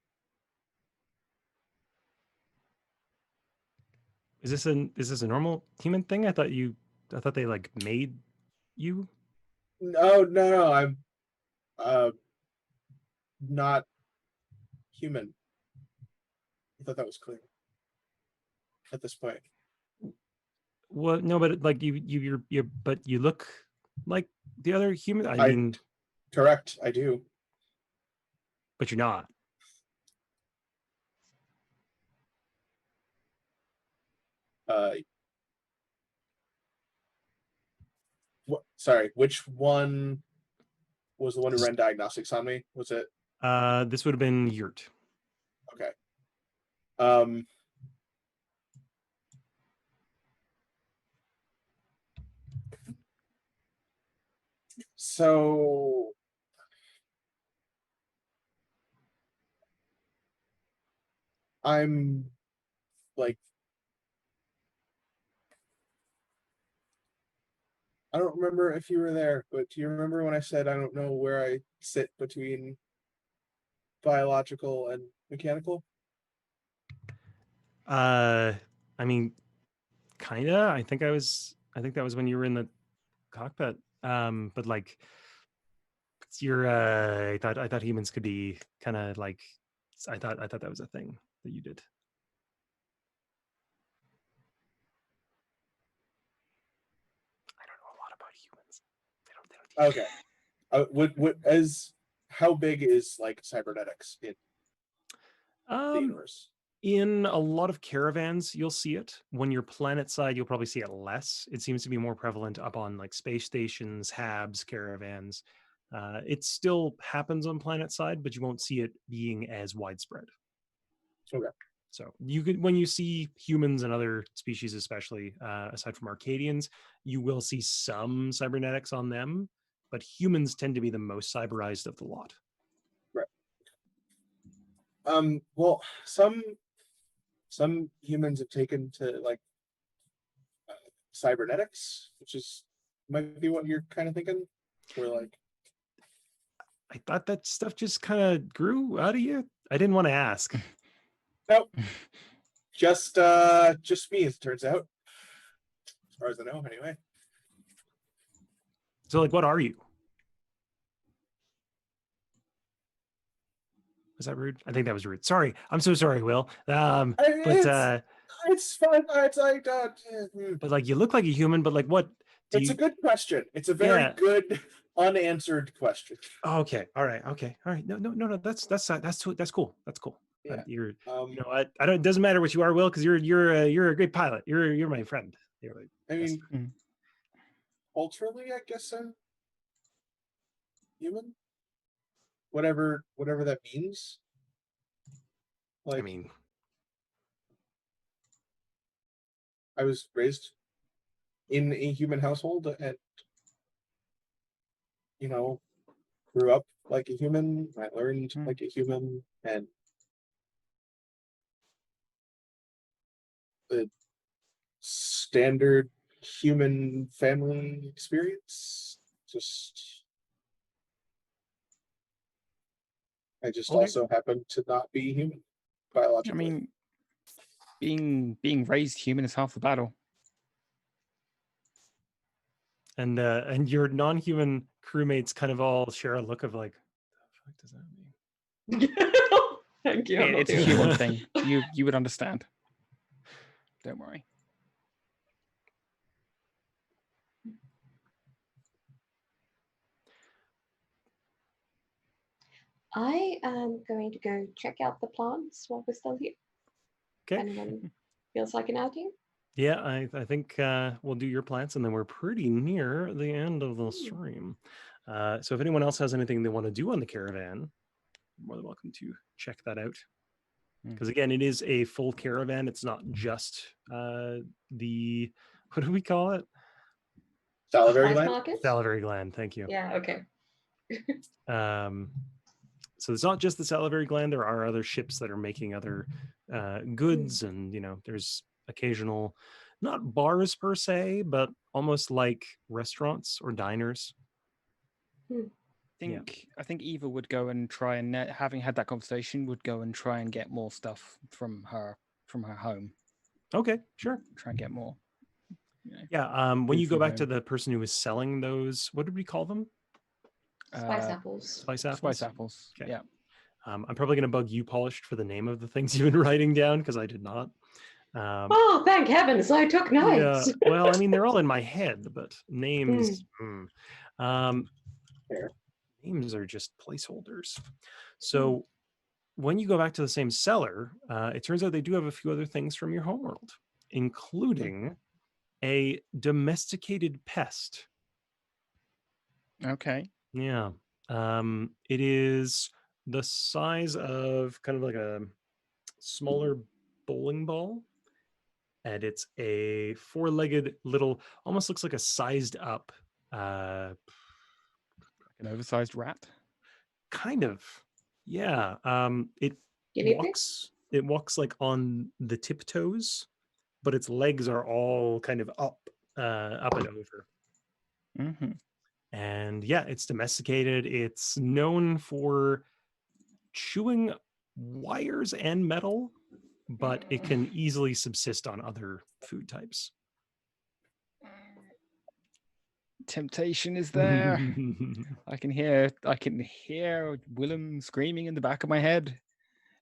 Is this a normal human thing? I thought they like made you. No, I'm not human. I thought that was clear at this point. Well, no, but like you're but you look like the other human. I I- mean, Correct, I do. but you're not. Sorry, which one was the one who ran diagnostics on me? Was it This would have been Yurt. okay? So I'm like, I don't remember if you were there, but do you remember when I said I don't know where I sit between biological and mechanical? I mean, kinda. I think that was when you were in the cockpit. But like you're I thought humans could be kind of like I thought that was a thing that you did. I don't know a lot about humans. They don't Okay. Would as how big is like cybernetics in the Um, universe? In a lot of caravans, you'll see it. When you're planet side, you'll probably see it less. It seems to be more prevalent up on like space stations, habs, caravans. It still happens on planet side, but you won't see it being as widespread. Okay. So you could, when you see humans and other species, especially aside from Arcadians, you will see some cybernetics on them, but humans tend to be the most cyberized of the lot. Well, some humans have taken to like cybernetics, which is might be what you're kind of thinking. We're like, I thought that stuff just kind of grew out of you. I didn't want to ask. nope, just me, as it turns out, as far as I know, anyway. So, like, what are you? Was that rude? I think that was rude. Sorry. I'm so sorry, Will. It's fine. It's like, but like, you look like a human, but like, what? It's a good question. It's a very good unanswered question. Oh, okay. All right. Okay. All right. No. That's cool. That's cool. Yeah. You're, you know, I don't. It doesn't matter what you are, Will, because you're a great pilot. You're my friend. You're like, I mean, culturally, I guess I'm human. Whatever that means. Like, I mean, I was raised in a human household and, you know, grew up like a human. I learned like a human, and the standard human family experience. I just okay. also happen to not be human biologically. I mean, being raised human is half the battle. And your non-human crewmates kind of all share a look of like, what the fuck does that mean? Thank you. It's a human thing. You would understand. Don't worry. I am going to go check out the plants while we're still here. Okay. Anyone feels like an outing? Yeah, I think we'll do your plants, and then we're pretty near the end of the stream. So if anyone else has anything they want to do on the caravan, you're more than welcome to check that out. Because again, it is a full caravan. It's not just the, what do we call it? Salivary gland? Salivary gland, thank you. Yeah, okay. So it's not just the salivary gland. There are other ships that are making other goods, and you know, there's occasional, not bars per se, but almost like restaurants or diners. I think Eva would go and try and, having had that conversation, would go and try and get more stuff from her home. Okay, sure. Try and get more. Yeah. When you go back to the person who was selling those, what did we call them? Spice apples. Spice apples. Spice apples. Okay. Yeah. I'm probably going to bug you, Polished, for the name of the things you've been writing down, because I did not. Oh, thank heavens, I took notes. Yeah. Well, I mean, they're all in my head, but names. Names are just placeholders. So when you go back to the same seller, it turns out they do have a few other things from your homeworld, including a domesticated pest. Okay. Yeah. It is the size of kind of like a smaller bowling ball. And it's a four-legged little, almost looks like a sized up, an oversized rat. Kind of, yeah. It walks like on the tiptoes, but its legs are all kind of up and over. And yeah, it's domesticated. It's known for chewing wires and metal, but it can easily subsist on other food types. Temptation is there. I can hear Willem screaming in the back of my head,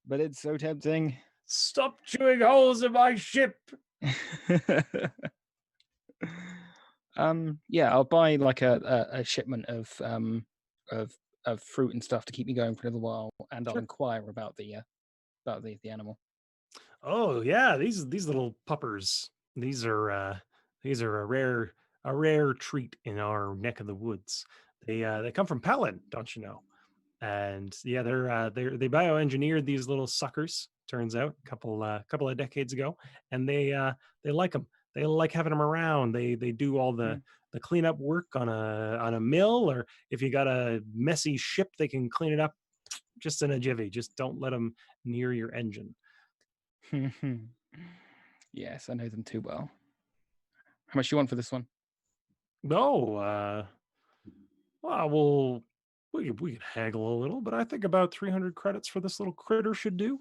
but it's so tempting. Stop chewing holes in my ship. Yeah, I'll buy like a shipment of fruit and stuff to keep me going for a little while, and I'll inquire about the animal. Oh yeah, these little puppers. These are a rare treat in our neck of the woods. They come from Palin, don't you know? And yeah, they bioengineered these little suckers. Turns out, couple of decades ago, and they like them. They like having them around. They do all Hmm. the cleanup work on a mill, or if you got a messy ship, they can clean it up just in a jiffy. Just don't let them near your engine. Yes, I know them too well. How much do you want for this one? No, well, we could haggle a little, but I think about 300 credits for this little critter should do.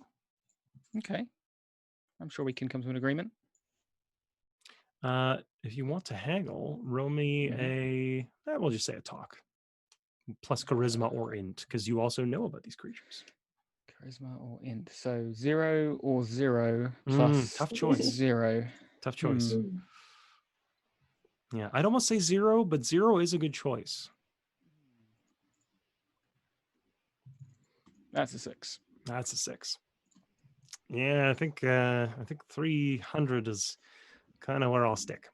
Okay. I'm sure we can come to an agreement. If you want to haggle, roll me we'll just say a talk plus charisma or int, because you also know about these creatures. Charisma or int. So 0 or 0 plus Tough choice. 0. Tough choice. Mm. Yeah, I'd almost say 0, but 0 is a good choice. That's a 6. That's a 6. Yeah, I think 300 is kind of where I'll stick.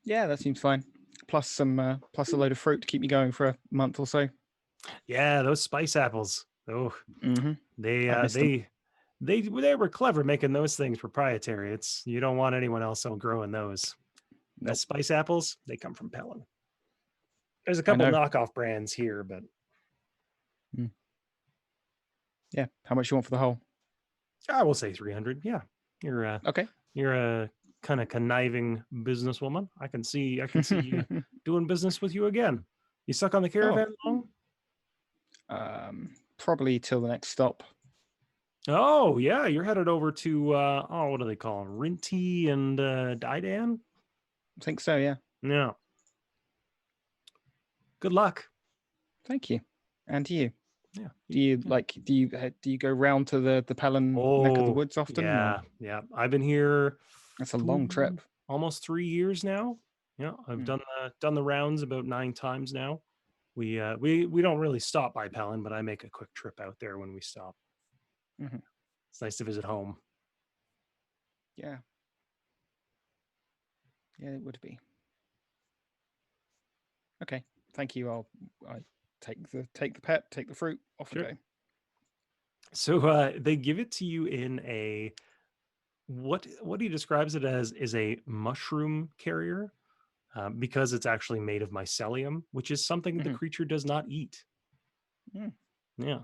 Yeah, that seems fine. Plus some plus a load of fruit to keep me going for a month or so. Yeah, those spice apples. Oh, Mm-hmm. I they missed them. they were clever making those things proprietary. It's you don't want anyone else growing those. The Nope. spice apples, they come from Pelham. There's a I couple know. knockoff brands here, but Yeah. How much you want for the whole? I will say 300. Yeah, Okay. you're a kind of conniving businesswoman. I can see you doing business with you again. You stuck on the caravan long? Probably till the next stop. Oh yeah, you're headed over to what do they call them? Rinty and Didan? I think so. Yeah. Yeah. Good luck. Thank you. And to you. Yeah. Do you do you go round to the Pelham neck of the woods often? Yeah, yeah. I've been here. That's a long trip. Almost 3 years now. Yeah, I've done the rounds about 9 times now. We don't really stop by Pelham, but I make a quick trip out there when we stop. Mm-hmm. It's nice to visit home. Yeah. Yeah, it would be. Okay. Thank you. I take the pet, take the fruit, off we go. So they give it to you in a what he describes it as is a mushroom carrier, because it's actually made of mycelium, which is something the creature does not eat. Yeah,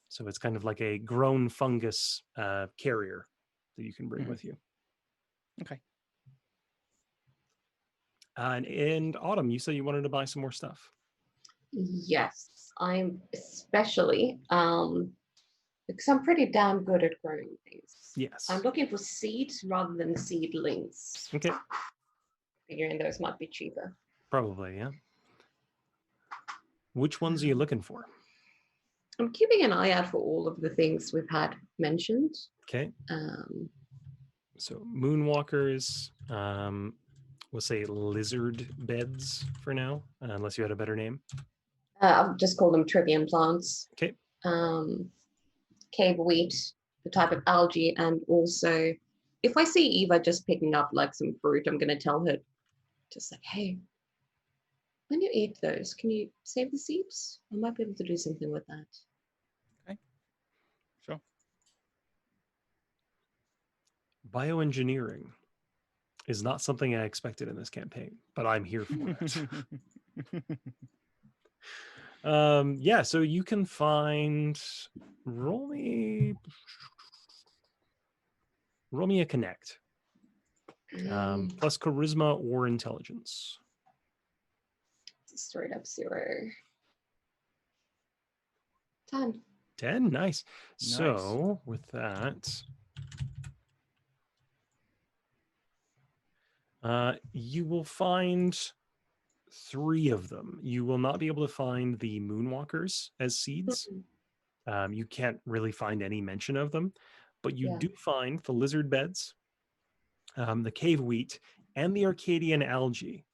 so it's kind of like a grown fungus carrier that you can bring with you. Okay. And Autumn, you said you wanted to buy some more stuff. Yes, I'm especially because I'm pretty damn good at growing things. Yes. I'm looking for seeds rather than seedlings. Okay. Figuring those might be cheaper. Probably, yeah. Which ones are you looking for? I'm keeping an eye out for all of the things we've had mentioned. Okay. So moonwalkers, we'll say lizard beds for now, unless you had a better name. I'll just call them trivium plants. Okay. Cave wheat, the type of algae, and also if I see Eva just picking up like some fruit, I'm going to tell her just like, hey, when you eat those, can you save the seeds? I might be able to do something with that. Okay. Sure. Bioengineering is not something I expected in this campaign, but I'm here for it. Yeah, so you can find roll me a connect. Plus charisma or intelligence. Straight up 0. 10. 10, nice. So with that, you will find 3 of them. You will not be able to find the moonwalkers as seeds. You can't really find any mention of them, but you do find the lizard beds, the cave wheat, and the Arcadian algae.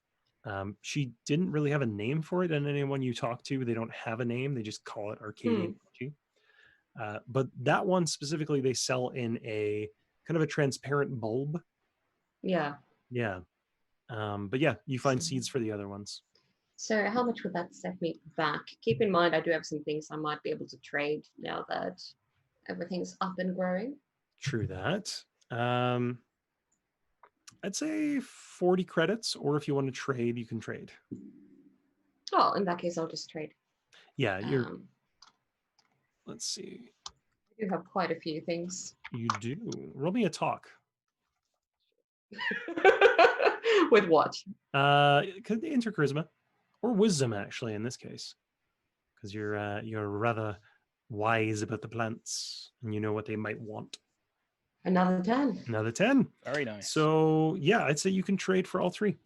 She didn't really have a name for it, and anyone you talk to, they don't have a name. They just call it Arcadian algae. But that one specifically, they sell in a kind of a transparent bulb. Yeah. Yeah. But yeah, you find seeds for the other ones. So how much would that set me back? Keep in mind, I do have some things I might be able to trade now that everything's up and growing. True that. I'd say 40 credits, or if you want to trade, you can trade. Oh, in that case, I'll just trade. Yeah, you're. Um, Let's see. I do have quite a few things. You do. Roll me a talk. With what? Could be enter charisma, or wisdom actually in this case, because you're rather wise about the plants and you know what they might want. Another 10. Another 10. Very nice. So yeah, I'd say you can trade for all three.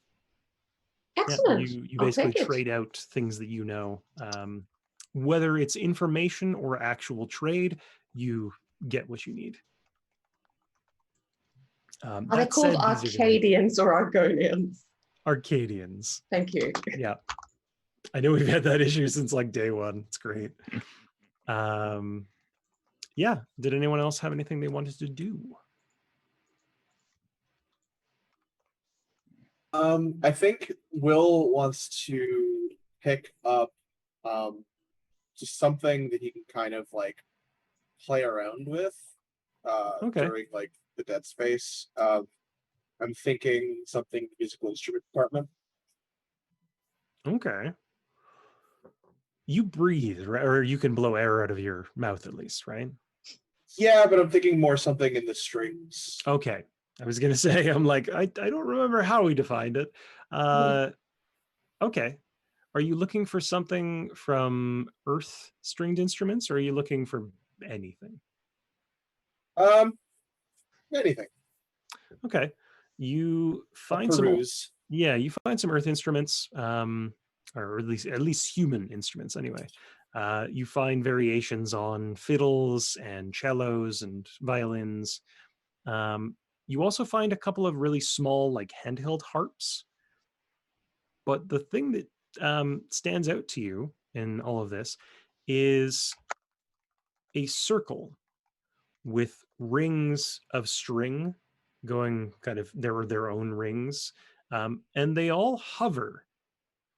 Excellent. Yeah, you I'll basically take it. trade out things that you know. Whether it's information or actual trade, you get what you need. Are they That called said, these are gonna be Arcadians or Argonians? Arcadians. Thank you. Yeah. I know we've had that issue since like day one. It's great. Yeah. Did anyone else have anything they wanted to do? I think Will wants to pick up just something that he can kind of like play around with Okay. during like the dead space. I'm thinking something musical instrument department. Okay. You breathe, right? Or you can blow air out of your mouth at least, right? Yeah, but I'm thinking more something in the strings. Okay. I was gonna say, I'm like, I don't remember how we defined it. Okay. Are you looking for something from earth stringed instruments, or are you looking for anything? Anything. Okay. You I'll find some peruse. yeah, you find some earth instruments, or at least human instruments anyway. You find variations on fiddles and cellos and violins. You also find a couple of really small, like handheld harps. But the thing that stands out to you in all of this is a circle with rings of string going kind of their own rings, and they all hover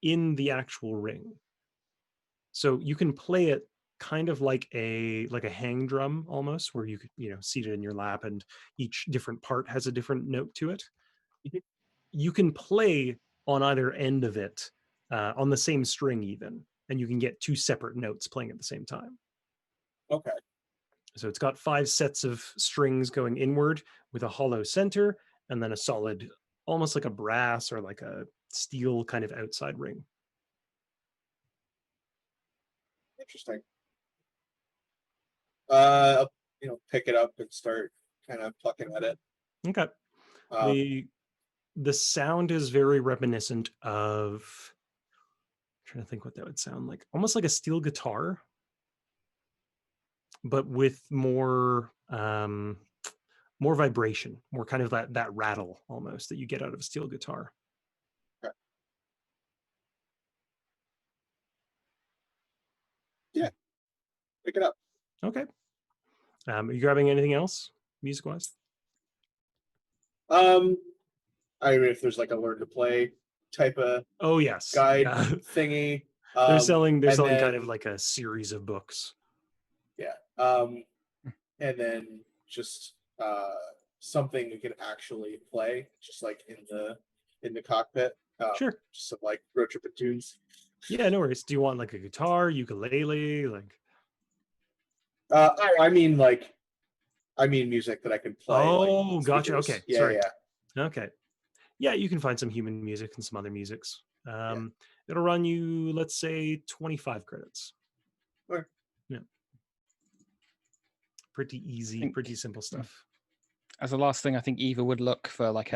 in the actual ring. So you can play it kind of like a hang drum almost, where you could seat it in your lap, and each different part has a different note to it. You can play on either end of it on the same string even, and you can get two separate notes playing at the same time. Okay. So it's got 5 sets of strings going inward with a hollow center, and then a solid, almost like a brass or like a steel kind of outside ring. Interesting. Pick it up and start kind of plucking at it. Okay. The sound is very reminiscent of, I'm trying to think what that would sound like. Almost like a steel guitar, but with more vibration, more kind of that rattle almost that you get out of a steel guitar. Okay. Yeah. Pick it up. Okay. Are you grabbing anything else music wise? I mean, if there's like a learn to play type of Yes, guide yeah. thingy. They're selling then, kind of like a series of books. Yeah. And then just something we can actually play, just like in the cockpit. Sure. Just some like road trip tunes. Yeah, no worries. Do you want like a guitar, ukulele, like? I mean music that I can play. Oh, like, gotcha. speakers. Okay, Yeah, sorry. yeah. Okay. Yeah, you can find some human music and some other musics. It'll run you, let's say, 25 credits. Okay. Yeah. Pretty easy, pretty simple stuff. As the last thing, I think Eva would look for like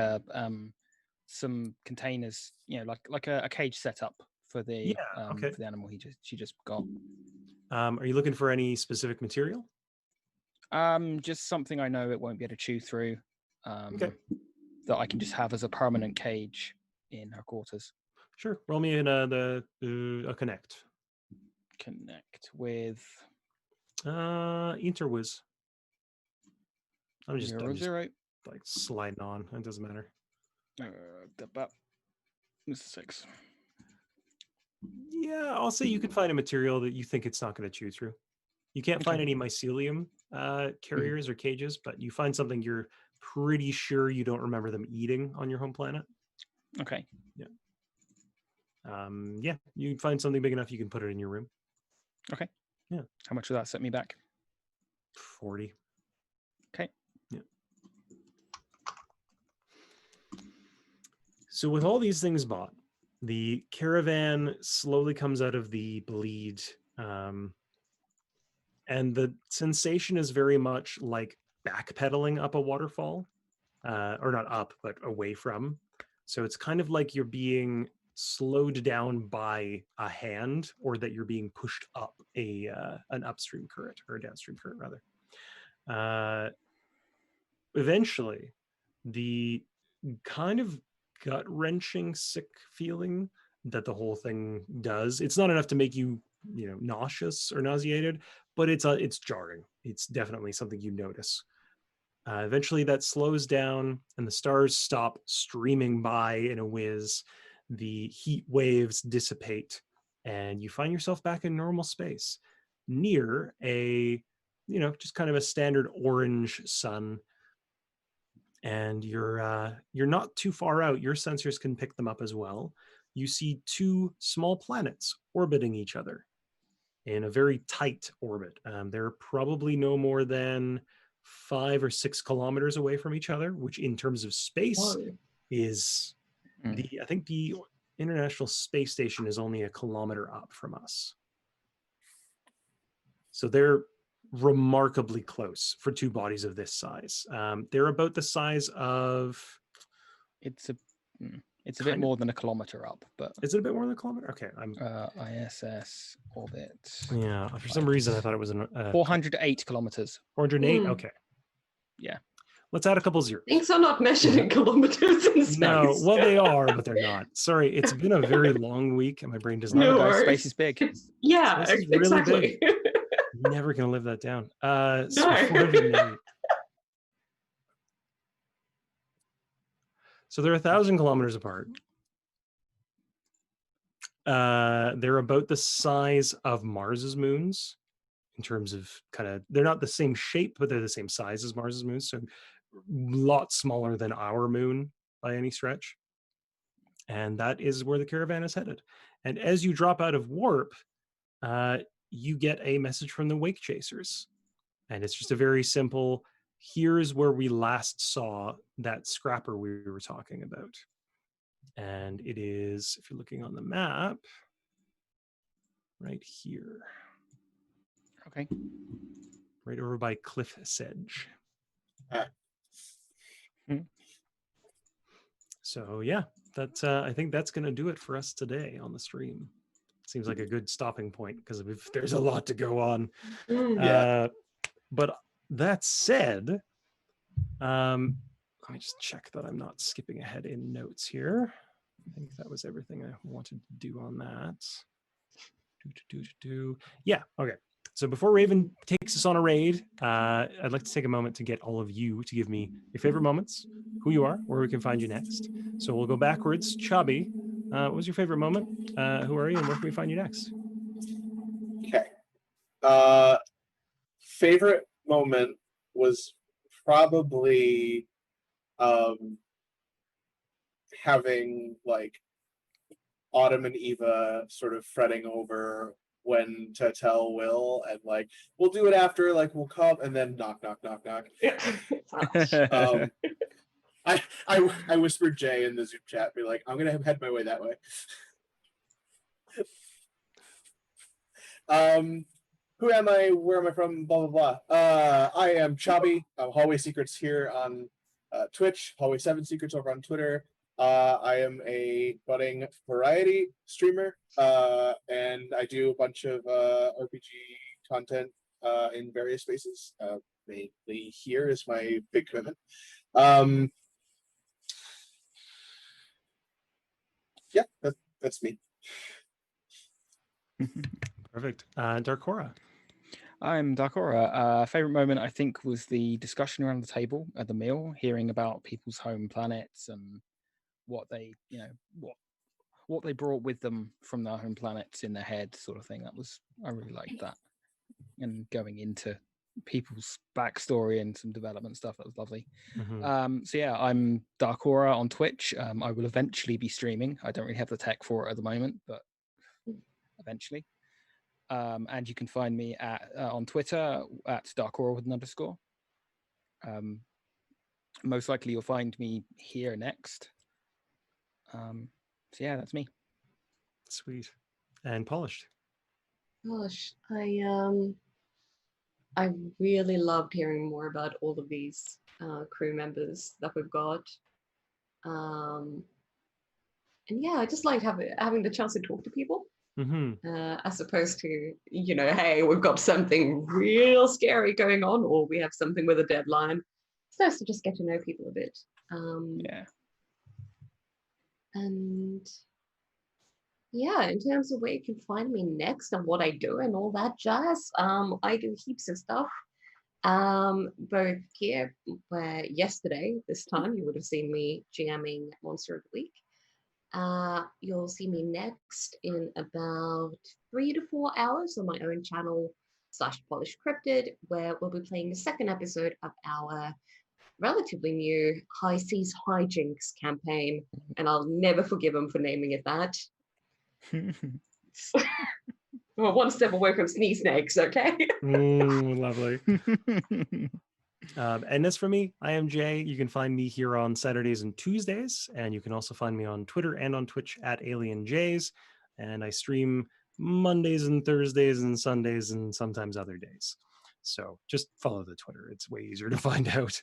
some containers, like a cage setup for the okay. for the animal she just got. Are you looking for any specific material? Just something I know it won't be able to chew through. Okay. That I can just have as a permanent cage in her quarters. Sure. Roll me in a connect. Connect with Interwiz. I'm just 0, like sliding on. It doesn't matter. This is 6. Yeah, I'll say you can find a material that you think it's not going to chew through. You can't find Okay. any mycelium carriers or cages, but you find something you're pretty sure you don't remember them eating on your home planet. Okay. Yeah, you find something big enough you can put it in your room. Okay. Yeah. How much will that set me back? 40. Okay. Yeah. So with all these things bought, the caravan slowly comes out of the bleed, and the sensation is very much like backpedaling up a waterfall, or not up, but away from. So it's kind of like you're being slowed down by a hand, or that you're being pushed up an upstream current, or a downstream current rather. Eventually, the kind of gut-wrenching sick feeling that the whole thing does, it's not enough to make you nauseous or nauseated, but it's jarring. It's definitely something you notice. Eventually that slows down and the stars stop streaming by in a whiz. The heat waves dissipate and you find yourself back in normal space near a just kind of a standard orange sun. And you're not too far out. Your sensors can pick them up as well. You see 2 small planets orbiting each other in a very tight orbit. They're probably no more than 5 or 6 kilometers away from each other, which in terms of space Whoa. is I think the International Space Station is only a kilometer up from us. So they're remarkably close for 2 bodies of this size. They're about the size of... It's a bit more than a kilometer up, but Is it a bit more than a kilometer? Okay, I'm ISS orbit. yeah. For some reason, I thought it was 408 kilometers. 408. Okay. Yeah. Let's add a couple zeros. Things are not measured in kilometers in space. No, well they are, but they're not. Sorry, it's been a very long week, and my brain does not. No know. worries. Space is big. Yeah, Space is really exactly. big. Never gonna live that down. So No. 408. So they're 1,000 kilometers apart. They're about the size of Mars's moons in terms of they're not the same shape, but they're the same size as Mars's moons. So a lot smaller than our moon by any stretch. And that is where the caravan is headed. And as you drop out of warp, you get a message from the Wake Chasers. And it's just a very simple, here's where we last saw that scrapper we were talking about. And it is, if you're looking on the map, right here. Okay. Right over by Cliff Sedge. So yeah, that's I think that's going to do it for us today on the stream. Seems like a good stopping point because there's a lot to go on. Yeah. But that said, let me just check that I'm not skipping ahead in notes here. I think that was everything I wanted to do on that. Yeah, okay. So before Raven takes us on a raid, I'd like to take a moment to get all of you to give me your favorite moments, who you are, where we can find you next. So we'll go backwards. Chubby, what was your favorite moment? Who are you and where can we find you next? Okay. Favorite moment was probably having like Autumn and Eva sort of fretting over when to tell Will, and like we'll do it after, like we'll come, and then knock. I whispered Jay in the Zoom chat, be like, I'm gonna head my way that way. Who am I? Where am I from? Blah blah blah. I am Chobby. I'm Hallway Secrets here on Twitch. Hallway 7 Secrets over on Twitter. I am a budding variety streamer, and I do a bunch of RPG content in various spaces. Mainly here is my big commitment. Yeah, that's me. Perfect. Darkora. I'm Darkora. Favorite moment, I think, was the discussion around the table at the meal, hearing about people's home planets and what they, what they brought with them from their home planets in their head, sort of thing. I really liked that, and going into people's backstory and some development stuff. That was lovely. So yeah, I'm Darkora on Twitch. I will eventually be streaming. I don't really have the tech for it at the moment, but eventually. And you can find me on Twitter at Darkora with an underscore. Most likely you'll find me here next. So yeah, that's me. Sweet. And Polished. Gosh, I really loved hearing more about all of these crew members that we've got. And yeah, I just liked having the chance to talk to people. As opposed to, hey, we've got something real scary going on, or we have something with a deadline. It's nice to just get to know people a bit. Yeah. And yeah, in terms of where you can find me next and what I do and all that jazz, I do heaps of stuff. Both here, where yesterday, this time, you would have seen me GMing Monster of the Week. You'll see me next in about 3 to 4 hours on my own channel /Polished Cryptid, where we'll be playing the second episode of our relatively new High Seas Hijinks campaign, and I'll never forgive them for naming it that. Well, one step away from sneeze snakes, okay? Lovely. And as for me, I am Jay. You can find me here on Saturdays and Tuesdays, and you can also find me on Twitter and on Twitch at AlienJays. And I stream Mondays and Thursdays and Sundays and sometimes other days. So just follow the Twitter. It's way easier to find out.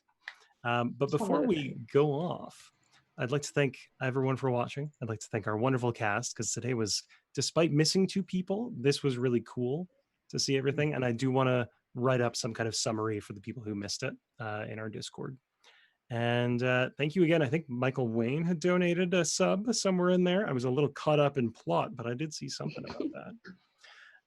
But before we go off, I'd like to thank everyone for watching. I'd like to thank our wonderful cast, because today was, despite missing 2 people, this was really cool to see everything. And I do want to write up some kind of summary for the people who missed it in our Discord. And thank you again. I think Michael Wayne had donated a sub somewhere in there. I was a little caught up in plot, but I did see something about that.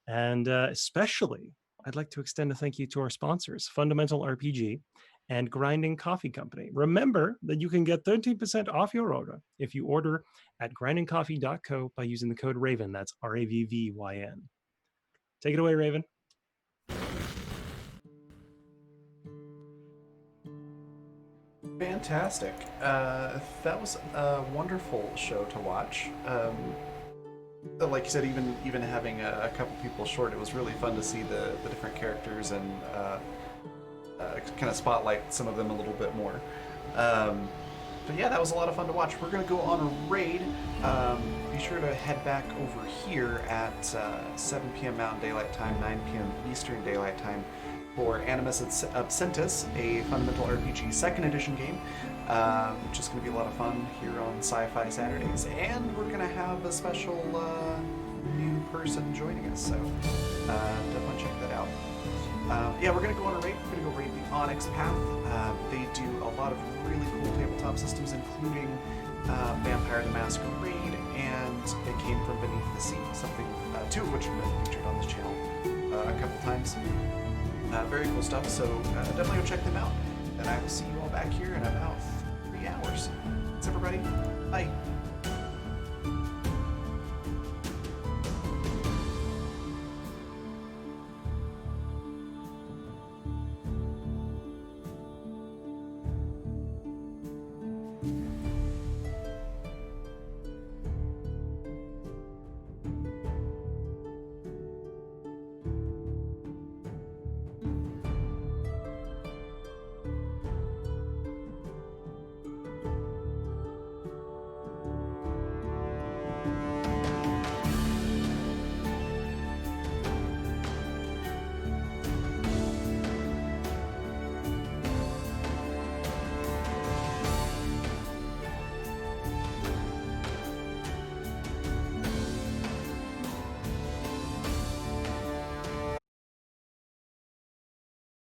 And especially, I'd like to extend a thank you to our sponsors, Fundamental RPG and Grinding Coffee Company. Remember that you can get 13% off your order if you order at grindingcoffee.co by using the code RAVEN. That's RAVVYN. Take it away, Raven. Fantastic. That was a wonderful show to watch. Like you said, even having a couple people short, it was really fun to see the different characters and kind of spotlight some of them a little bit more. But yeah, that was a lot of fun to watch. We're going to go on a raid. Be sure to head back over here at 7 p.m. Mountain Daylight Time, 9 p.m. Eastern Daylight Time for Animus Absentus, a Fundamental RPG 2nd Edition game, which is going to be a lot of fun here on Sci-Fi Saturdays. And we're going to have a special new person joining us, so definitely check that out. Yeah, we're going to go on a raid. We're going to go raid the Onyx Path. They do a lot of really cool tabletop systems, including Vampire the Masquerade, and It Came From Beneath the Sea, something, 2 of which have been featured on this channel a couple times. Very cool stuff, so definitely go check them out. And I will see you all back here in about 3 hours. Thanks, everybody. Bye.